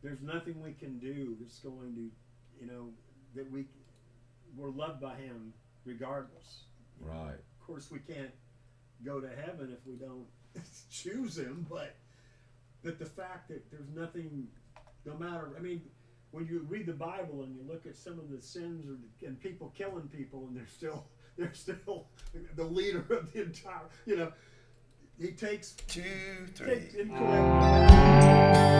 there's nothing we can do that's going to, that we're loved by Him regardless. Right. Of course, we can't go to heaven if we don't choose Him, but the fact that there's nothing, no matter, I mean, when you read the Bible and you look at some of the sins and people killing people, and they're still the leader of the entire, He takes 2, 3. takes incorrect.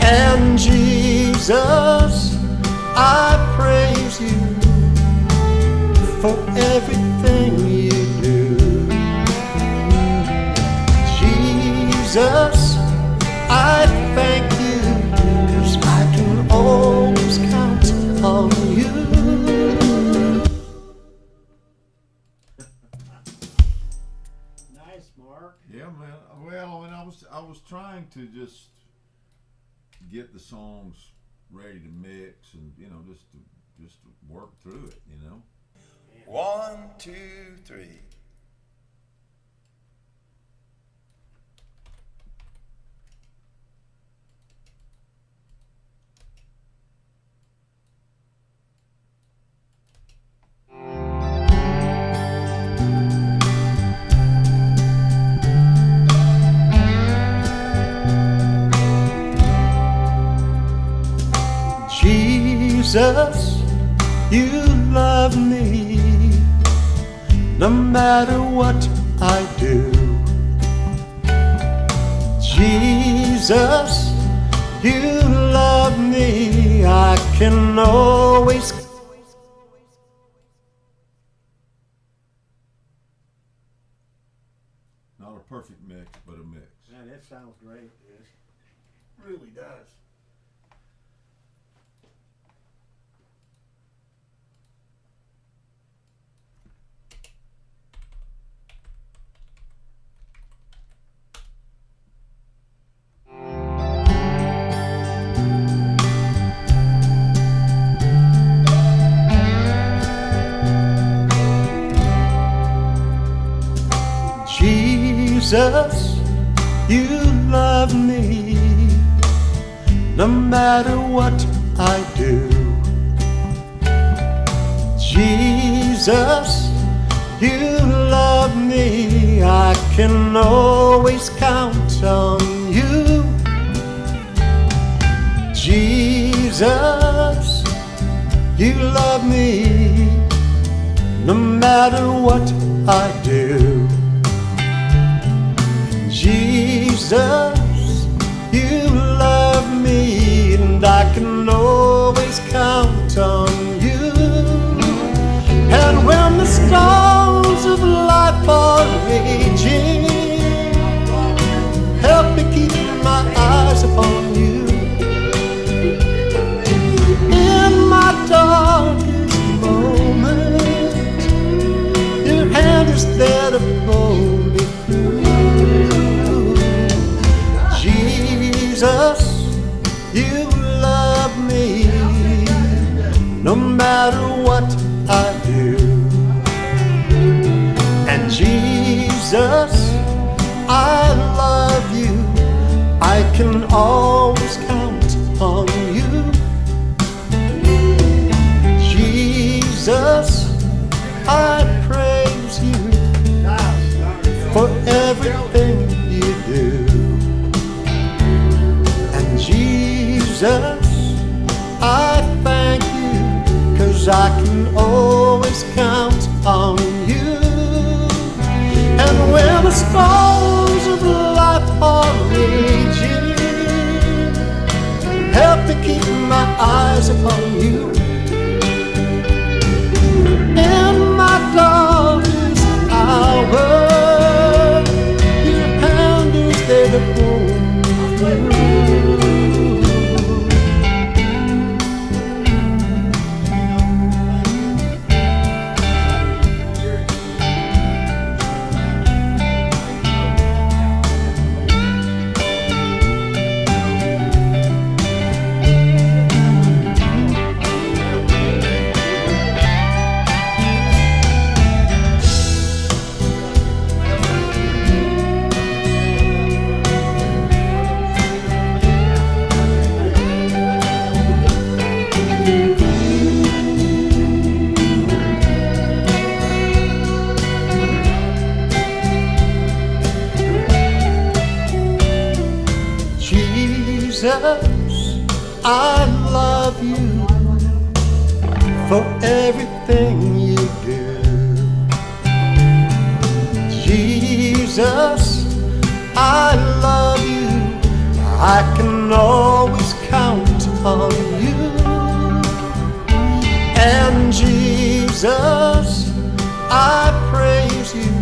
And Jesus, I praise you for everything you do. Jesus, I thank you, 'cause I can always count on you. Nice, Mark. Yeah, man. Well, I mean, I was trying to just get the songs ready to mix, and just to work through it, 1, 2, 3. Jesus, you love me no matter what I do. Jesus, you love me, I can always. Not a perfect mix, but a mix. Man, that sounds great, dude. Really does. Jesus, you love me no matter what I do. Jesus, you love me, I can always count on you. Jesus, you love me no matter what I do. Jesus, you love me, and I can always count on you. And when the storms of life are raging, help me keep my eyes upon you. In my darkest moment, your hand is there to pull me through. Jesus, you love me no matter what I do. And Jesus, I love you, I can always count on you. Jesus, I praise you for everything you do. Jesus, I thank you, 'cause I can always count on you. And when the storms of life are raging, help me keep my eyes upon you. In my darkest hour, your hand is there to pull me through. Jesus, I love you for everything you do. Jesus, I love you, I can always on you. And Jesus, I praise you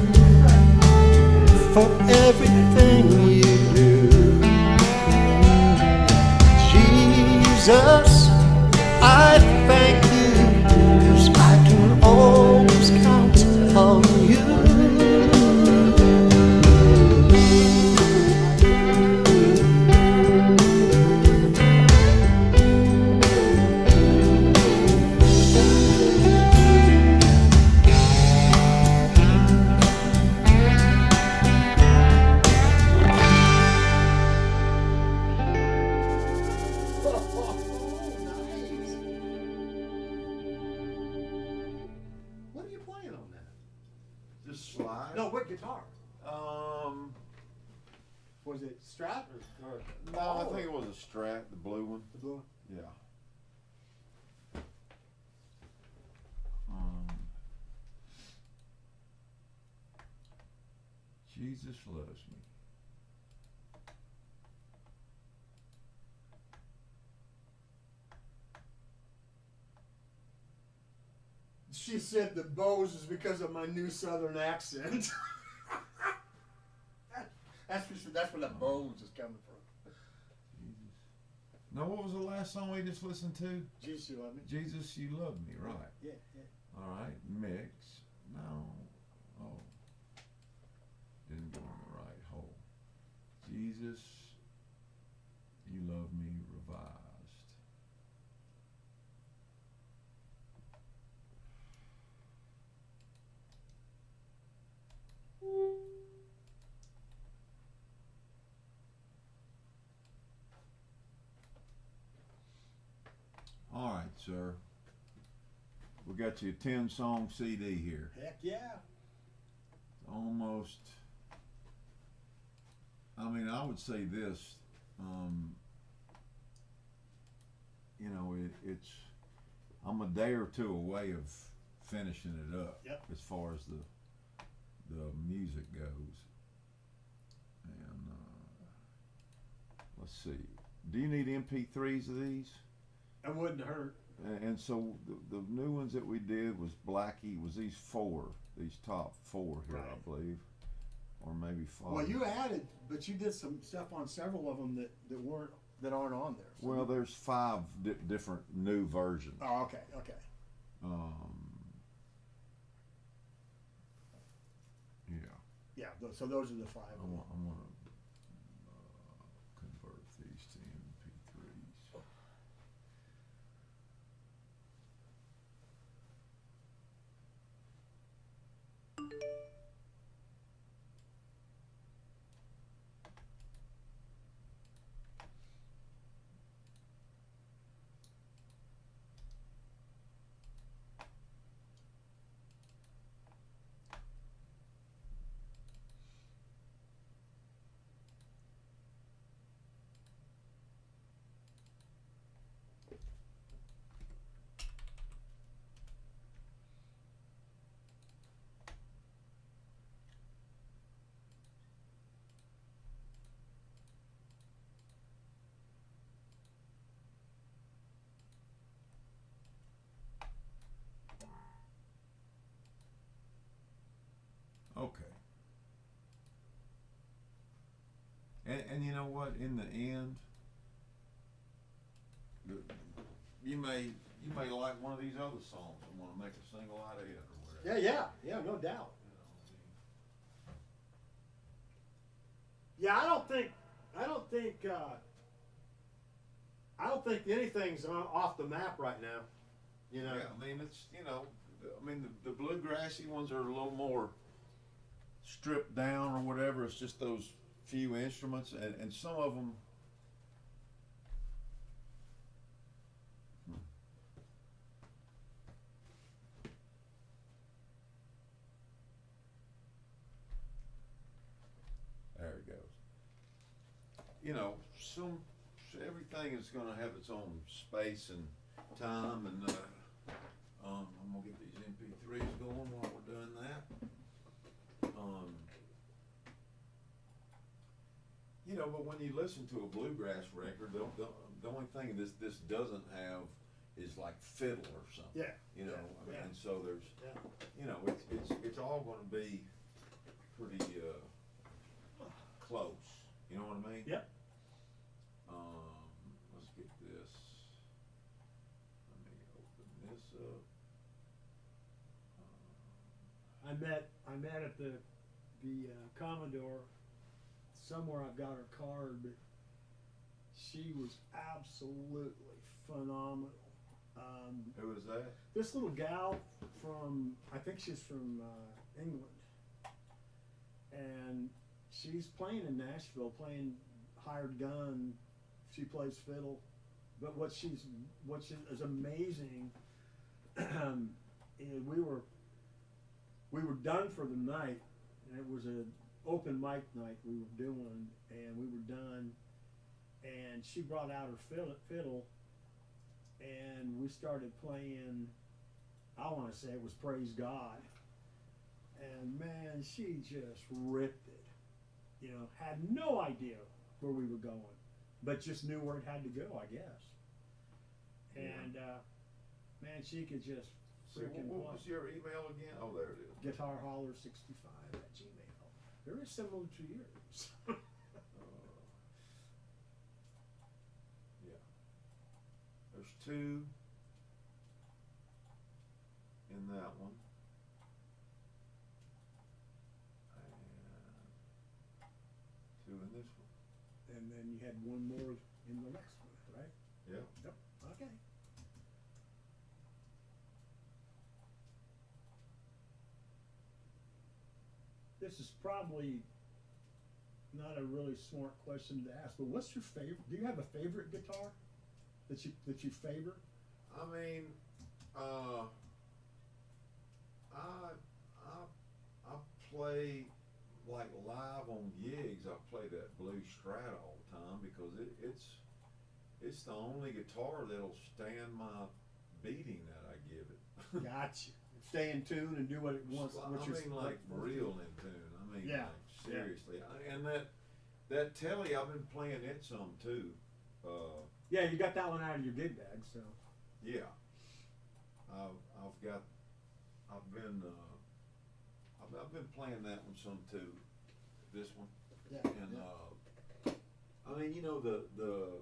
for everything you do. Jesus, I thank you, 'cause I can always count on you. Nice. What are you playing on that? Just slide. No, what guitar? Was it Strat or No, I think it was a Strat, the blue one. the blue one? Yeah. Jesus loves me. She said the Bose is because of my new Southern accent. That's where the Bose is coming from. Jesus. Now, what was the last song we just listened to? Jesus, you love me? Jesus, you love me, right? Yeah, yeah. All right, mix. No. Oh. Didn't go in the right hole. Jesus, you love me, revised. All right, sir. We got you a 10-song CD here. Heck yeah. Almost. I mean, I would say this. You know, it's. I'm a day or two away of finishing it up. Yep. As far as the music goes. And let's see. Do you need MP3s of these? That wouldn't hurt. And so the new ones that we did was Blackie, was these top four here, Right. I believe, or maybe five. Well, you added, but you did some stuff on several of them that aren't on there. So Well, there's five different new versions. Oh, okay, okay. Yeah, Yeah, so those are the five. I'm gonna convert these to MP3s. Okay. And you know what? In the end, you may like one of these other songs and want to make a single out of it or whatever. Yeah, no doubt. Yeah, I don't think anything's off the map right now. You know. Yeah, I mean the bluegrassy ones are a little more stripped down or whatever. It's just those few instruments, and some of them. There it goes. You know, everything is going to have its own space and time, and I'm gonna get these MP3s going while we're doing that. You know, know, but when you listen to a bluegrass record, the only thing this doesn't have is like fiddle or something. Yeah. You know, Yeah, I mean, yeah. and so there's, Yeah. you know, it's all going to be pretty close. You know what I mean? Yep. Let's get this. Let me open this up. I met at the Commodore. Somewhere I've got her card, but she was absolutely phenomenal. Who is that? This little gal from, I think she's from England, and she's playing in Nashville, playing hired gun. She plays fiddle, but what she is amazing. And we were done for the night, and it was an open mic night we were doing, and we were done, and she brought out her fiddle, and we started playing. I want to say it was Praise God, and man, she just ripped it. You know, had no idea where we were going, but just knew where it had to go, I guess. And man, she could just So freaking what was your email again? Oh, there it is. guitarholler65@gmail. Very similar to yours. Yeah. There's two in that one. And two in this one. And then you had one more in the next one, right? Yeah. Yep. Okay. This is probably not a really smart question to ask, but what's your favorite? Do you have a favorite guitar that you favor? I mean, I play like live on gigs. I play that Blue Strat all the time because it's the only guitar that'll stand my beating that I give it. Gotcha. Stay in tune and do what it wants. I mean, like real in tune. I mean, Yeah, like seriously. And that telly, I've been playing it some too. Yeah, you got that one out of your gig bag, so. Yeah. I've been playing that one some too. This one. Yeah. And I mean, you know, the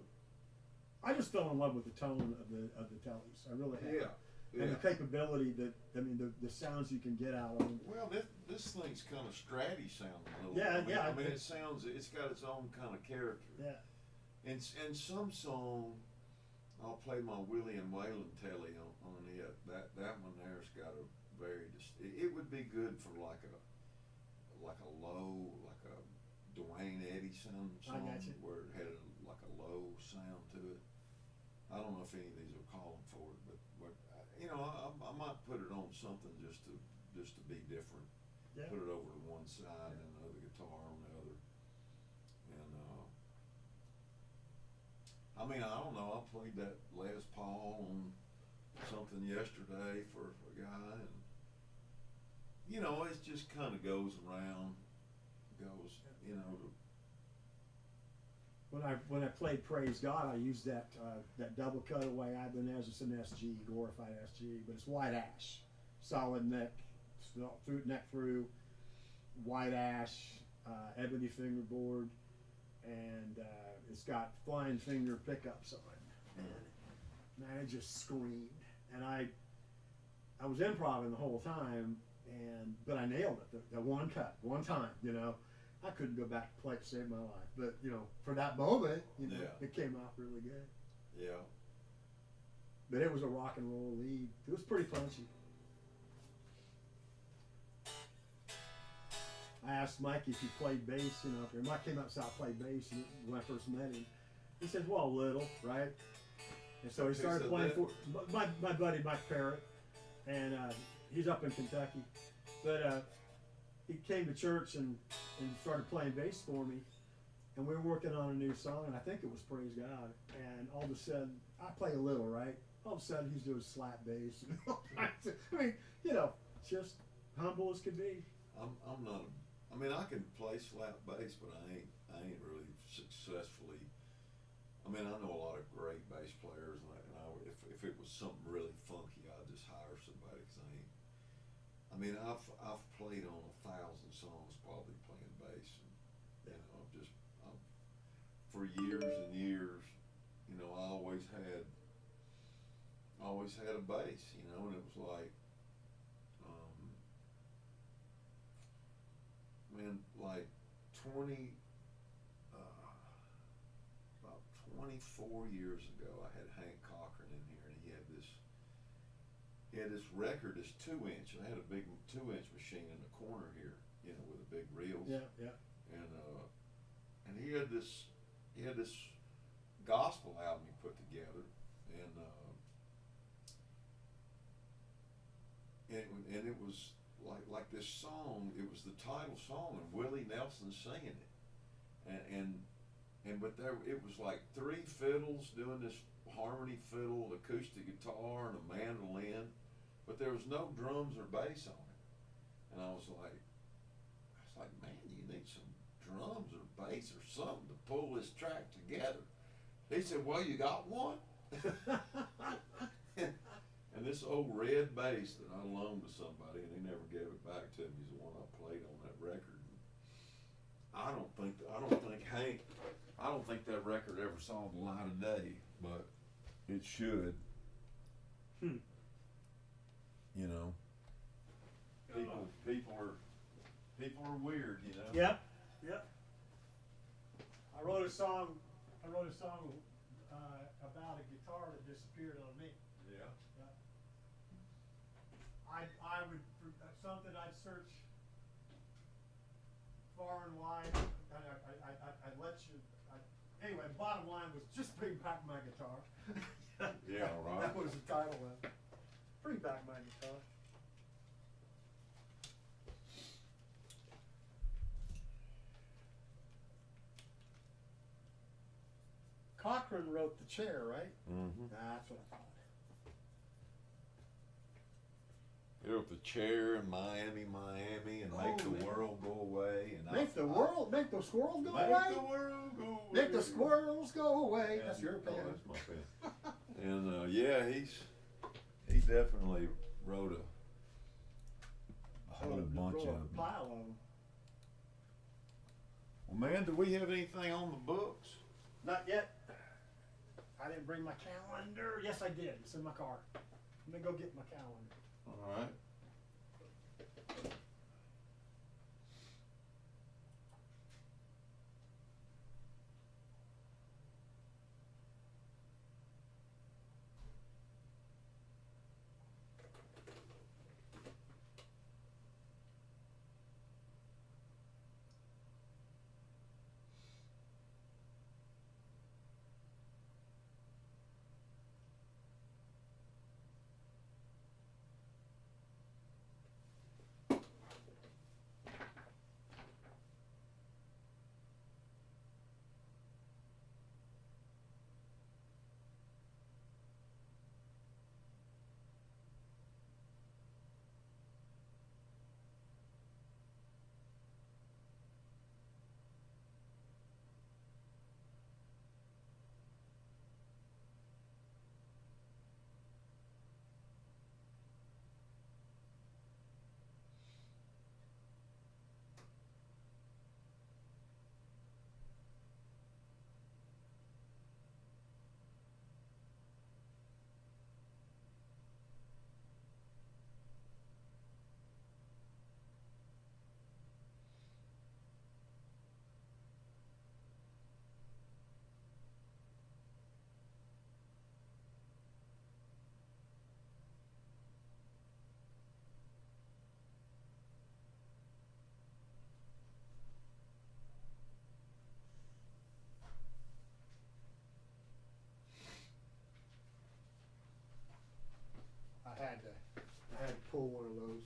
I just fell in love with the tone of the tellies. I really have. yeah. And the capability that, I mean, the sounds you can get out of them. Well, this thing's kind of stratty sounding a little. Yeah, yeah. I mean, it's got its own kind of character. Yeah. And some song, I'll play my Willie and Waylon telly on it. That one there's got a very. It would be good for like a low, like a Dwayne Edison I song got you. where it had like a low sound to it. I don't know if any of these are calling for it, but you know, I might put it on something just to be different. Yeah. Put it over to one side and the other guitar on the other. And I mean, I don't know. I played that Les Paul on something yesterday for a guy, and you know, it just kind of goes around, you know. When I played Praise God, I used that double cutaway Ibanez. It's an SG, glorified SG, but it's white ash, solid neck, through, white ash, ebony fingerboard, and it's got flying finger pickups on it. And man, it just screamed. And I was improvising the whole time, but I nailed it. The one cut, one time, you know. I couldn't go back and play to save my life, but you know, for that moment, you know, Yeah. it came out really good. Yeah. But it was a rock and roll lead. It was pretty punchy. I asked Mike if he played bass, you know, and Mike came up and said I played bass when I first met him. He said, well, a little, right? And so he started said playing that? for my buddy Mike Parrott, and he's up in Kentucky. But he came to church and started playing bass for me, and we were working on a new song, and I think it was Praise God. And all of a sudden, I play a little, right? All of a sudden, he's doing slap bass. And all kinds of, I mean, you know, just humble as could be. I'm not. I mean, I can play slap bass, but I I ain't really successfully. I mean, I know a lot of great bass players, and if it was something really funky, I'd just hire somebody. Cause I ain't. I mean, I've played on 1,000 songs probably playing bass, and you know, for years and years, you know, I always had a bass, you know, and it was like, man, like 20, about 24 years ago, I had Hank Cochran in here, and he had this record, this 2-inch. I had a big 2-inch machine in the corner here, you know, with the big reels. Yeah, yeah. And he had this gospel album he put together, and it was like this song. It was the title song, and Willie Nelson singing it, but it was like 3 fiddles doing this harmony fiddle, acoustic guitar, and a mandolin, but there was no drums or bass on it. And I was like, man, you need some drums or bass or something to pull this track together. He said, well, you got one? And this old red bass that I loaned to somebody, and he never gave it back to me, is the one I played on that record. I don't think that record ever saw the light of day, but it should. You know, people are weird, you know. Yep, yep. I wrote a song about a guitar that disappeared on me. Yeah. I would, something I'd search far and wide. I'd let you. Anyway, bottom line was just bring back my guitar. Yeah, right. That was the title of it. Bring back my guitar. Cochran wrote The Chair, right? Mm-hmm. That's what I thought. He wrote The Chair and Miami, and Make the World Go Away, and Make the squirrels go away. Make the world go away. Make the squirrels go away. Yeah, That's your pen. Oh, that's my pen. And yeah, he definitely wrote a whole bunch of them. Pile of them. Well, man, do we have anything on the books? Not yet. I didn't bring my calendar. Yes, I did. It's in my car. Let me go get my calendar. All right. I had to pull one of those.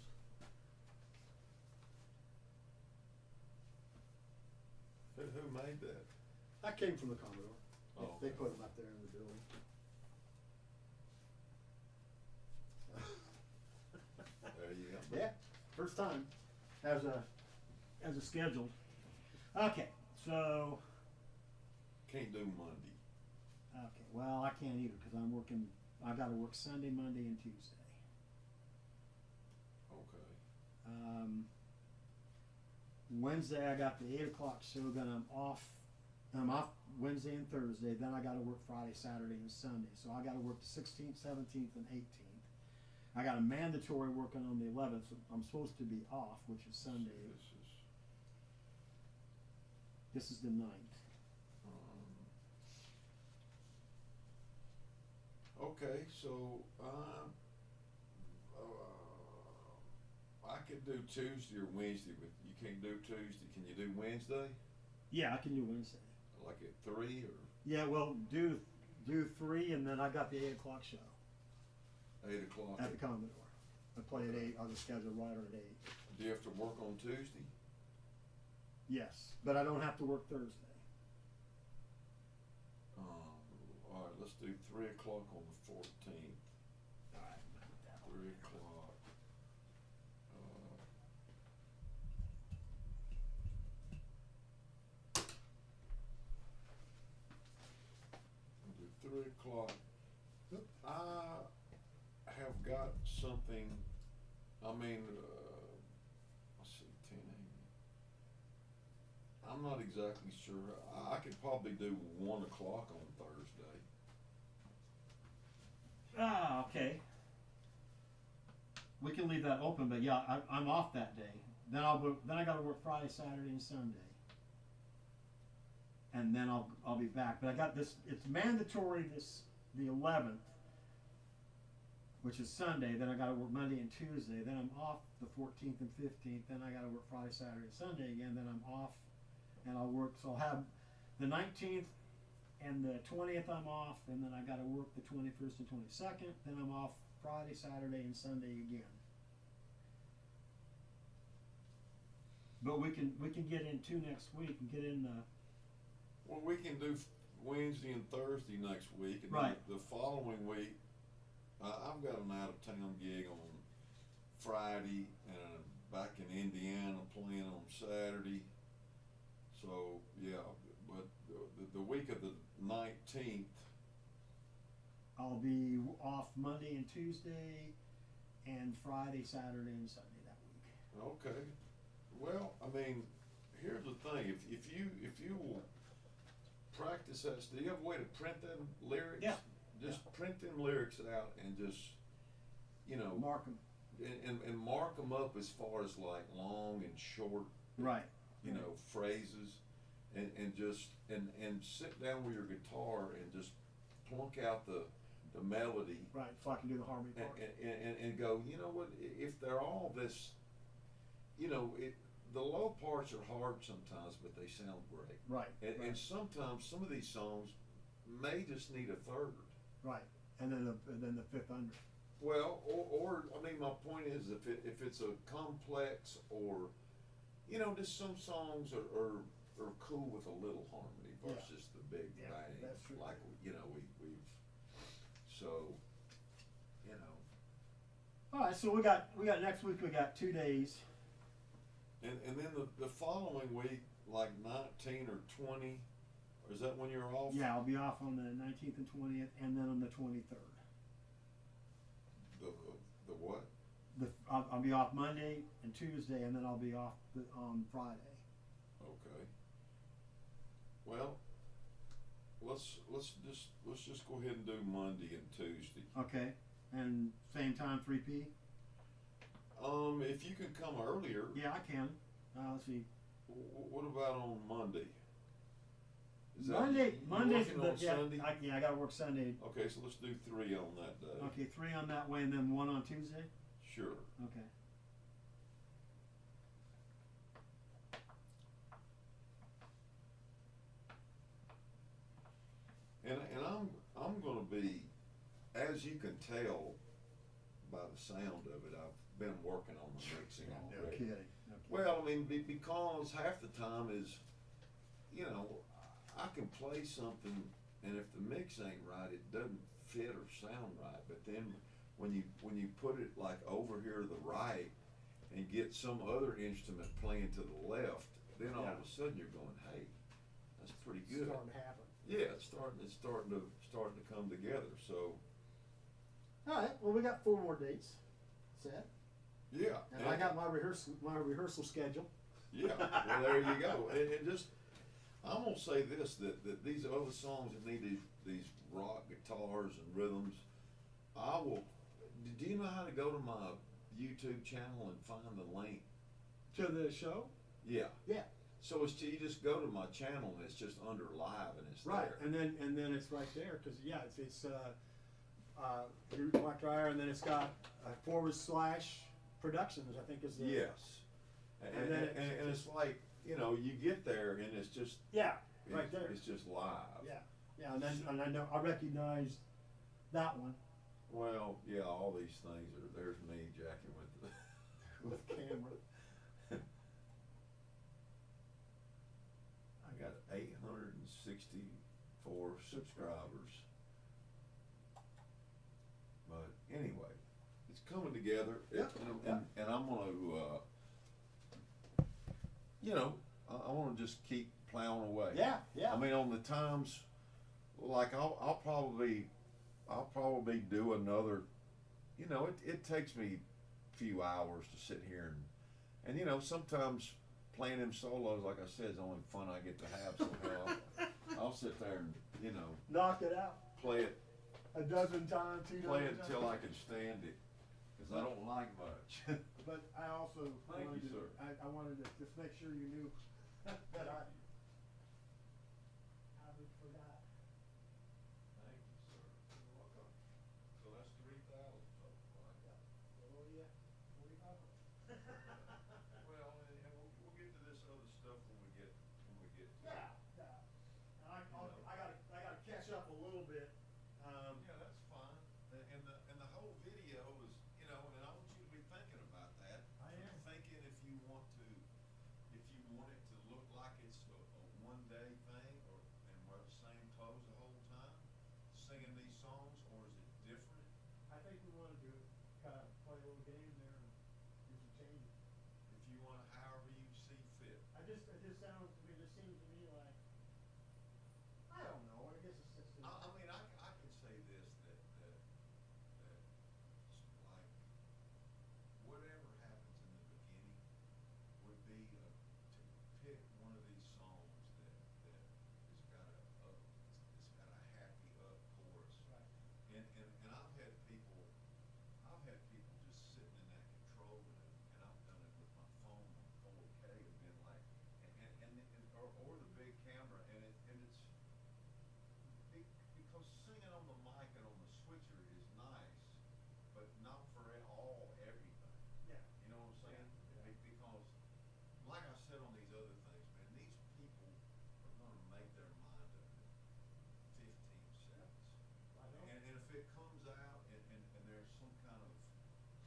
Who made that? That came from the Commodore. Oh, They okay. put them up there in the building. There you go. Yeah, first time as a scheduled. Okay, So, Can't do Monday. okay, well, I can't either, cause I'm working, I gotta work Sunday, Monday, and Tuesday. Okay. Wednesday, I got the 8 o'clock show, then I'm off Wednesday and Thursday, then I gotta work Friday, Saturday, and Sunday, so I gotta work the 16th, 17th, and 18th. I got a mandatory working on the 11th, so I'm supposed to be off, which is Sunday. This is the 9th. Okay, so, I could do Tuesday or Wednesday, but you can't do Tuesday. Can you do Wednesday? Yeah, I can do Wednesday. Like at 3 or Yeah, well, do 3, and then I got the 8 o'clock show 8 o'clock? at the Commodore. I play at 8, I'll just schedule Ryder at 8. Do you have to work on Tuesday? Yes, but I don't have to work Thursday. All right, let's do 3 o'clock on the 14th. All right. 3 o'clock. We'll do 3 o'clock. I have got something, let's see, 10 a.m. I'm not exactly sure. I could probably do 1 o'clock on Thursday. Ah, okay. We can leave that open, but yeah, I'm off that day. Then I gotta work Friday, Saturday, and Sunday. And then I'll be back. But I got this, it's mandatory the 11th, which is Sunday. Then I gotta work Monday and Tuesday. Then I'm off the 14th and 15th. Then I gotta work Friday, Saturday, and Sunday again. Then I'm off, and I'll work, so I'll have the 19th and the 20th I'm off, and then I gotta work the 21st and 22nd. Then I'm off Friday, Saturday, and Sunday again. But we can get in 2 next week and get in the. Well, we can do Wednesday and Thursday next week, and Right. then the following week, I've got an out-of-town gig on Friday, and I'm back in Indiana playing on Saturday. So, yeah, but the week of the 19th, I'll be off Monday and Tuesday, and Friday, Saturday, and Sunday that week. okay. Well, here's the thing, if you will practice that, do you have a way to print them lyrics? Yeah. Just print them lyrics out and just, Mark 'em. and mark them up as far as like long and short, Right. phrases, and just, and sit down with your guitar and just plunk out the melody, Right. So I can do the harmony and, part. and go, you know what, if they're all this, the low parts are hard sometimes, but they sound great. Right. And, right. and sometimes some of these songs may just need a third. Right. And then the fifth under. Well, or my point is, if it's a complex, or just some songs are cool with a little harmony Yeah. versus the big Yeah, bang, that's true. like we've so. All right. So we got next week. We got 2 days. And then the following week, like 19 or 20, or is that when you're off? Yeah, I'll be off on the 19th and 20th, and then on the 23rd. The what? I'll be off Monday and Tuesday, and then I'll be off on Friday. Okay. Well, let's just go ahead and do Monday and Tuesday. Okay. And same time, 3 p. If you can come earlier. Yeah, I can. Let's see. What about on Monday? Is that- Monday's working on Sunday? I gotta work Sunday. Okay, so let's do 3 on that day. Okay, 3 on that way, and then 1 on Tuesday. Sure. Okay. And I'm gonna be, as you can tell by the sound of it, I've been working on the mixing No already. kidding. No kidding. Well, because half the time is, I can play something, and if the mix ain't right, it doesn't fit or sound right. But then when you put it like over here to the right and get some other instrument playing to the left, then all of a sudden you're going, hey, That's pretty good. Starting to happen. Yeah, it's starting to come together. So All right. Well, we got 4 more dates set, yeah, and I got my rehearsal schedule. yeah. Well, there you go. And just I'm gonna say this that these other songs that need these rock guitars and rhythms, I will. Do you know how to go to my YouTube channel and find the link? To the show? Yeah. Yeah. So you just go to my channel and it's just under live and it's Right, there. and then it's right there, cause yeah, it's Mark Dreyer, and then it's got / productions, I think is the. Yes. And then And it's like, you know, you get there and it's just Yeah, right there. It's just live. Yeah, yeah, and then, and I know, I recognized that one Well, yeah, all these things there's me jacking with the with camera. I got 864 subscribers. But anyway, it's coming together. Yep. And I'm gonna, you know, I wanna just keep plowing away. Yeah, yeah. I mean, on the times, like I'll probably do another. You know, it takes me a few hours to sit here and you know, sometimes playing them solos, like I said, is the only fun I get to have. So I'll sit there and, you know, Knock it out play it, a dozen times, 2 play dozen it times. till I can stand it, because I don't like much. But I also Thank wanted you, to, sir. I wanted to just make sure you knew that I haven't forgot. Thank you, sir. You're welcome. So that's 3,000 so far. Oh, yeah, 45. Well, and we'll get to this other stuff when we get to it. Yeah, yeah. And I gotta catch up a little bit. Yeah, that's fine. And the whole video is, you know, and I want you to be thinking about that. I am. Thinking if you want it to look like it's a one-day thing, and wear the same clothes the whole time, singing these songs, or is it different? I think we wanna do, kind of play a little game there and do some changes. If you want, however you see fit. It just sounds to me, it just seems to me like, I don't know, I guess it's just. I mean, I can say this, that like, whatever happens in the beginning would be to pick one of these songs that has got a happy up chorus. Right. And I've had people just sitting in that control room, and I've done it with my phone on 4K and been like, or the big camera, and it's because singing on the mic and on the switcher is nice, but not for everything. Yeah. You know what I'm saying? Yeah. Because, like I said on these other things, man, these people are gonna make their mind up in 15 seconds. I know. And if it comes out and there's some kind of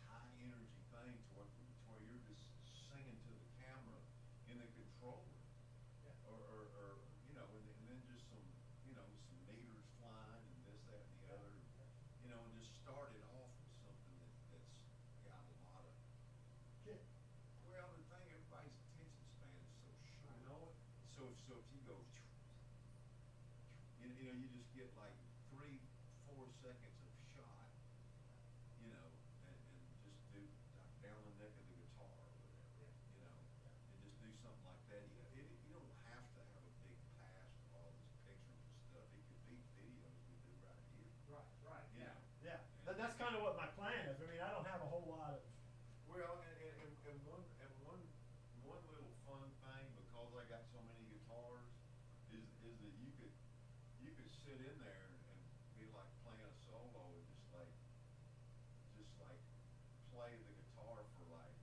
high energy thing to where you're just singing to the camera in the control room, Yeah. or you know, and then just some, you know, some meters flying and this, that, and the other, you know, and just start it off with something that's got a lot of. Kick. Well, the thing, everybody's attention span is so short. I know it. So if you go, you know, you just get like 3-4 seconds of shot, you know, and just do like down the neck of the guitar or whatever, you know, and just do something like that. You don't have to have a big pass with all these pictures and stuff. It could be videos we do right here. Right, You yeah, know. yeah. That's kind of what my plan is. I mean, I don't have a whole lot of. Well, and one little fun thing, because I got so many guitars, is that you could sit in there and be like playing a solo and just like play the guitar for like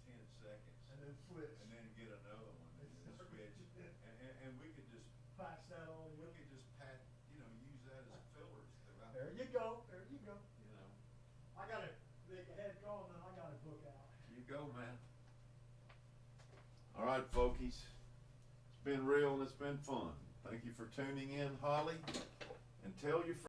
10 seconds. And then switch. And then get another one and then switch. And we could just Patch that on. use that as fillers throughout. There you go, there you go. You know. I gotta make a head call and then I gotta book out. You go, man. All right, folkies. It's been real and it's been fun. Thank you for tuning in, Holly. And tell your friends.